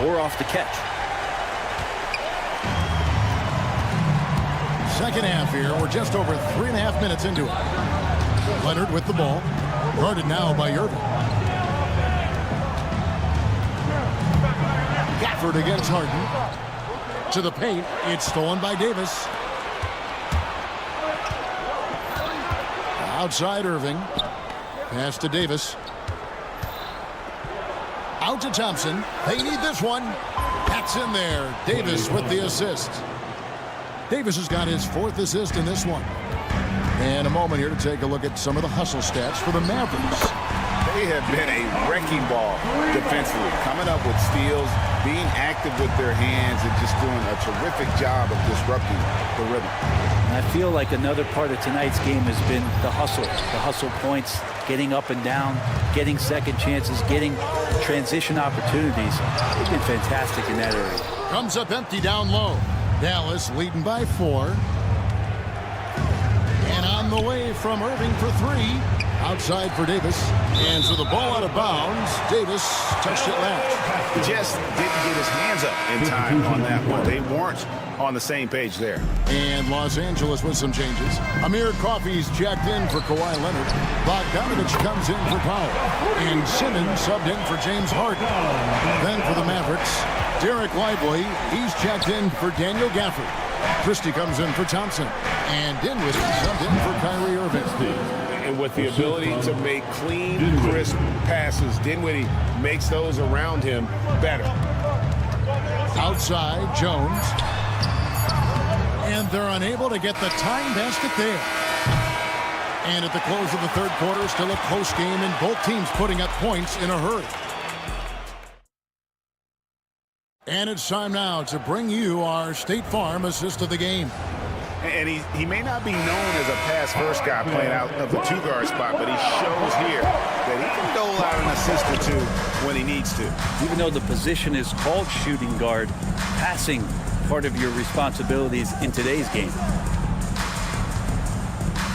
or off the catch. Second half here. We're just over 3.5 minutes into it. Leonard with the ball. Guarded now by Irving. Gafford against Harden. To the paint. It's stolen by Davis. Outside Irving. Pass to Davis. Out to Thompson. They need this one. That's in there. Davis with the assist. Davis has got his 4th assist in this one. And a moment here to take a look at some of the hustle stats for the Mavericks. They have been a wrecking ball defensively, coming up with steals, being active with their hands, and just doing a terrific job of disrupting the rhythm. And I feel like another part of tonight's game has been the hustle points, getting up and down, getting second chances, getting transition opportunities. They've been fantastic in that area. Comes up empty down low. Dallas leading by 4. And on the way from Irving for 3. Outside for Davis. And so the ball out of bounds. Davis touched it last. Just didn't get his hands up in time on that one. They weren't on the same page there. And Los Angeles with some changes. Amir Coffey's checked in for Kawhi Leonard. Bogdanovich comes in for Powell. And Simmons subbed in for James Harden. Then for the Mavericks, Derek Lively, he's checked in for Daniel Gafford. Christie comes in for Thompson. And Dinwiddie subbed in for Kyrie Irving. And with the ability to make clean, crisp passes, Dinwiddie makes those around him better. Outside, Jones. And they're unable to get the time basket there. And at the close of the third quarter, still a close game, and both teams putting up points in a hurry. And it's time now to bring you our State Farm assist of the game. And he may not be known as a pass-first guy playing out of the 2-guard spot, but he shows here that he can dole out an assist or 2 when he needs to. Even though the position is called shooting guard, passing part of your responsibilities in today's game.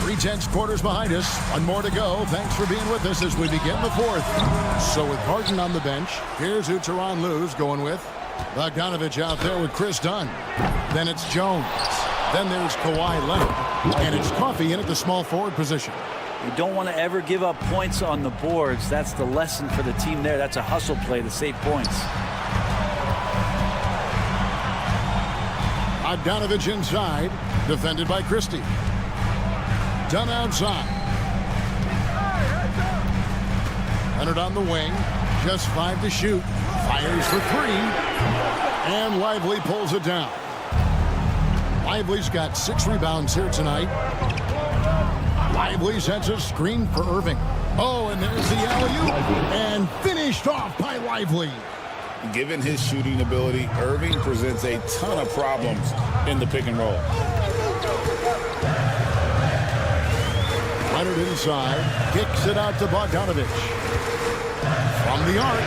3/10 quarters behind us. 1 more to go. Thanks for being with us as we begin the 4th. So with Harden on the bench, here's who Tyronn Lue's going with. Bogdanovich out there with Chris Dunn. Then it's Jones. Then there's Kawhi Leonard. And it's Coffey in at the small forward position. You don't want to ever give up points on the boards. That's the lesson for the team there. That's a hustle play to save points. Bogdanovich inside, defended by Christie. Dunn outside. Leonard on the wing, just 5 to shoot. Fires for 3, and Lively pulls it down. Lively's got 6 rebounds here tonight. Lively sets a screen for Irving. Oh, and there's the alley-oop, and finished off by Lively. Given his shooting ability, Irving presents a ton of problems in the pick and roll. Leonard inside, kicks it out to Bogdanovich. From the arc,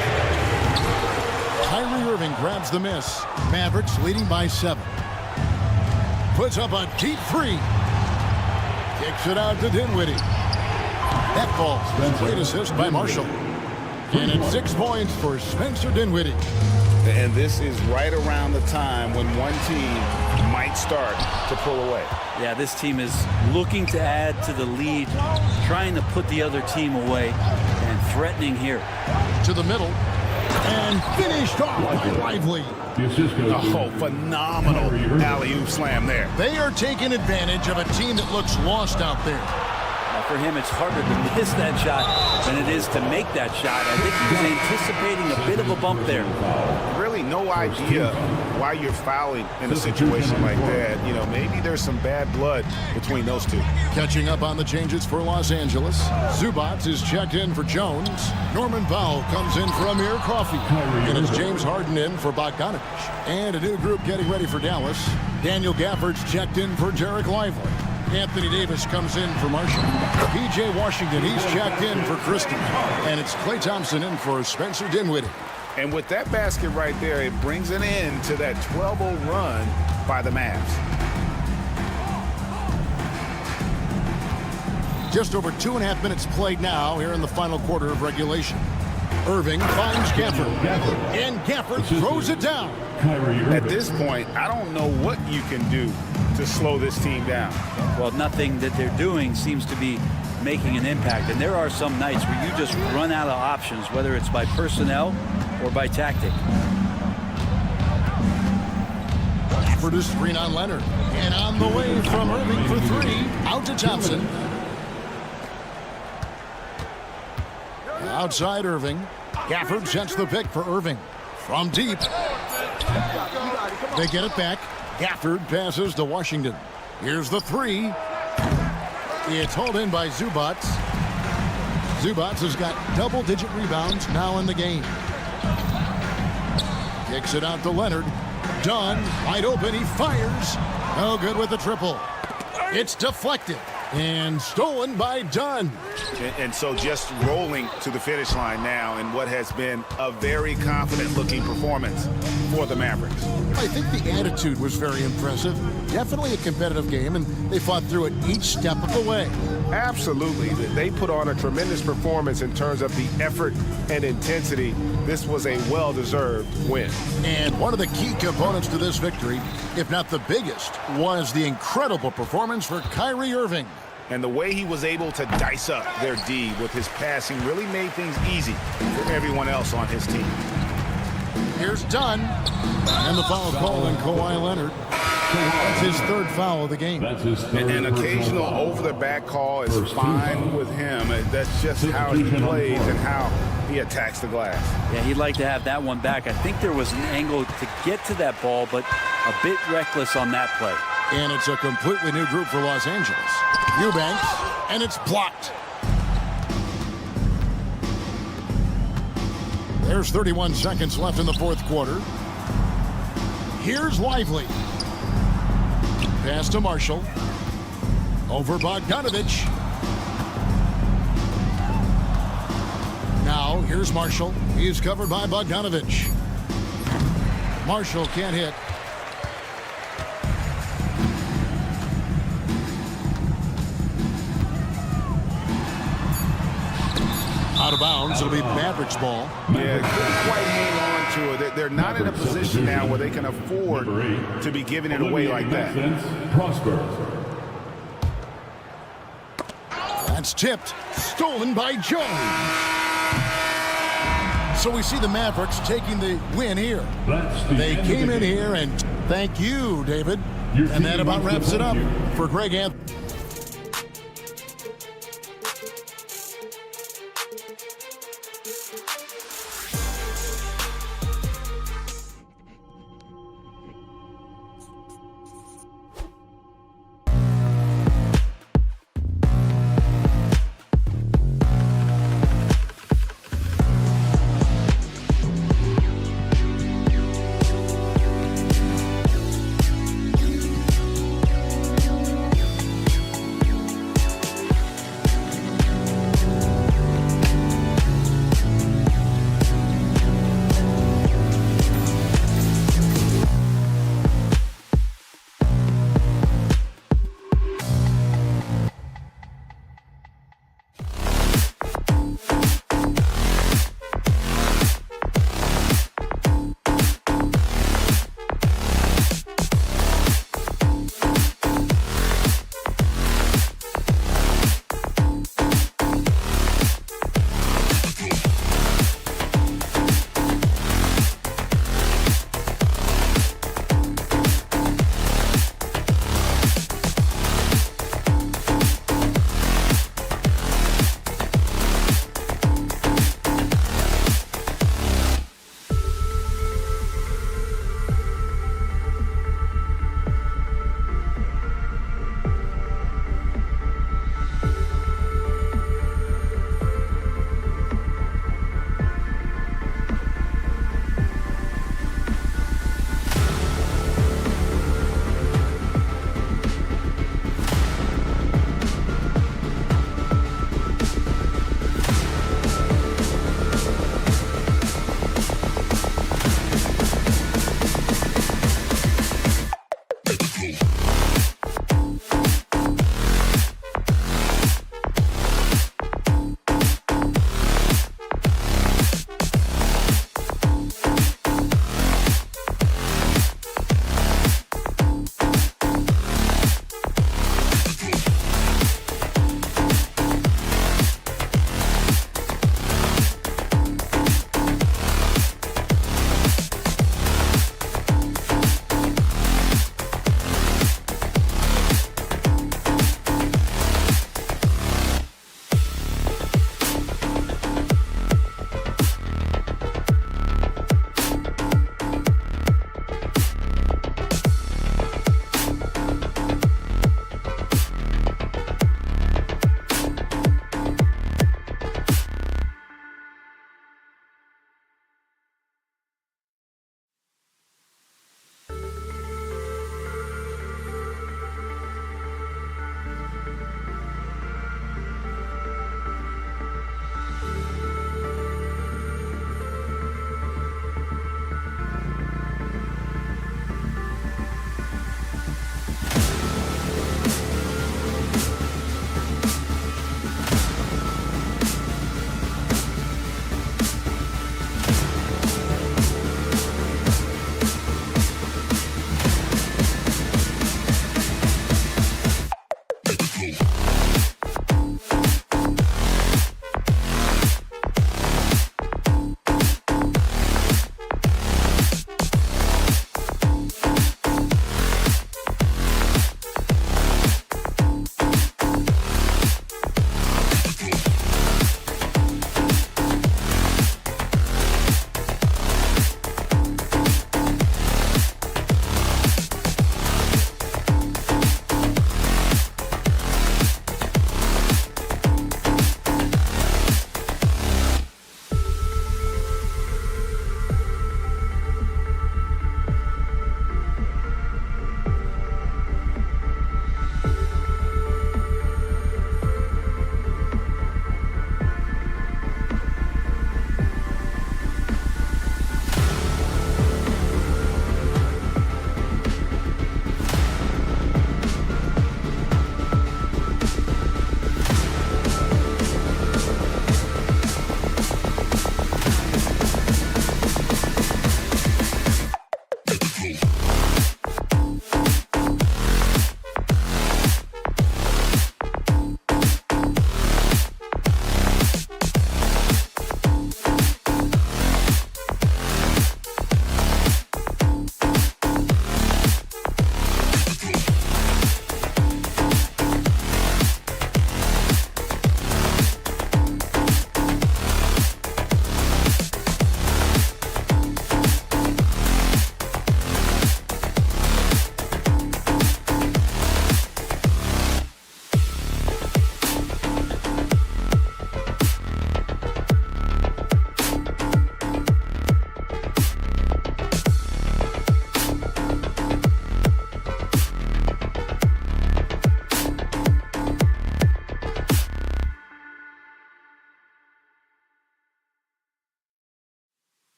Kyrie Irving grabs the miss. Mavericks leading by 7. Puts up a deep 3. Kicks it out to Dinwiddie. That falls. Great assist by Marshall. And it's 6 points for Spencer Dinwiddie. And this is right around the time when one team might start to pull away. Yeah, this team is looking to add to the lead, trying to put the other team away, and threatening here. To the middle, and finished off by Lively. Oh, phenomenal alley-oop slam there. They are taking advantage of a team that looks lost out there. For him, it's harder to miss that shot than it is to make that shot. I think he was anticipating a bit of a bump there. Really no idea why you're fouling in a situation like that. You know, maybe there's some bad blood between those two. Catching up on the changes for Los Angeles. Zubac is checked in for Jones. Norman Powell comes in for Amir Coffey. And it's James Harden in for Bogdanovich. And a new group getting ready for Dallas. Daniel Gafford's checked in for Derek Lively. Anthony Davis comes in for Marshall. P.J. Washington, he's checked in for Christie. And it's Klay Thompson in for Spencer Dinwiddie. And with that basket right there, it brings an end to that 12-0 run by the Mavs. Just over 2.5 minutes played now here in the final quarter of regulation. Irving finds Gafford. And Gafford throws it down. At this point, I don't know what you can do to slow this team down. Well, nothing that they're doing seems to be making an impact. And there are some nights where you just run out of options, whether it's by personnel or by tactic. For the screen on Leonard. And on the way from Irving for 3. Out to Thompson. Outside Irving. Gafford sets the pick for Irving. From deep. They get it back. Gafford passes to Washington. Here's the 3. It's hauled in by Zubac. Zubac has got double-digit rebounds now in the game. Kicks it out to Leonard. Dunn, wide open, he fires. No good with the triple. It's deflected and stolen by Dunn. And so just rolling to the finish line now in what has been a very confident-looking performance for the Mavericks. I think the attitude was very impressive. Definitely a competitive game, and they fought through it each step of the way. Absolutely. They put on a tremendous performance in terms of the effort and intensity. This was a well-deserved win. And one of the key components to this victory, if not the biggest, was the incredible performance for Kyrie Irving. And the way he was able to dice up their D with his passing really made things easy for everyone else on his team. Here's Dunn. And the foul called on Kawhi Leonard. That's his 3rd foul of the game. An occasional over-the-back call is fine with him. That's just how he plays and how he attacks the glass. Yeah, he'd like to have that one back. I think there was an angle to get to that ball, but a bit reckless on that play. And it's a completely new group for Los Angeles. Eubanks, and it's blocked. There's 31 seconds left in the 4th quarter. Here's Lively. Pass to Marshall. Over Bogdanovich. Now, here's Marshall. He's covered by Bogdanovich. Marshall can't hit. Out of bounds, it'll be Mavericks ball. Yeah, couldn't quite hang on to it. They're not in a position now where they can afford to be giving it away like that. That's It's tipped. Stolen by Jones. So we see the Mavericks taking the win here. They came in here, and thank you, David. And that about wraps it up for Greg Anthony.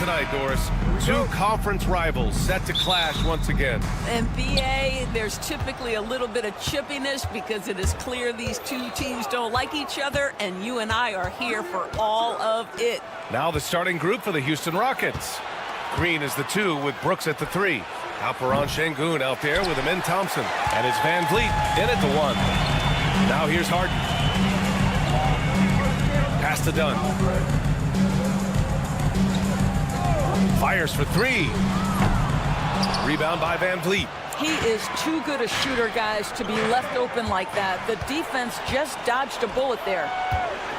tonight, Doris. Two conference rivals set to clash once again. And BA, there's typically a little bit of chippiness because it is clear these two teams don't like each other, and you and I are here for all of it. Now the starting group for the Houston Rockets. Green is the 2 with Brooks at the 3. Alperon Şengün out there with Amin Thompson. And it's Van Vliet in at the 1. Now here's Harden. Pass to Dunn. Fires for 3. Rebound by Van Vliet. He is too good a shooter, guys, to be left open like that. The defense just dodged a bullet there.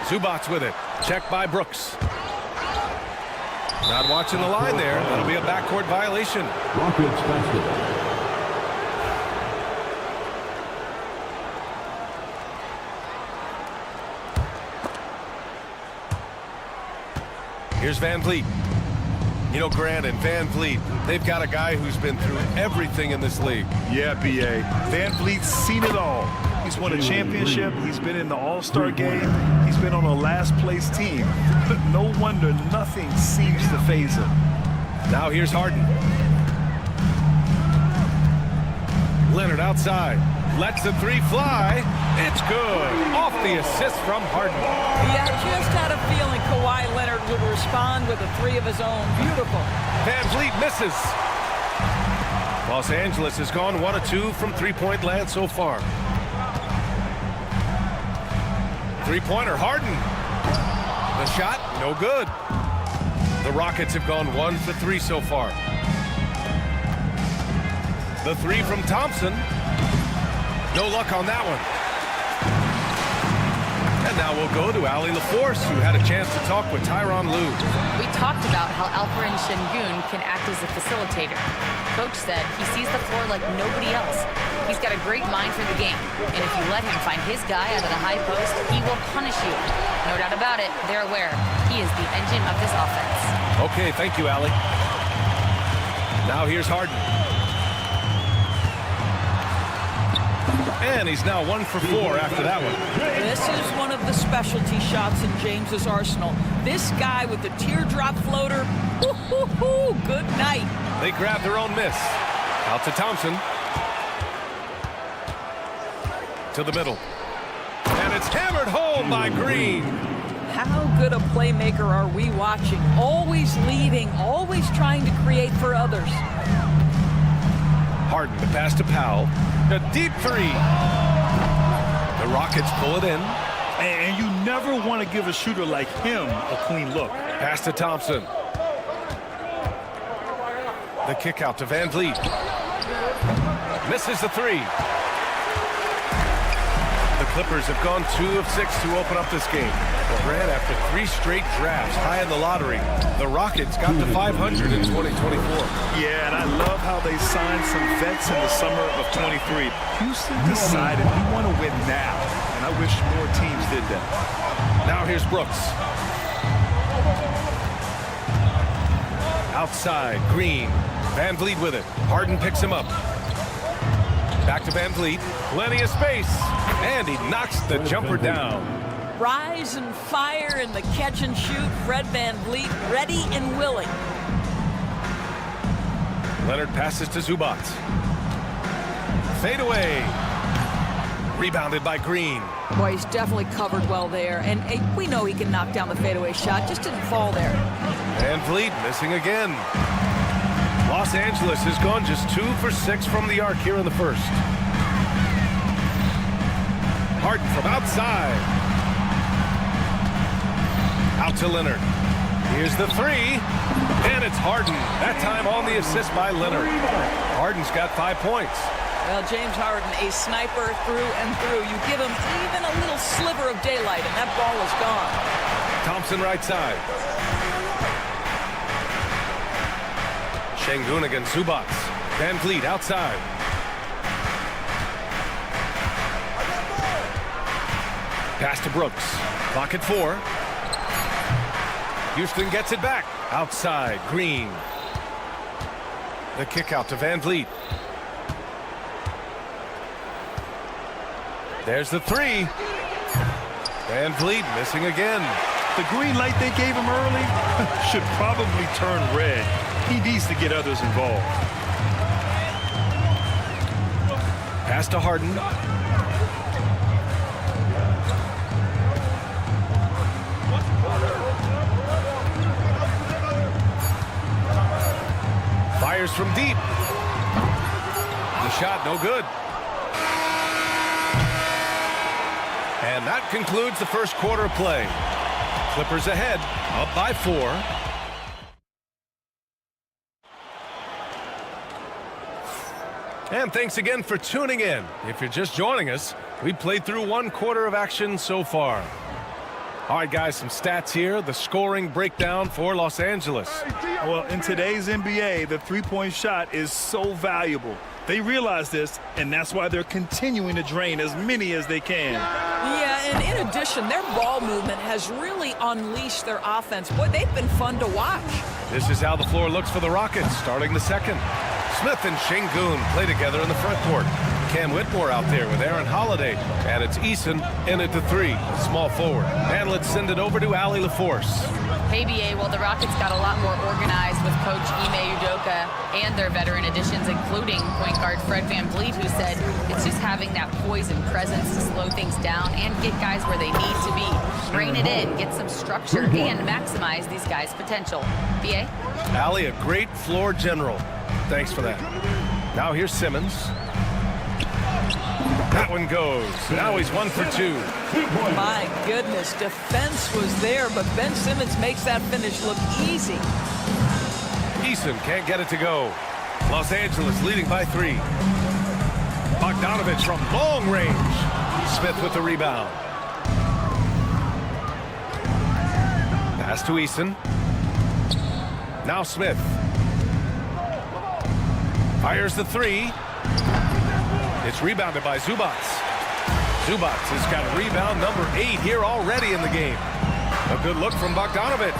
Zubac with it. Checked by Brooks. Not watching the line there. That'll be a backcourt violation. Rockets basketball. Here's Van Vliet. You know, Grant and Van Vliet, they've got a guy who's been through everything in this league. Yeah, B.A. Van Vliet's seen it all. He's won a championship. He's been in the All-Star game. He's been on a last-place team. But no wonder nothing seems to faze him. Now here's Harden. Leonard outside. Lets the 3 fly. It's good. Off the assist from Harden. Yeah, just had a feeling Kawhi Leonard would respond with a 3 of his own. Beautiful. Van Vliet misses. Los Angeles has gone 1 of 2 from three-point land so far. Three-pointer, Harden. The shot, no good. The Rockets have gone 1 for 3 so far. The 3 from Thompson. No luck on that one. And now we'll go to Ali LaForce, who had a chance to talk with Tyronn Lue. We talked about how Alperon Şengün can act as a facilitator. Coach said he sees the floor like nobody else. He's got a great mind for the game, and if you let him find his guy out of the high post, he will punish you. No doubt about it, they're aware. He is the engine of this offense. Okay, thank you, Ali. Now here's Harden. And he's now 1 for 4 after that one. This is one of the specialty shots in James's arsenal. This guy with the teardrop floater, good night. They grab their own miss. Out to Thompson. To the middle. And it's hammered home by Green. How good a playmaker are we watching? Always leading, always trying to create for others. Harden to pass to Powell. A deep 3. The Rockets pull it in. And you never want to give a shooter like him a clean look. Pass to Thompson. The kick out to Van Vliet. Misses the 3. The Clippers have gone 2 of 6 to open up this game. But ran after 3 straight drafts high in the lottery. The Rockets got to 500 in 2024. Yeah, and I love how they signed some vets in the summer of 23. Houston decided we want to win now, and I wish more teams did that. Now here's Brooks. Outside, Green. Van Vliet with it. Harden picks him up. Back to Van Vliet. Plenty of space. And he knocks the jumper down. Rise and fire in the catch and shoot. Fred Van Vliet ready and willing. Leonard passes to Zubac. Fade away. Rebounded by Green. Boy, he's definitely covered well there. And we know he can knock down the fadeaway shot. Just didn't fall there. Van Vliet missing again. Los Angeles has gone just 2 for 6 from the arc here in the first. Harden from outside. Out to Leonard. Here's the 3. And it's Harden. That time on the assist by Leonard. Harden's got 5 points. Well, James Harden, a sniper through and through. You give him even a little sliver of daylight, and that ball is gone. Thompson right side. Şengün against Zubac. Van Vliet outside. Pass to Brooks. Clock at 4. Houston gets it back. Outside, Green. The kick out to Van Vliet. There's the 3. Van Vliet missing again. The green light they gave him early should probably turn red. He needs to get others involved. Pass to Harden. Fires from deep. The shot no good. And that concludes the first quarter of play. Clippers ahead, up by 4. And thanks again for tuning in. If you're just joining us, we played through 1 quarter of action so far. All right, guys, some stats here. The scoring breakdown for Los Angeles. Well, in today's NBA, the three-point shot is so valuable. They realize this, and that's why they're continuing to drain as many as they can. Yeah, and in addition, their ball movement has really unleashed their offense. Boy, they've been fun to watch. This is how the floor looks for the Rockets, starting the second. Smith and Şengün play together in the front court. Cam Whitmore out there with Aaron Holiday. And it's Eason in at the 3, small forward. And let's send it over to Allie LaForce. Hey, BA, well, the Rockets got a lot more organized with Coach Ime Udoka and their veteran additions, including point guard Fred VanVleet, who said it's just having that poise and presence to slow things down and get guys where they need to be. Rein it in, get some structure, and maximize these guys' potential. BA? Allie, a great floor general. Thanks for that. Now here's Simmons. That one goes. Now he's 1 for 2. My goodness, defense was there, but Ben Simmons makes that finish look easy. Eason can't get it to go. Los Angeles leading by 3. Bogdanovich from long range. Smith with the rebound. Pass to Eason. Now Smith. Fires the 3. It's rebounded by Zubac. Zubac has got rebound number 8 here already in the game. A good look from Bogdanovich.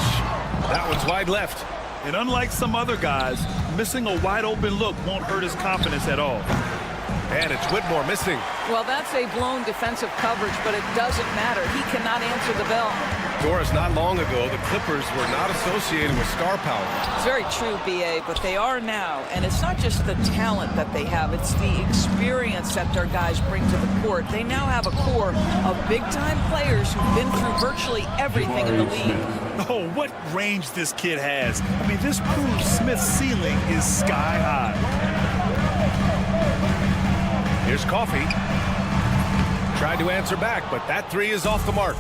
That one's wide left. And unlike some other guys, missing a wide open look won't hurt his confidence at all. And it's Whitmore missing. Well, that's a blown defensive coverage, but it doesn't matter. He cannot answer the bell. Doris, not long ago, the Clippers were not associated with star power. It's very true, BA, but they are now. And it's not just the talent that they have, it's the experience that their guys bring to the court. They now have a core of big-time players who've been through virtually everything in the league. Oh, what range this kid has. I mean, this proves Smith's ceiling is sky high. Here's Coffey. Tried to answer back, but that 3 is off the mark.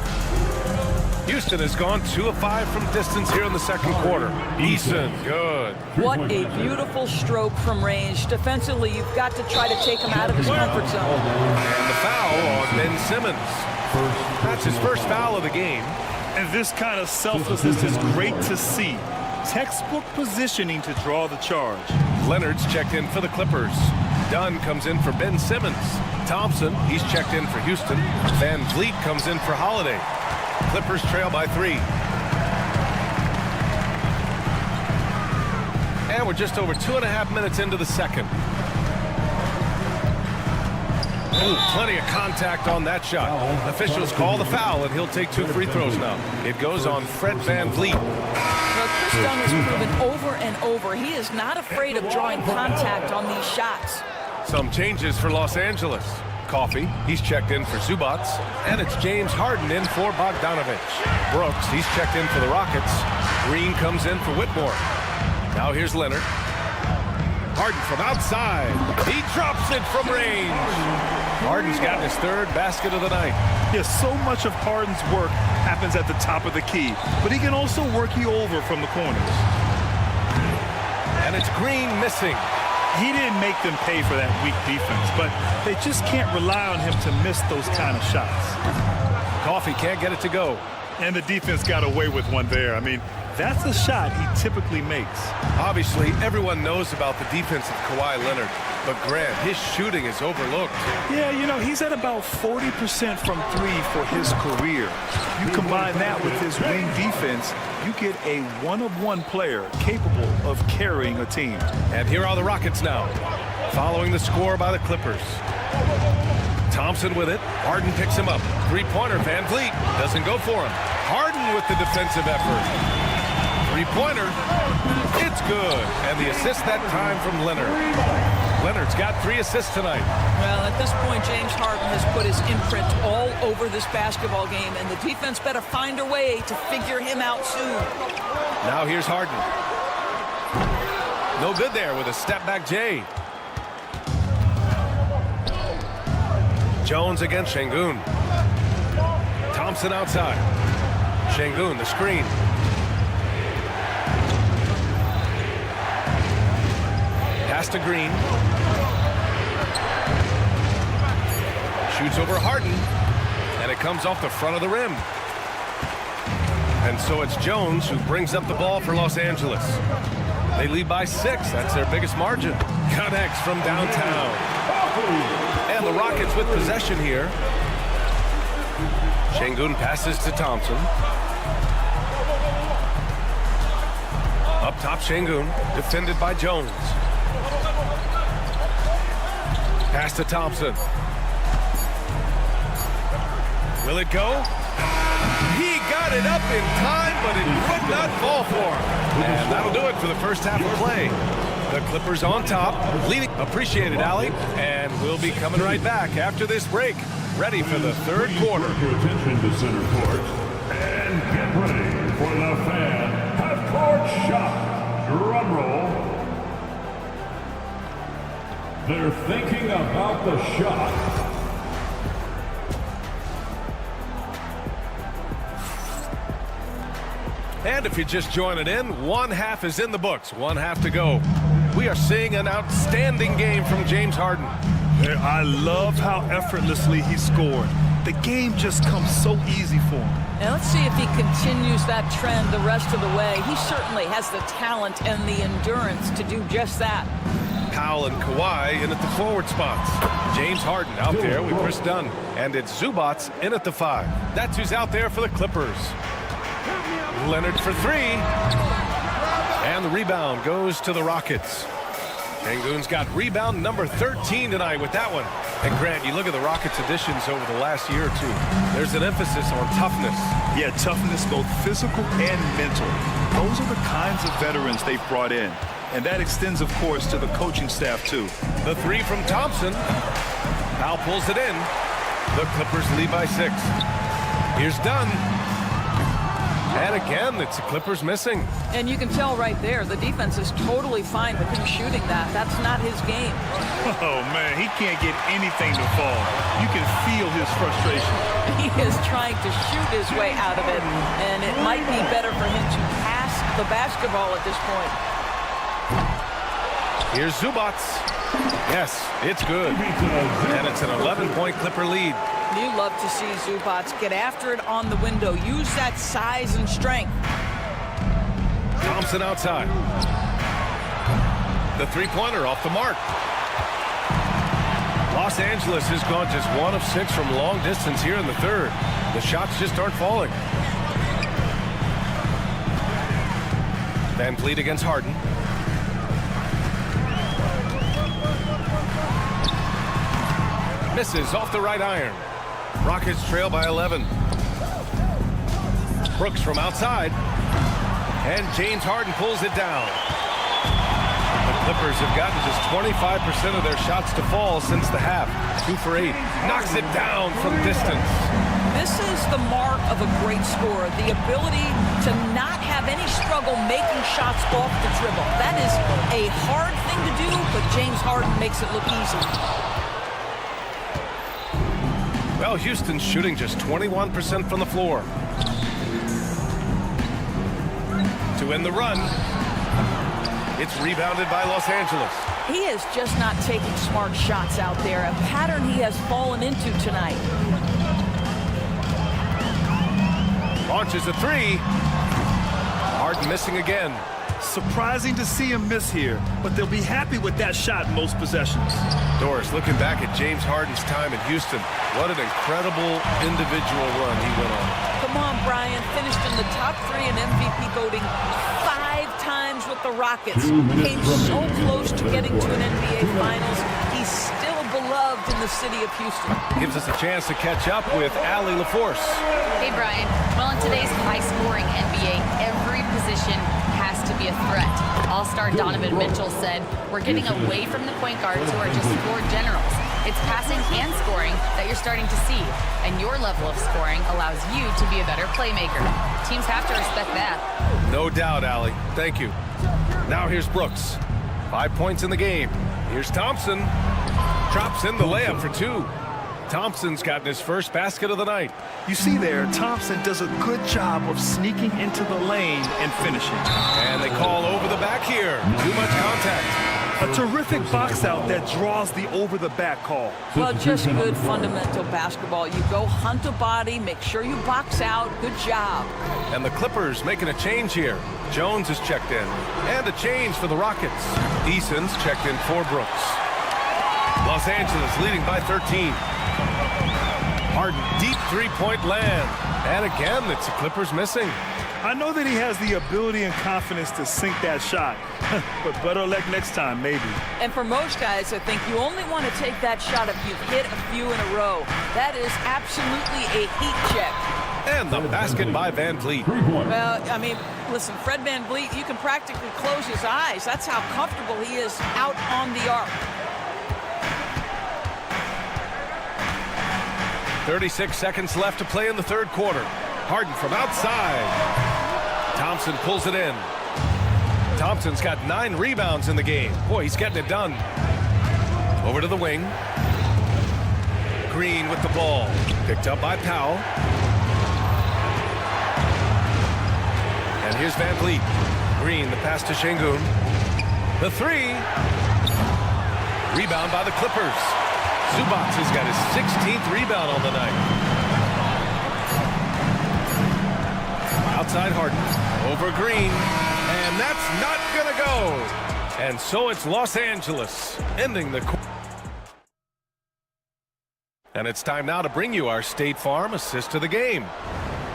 Houston has gone 2 of 5 from distance here in the second quarter. Eason, good. What a beautiful stroke from range. Defensively, you've got to try to take him out of his comfort zone. And the foul on Ben Simmons. That's his first foul of the game. And this kind of selflessness is great to see. Textbook positioning to draw the charge. Leonard's checked in for the Clippers. Dunn comes in for Ben Simmons. Thompson, he's checked in for Houston. VanVleet comes in for Holiday. Clippers trail by 3. And we're just over 2.5 minutes into the second. Ooh, plenty of contact on that shot. Officials call the foul, and he'll take 2 free throws now. It goes on Fred VanVleet. Well, Chris Dunn has proven over and over he is not afraid of drawing contact on these shots. Some changes for Los Angeles. Coffey, he's checked in for Zubac. And it's James Harden in for Bogdanovich. Brooks, he's checked in for the Rockets. Green comes in for Whitmore. Now here's Leonard. Harden from outside. He drops it from range. Harden's gotten his 3rd basket of the night. Yes, so much of Harden's work happens at the top of the key, but he can also work you over from the corners. And it's Green missing. He didn't make them pay for that weak defense, but they just can't rely on him to miss those kind of shots. Coffey can't get it to go. And the defense got away with one there. I mean, that's a shot he typically makes. Obviously, everyone knows about the defense of Kawhi Leonard, but Grant, his shooting is overlooked. Yeah, you know, he's at about 40% from 3 for his career. You combine that with his wing defense, you get a one-of-one player capable of carrying a team. And here are the Rockets now, following the score by the Clippers. Thompson with it. Harden picks him up. 3-pointer, VanVleet doesn't go for him. Harden with the defensive effort. Three-pointer. It's good. And the assist that time from Leonard. Leonard's got 3 assists tonight. Well, at this point, James Harden has put his imprint all over this basketball game, and the defense better find a way to figure him out soon. Now here's Harden. No good there with a step-back J. Jones against Şengün. Thompson outside. Şengün, the screen. Pass to Green. Shoots over Harden. And it comes off the front of the rim. And so it's Jones who brings up the ball for Los Angeles. They lead by 6. That's their biggest margin. Connects from downtown. And the Rockets with possession here. Şengün passes to Thompson. Up top, Şengün, defended by Jones. Pass to Thompson. Will it go? He got it up in time, but it would not fall for him. And that'll do it for the first half of play. The Clippers on top, leading. Appreciate it, Allie. And we'll be coming right back after this break. Ready for the third quarter. Your attention to center court. And get ready for the fan half-court shot. Drum roll. They're thinking about the shot. And if you're just joining in, one half is in the books. One half to go. We are seeing an outstanding game from James Harden. I love how effortlessly he scored. The game just comes so easy for him. And let's see if he continues that trend the rest of the way. He certainly has the talent and the endurance to do just that. Powell and Kawhi in at the forward spots. James Harden out there with Chris Dunn. And it's Zubats in at the 5. That's who's out there for the Clippers. Leonard for 3. And the rebound goes to the Rockets. Şengün's got rebound number 13 tonight with that one. And Grant, you look at the Rockets' additions over the last year or two. There's an emphasis on toughness. Yeah, toughness, both physical and mental. Those are the kinds of veterans they've brought in. And that extends, of course, to the coaching staff, too. The 3 from Thompson. Powell pulls it in. The Clippers lead by 6. Here's Dunn. And again, it's the Clippers missing. And you can tell right there, the defense is totally fine with him shooting that. That's not his game. Oh, man, he can't get anything to fall. You can feel his frustration. He is trying to shoot his way out of it, and it might be better for him to pass the basketball at this point. Here's Zubats. Yes, it's good. And it's an 11-point Clipper lead. You love to see Zubats get after it on the window. Use that size and strength. Thompson outside. The 3-pointer off the mark. Los Angeles has gone just 1 of 6 from long distance here in the third. The shots just aren't falling. Van Vliet against Harden. Misses off the right iron. Rockets trail by 11. Brooks from outside. And James Harden pulls it down. The Clippers have gotten just 25% of their shots to fall since the half. 2 for 8. Knocks it down from distance. This is the mark of a great scorer, the ability to not have any struggle making shots off the dribble. That is a hard thing to do, but James Harden makes it look easy. Well, Houston's shooting just 21% from the floor. To end the run, it's rebounded by Los Angeles. He is just not taking smart shots out there, a pattern he has fallen into tonight. Launches a 3. Harden missing again. Surprising to see him miss here, but they'll be happy with that shot most possessions. Doris, looking back at James Harden's time in Houston, what an incredible individual run he went on. Come on, Brian. Finished in the top 3 in MVP voting 5 times with the Rockets. Came so close to getting to an NBA Finals. He's still below loved in the city of Houston. Gives us a chance to catch up with Allie LaForce. Hey, Brian. Well, in today's high-scoring NBA, every position has to be a threat. All-star Donovan Mitchell said, "We're getting away from the point guards who are just floor generals. It's passing and scoring that you're starting to see, and your level of scoring allows you to be a better playmaker. Teams have to respect that." No doubt, Allie. Thank you. Now here's Brooks. 5 points in the game. Here's Thompson. Drops in the layup for 2. Thompson's gotten his first basket of the night. You see there, Thompson does a good job of sneaking into the lane and finishing. And they call over the back here. Too much contact. A terrific box out that draws the over-the-back call. Well, just good fundamental basketball. You go hunt a body, make sure you box out. Good job. And the Clippers making a change here. Jones is checked in. And a change for the Rockets. Eason's checked in for Brooks. Los Angeles leading by 13. Harden, deep three-point land. And again, it's the Clippers missing. I know that he has the ability and confidence to sink that shot, but better luck next time, maybe. And for most guys, I think you only want to take that shot if you've hit a few in a row. That is absolutely a heat check. And the basket by Van Vliet. Well, I mean, listen, Fred Van Vliet, you can practically close his eyes. That's how comfortable he is out on the arc. 36 seconds left to play in the third quarter. Harden from outside. Thompson pulls it in. Thompson's got 9 rebounds in the game. Boy, he's getting it done. Over to the wing. Green with the ball. Picked up by Powell. And here's Van Vliet. Green, the pass to Şengün. The 3. Rebound by the Clippers. Zubac has got his 16th rebound on the night. Outside Harden. Over Green. And that's not going to go. And so it's Los Angeles ending the quarter. And it's time now to bring you our State Farm assist of the game.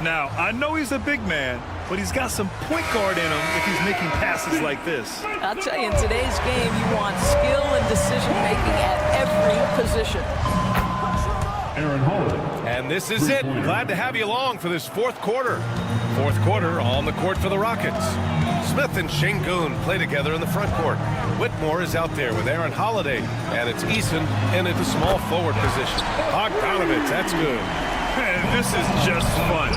Now, I know he's a big man, but he's got some point guard in him if he's making passes like this. I'll tell you, in today's game, you want skill and decision-making at every position. And this is it. Glad to have you along for this fourth quarter. Fourth quarter on the court for the Rockets. Smith and Şengün play together in the front court. Whitmore is out there with Aaron Holiday, and it's Eason in at the small forward position. Bogdanovich, that's good. Man, this is just fun.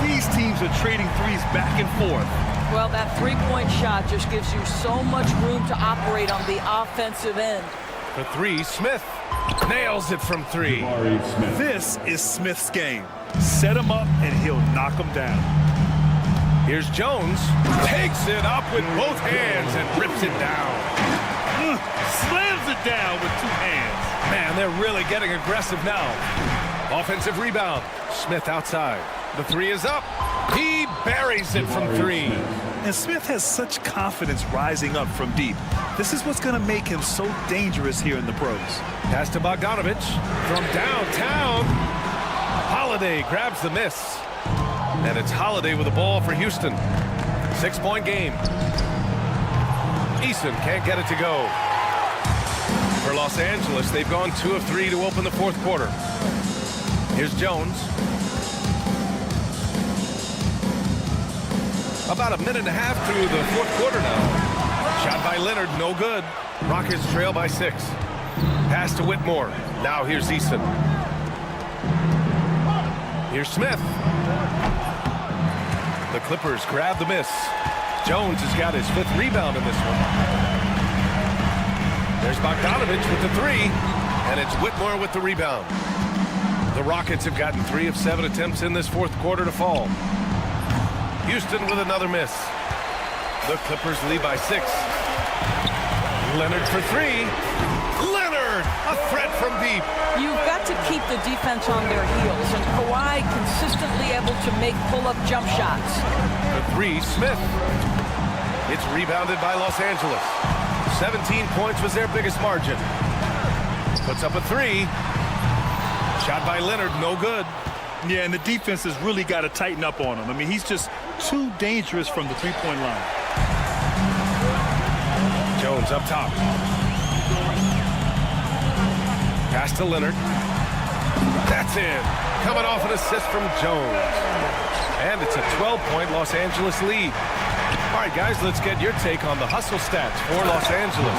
These teams are trading threes back and forth. Well, that three-point shot just gives you so much room to operate on the offensive end. For 3, Smith nails it from 3. This is Smith's game. Set him up, and he'll knock him down. Here's Jones. Takes it up with both hands and rips it down. Slams it down with 2 hands. Man, they're really getting aggressive now. Offensive rebound. Smith outside. The 3 is up. He buries it from 3. And Smith has such confidence rising up from deep. This is what's going to make him so dangerous here in the pros. Pass to Bogdanovich from downtown. Holiday grabs the miss. And it's Holiday with the ball for Houston. 6-point game. Eason can't get it to go. For Los Angeles, they've gone 2 of 3 to open the fourth quarter. Here's Jones. About a minute and a half through the fourth quarter now. Shot by Leonard, no good. Rockets trail by 6. Pass to Whitmore. Now here's Eason. Here's Smith. The Clippers grab the miss. Jones has got his 5th rebound in this one. There's Bogdanovich with the 3. And it's Whitmore with the rebound. The Rockets have gotten 3 of 7 attempts in this fourth quarter to fall. Houston with another miss. The Clippers lead by 6. Leonard for 3. Leonard, a threat from deep. You've got to keep the defense on their heels, and Kawhi consistently able to make pull-up jump shots. The 3, Smith. It's rebounded by Los Angeles. 17 points was their biggest margin. Puts up a 3. Shot by Leonard, no good. Yeah, and the defense has really got to tighten up on him. I mean, he's just too dangerous from the three-point line. Jones up top. Pass to Leonard. That's in. Coming off an assist from Jones. And it's a 12-point Los Angeles lead. All right, guys, let's get your take on the hustle stats for Los Angeles.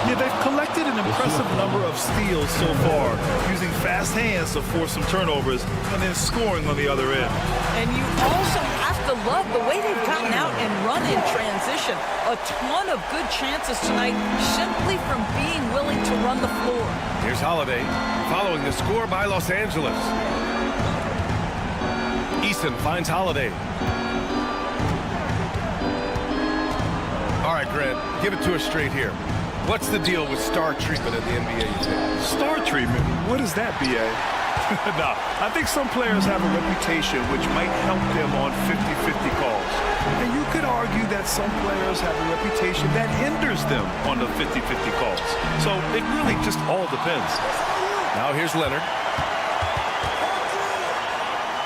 Yeah, they've collected an impressive number of steals so far, using fast hands to force some turnovers and then scoring on the other end. And you also have to love the way they've gotten out and run in transition. A ton of good chances tonight simply from being willing to run the floor. Here's Holiday following the score by Los Angeles. Eason finds Holiday. All right, Grant, give it to us straight here. What's the deal with star treatment in the NBA, you think? Star treatment? What is that, B.A.? Nah, I think some players have a reputation which might help them on 50-50 calls. And you could argue that some players have a reputation that hinders them on the 50-50 calls. So it really just all depends. Now here's Leonard.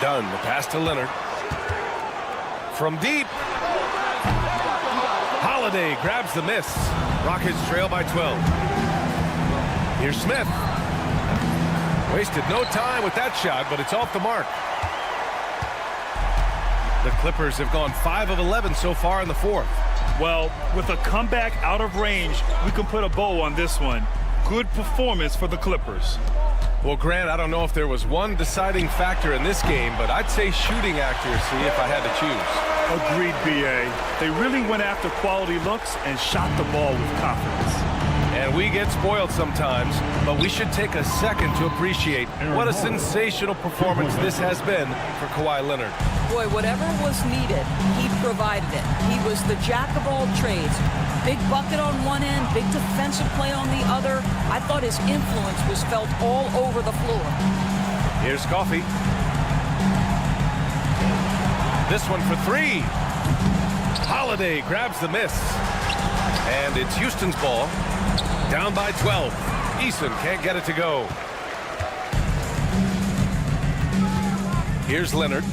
Dunn, the pass to Leonard. From deep. Holiday grabs the miss. Rockets trail by 12. Here's Smith. Wasted no time with that shot, but it's off the mark. The Clippers have gone 5 of 11 so far in the fourth. Well, with a comeback out of range, we can put a bow on this one. Good performance for the Clippers. Well, Grant, I don't know if there was one deciding factor in this game, but I'd say shooting accuracy if I had to choose. Agreed, B.A. They really went after quality looks and shot the ball with confidence. And we get spoiled sometimes, but we should take a second to appreciate what a sensational performance this has been for Kawhi Leonard. Boy, whatever was needed, he provided it. He was the jack of all trades. Big bucket on one end, big defensive play on the other. I thought his influence was felt all over the floor. Here's Coffey. This one for three. Holiday grabs the miss. And it's Houston's ball. Down by 12. Eason can't get it to go. Here's Leonard.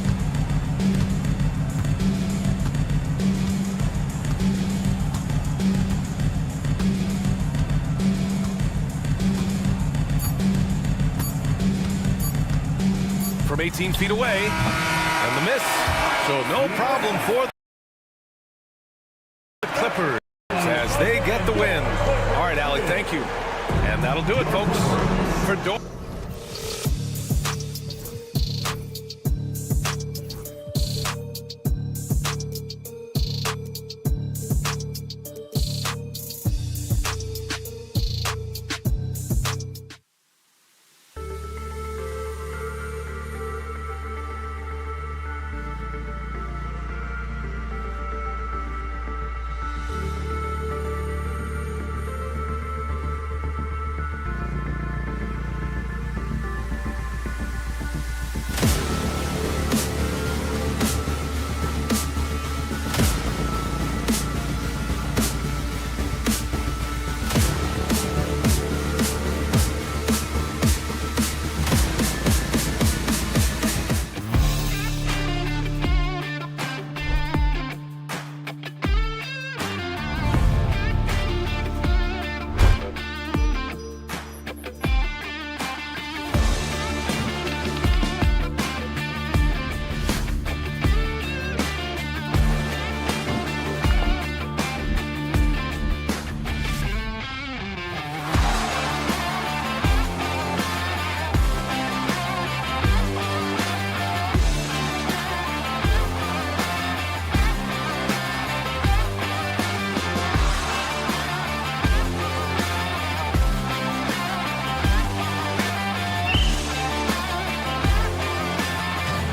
From 18 feet away. And the miss. So no problem for the Clippers as they get the win. All right, Allie, thank you. And that'll do it, folks. For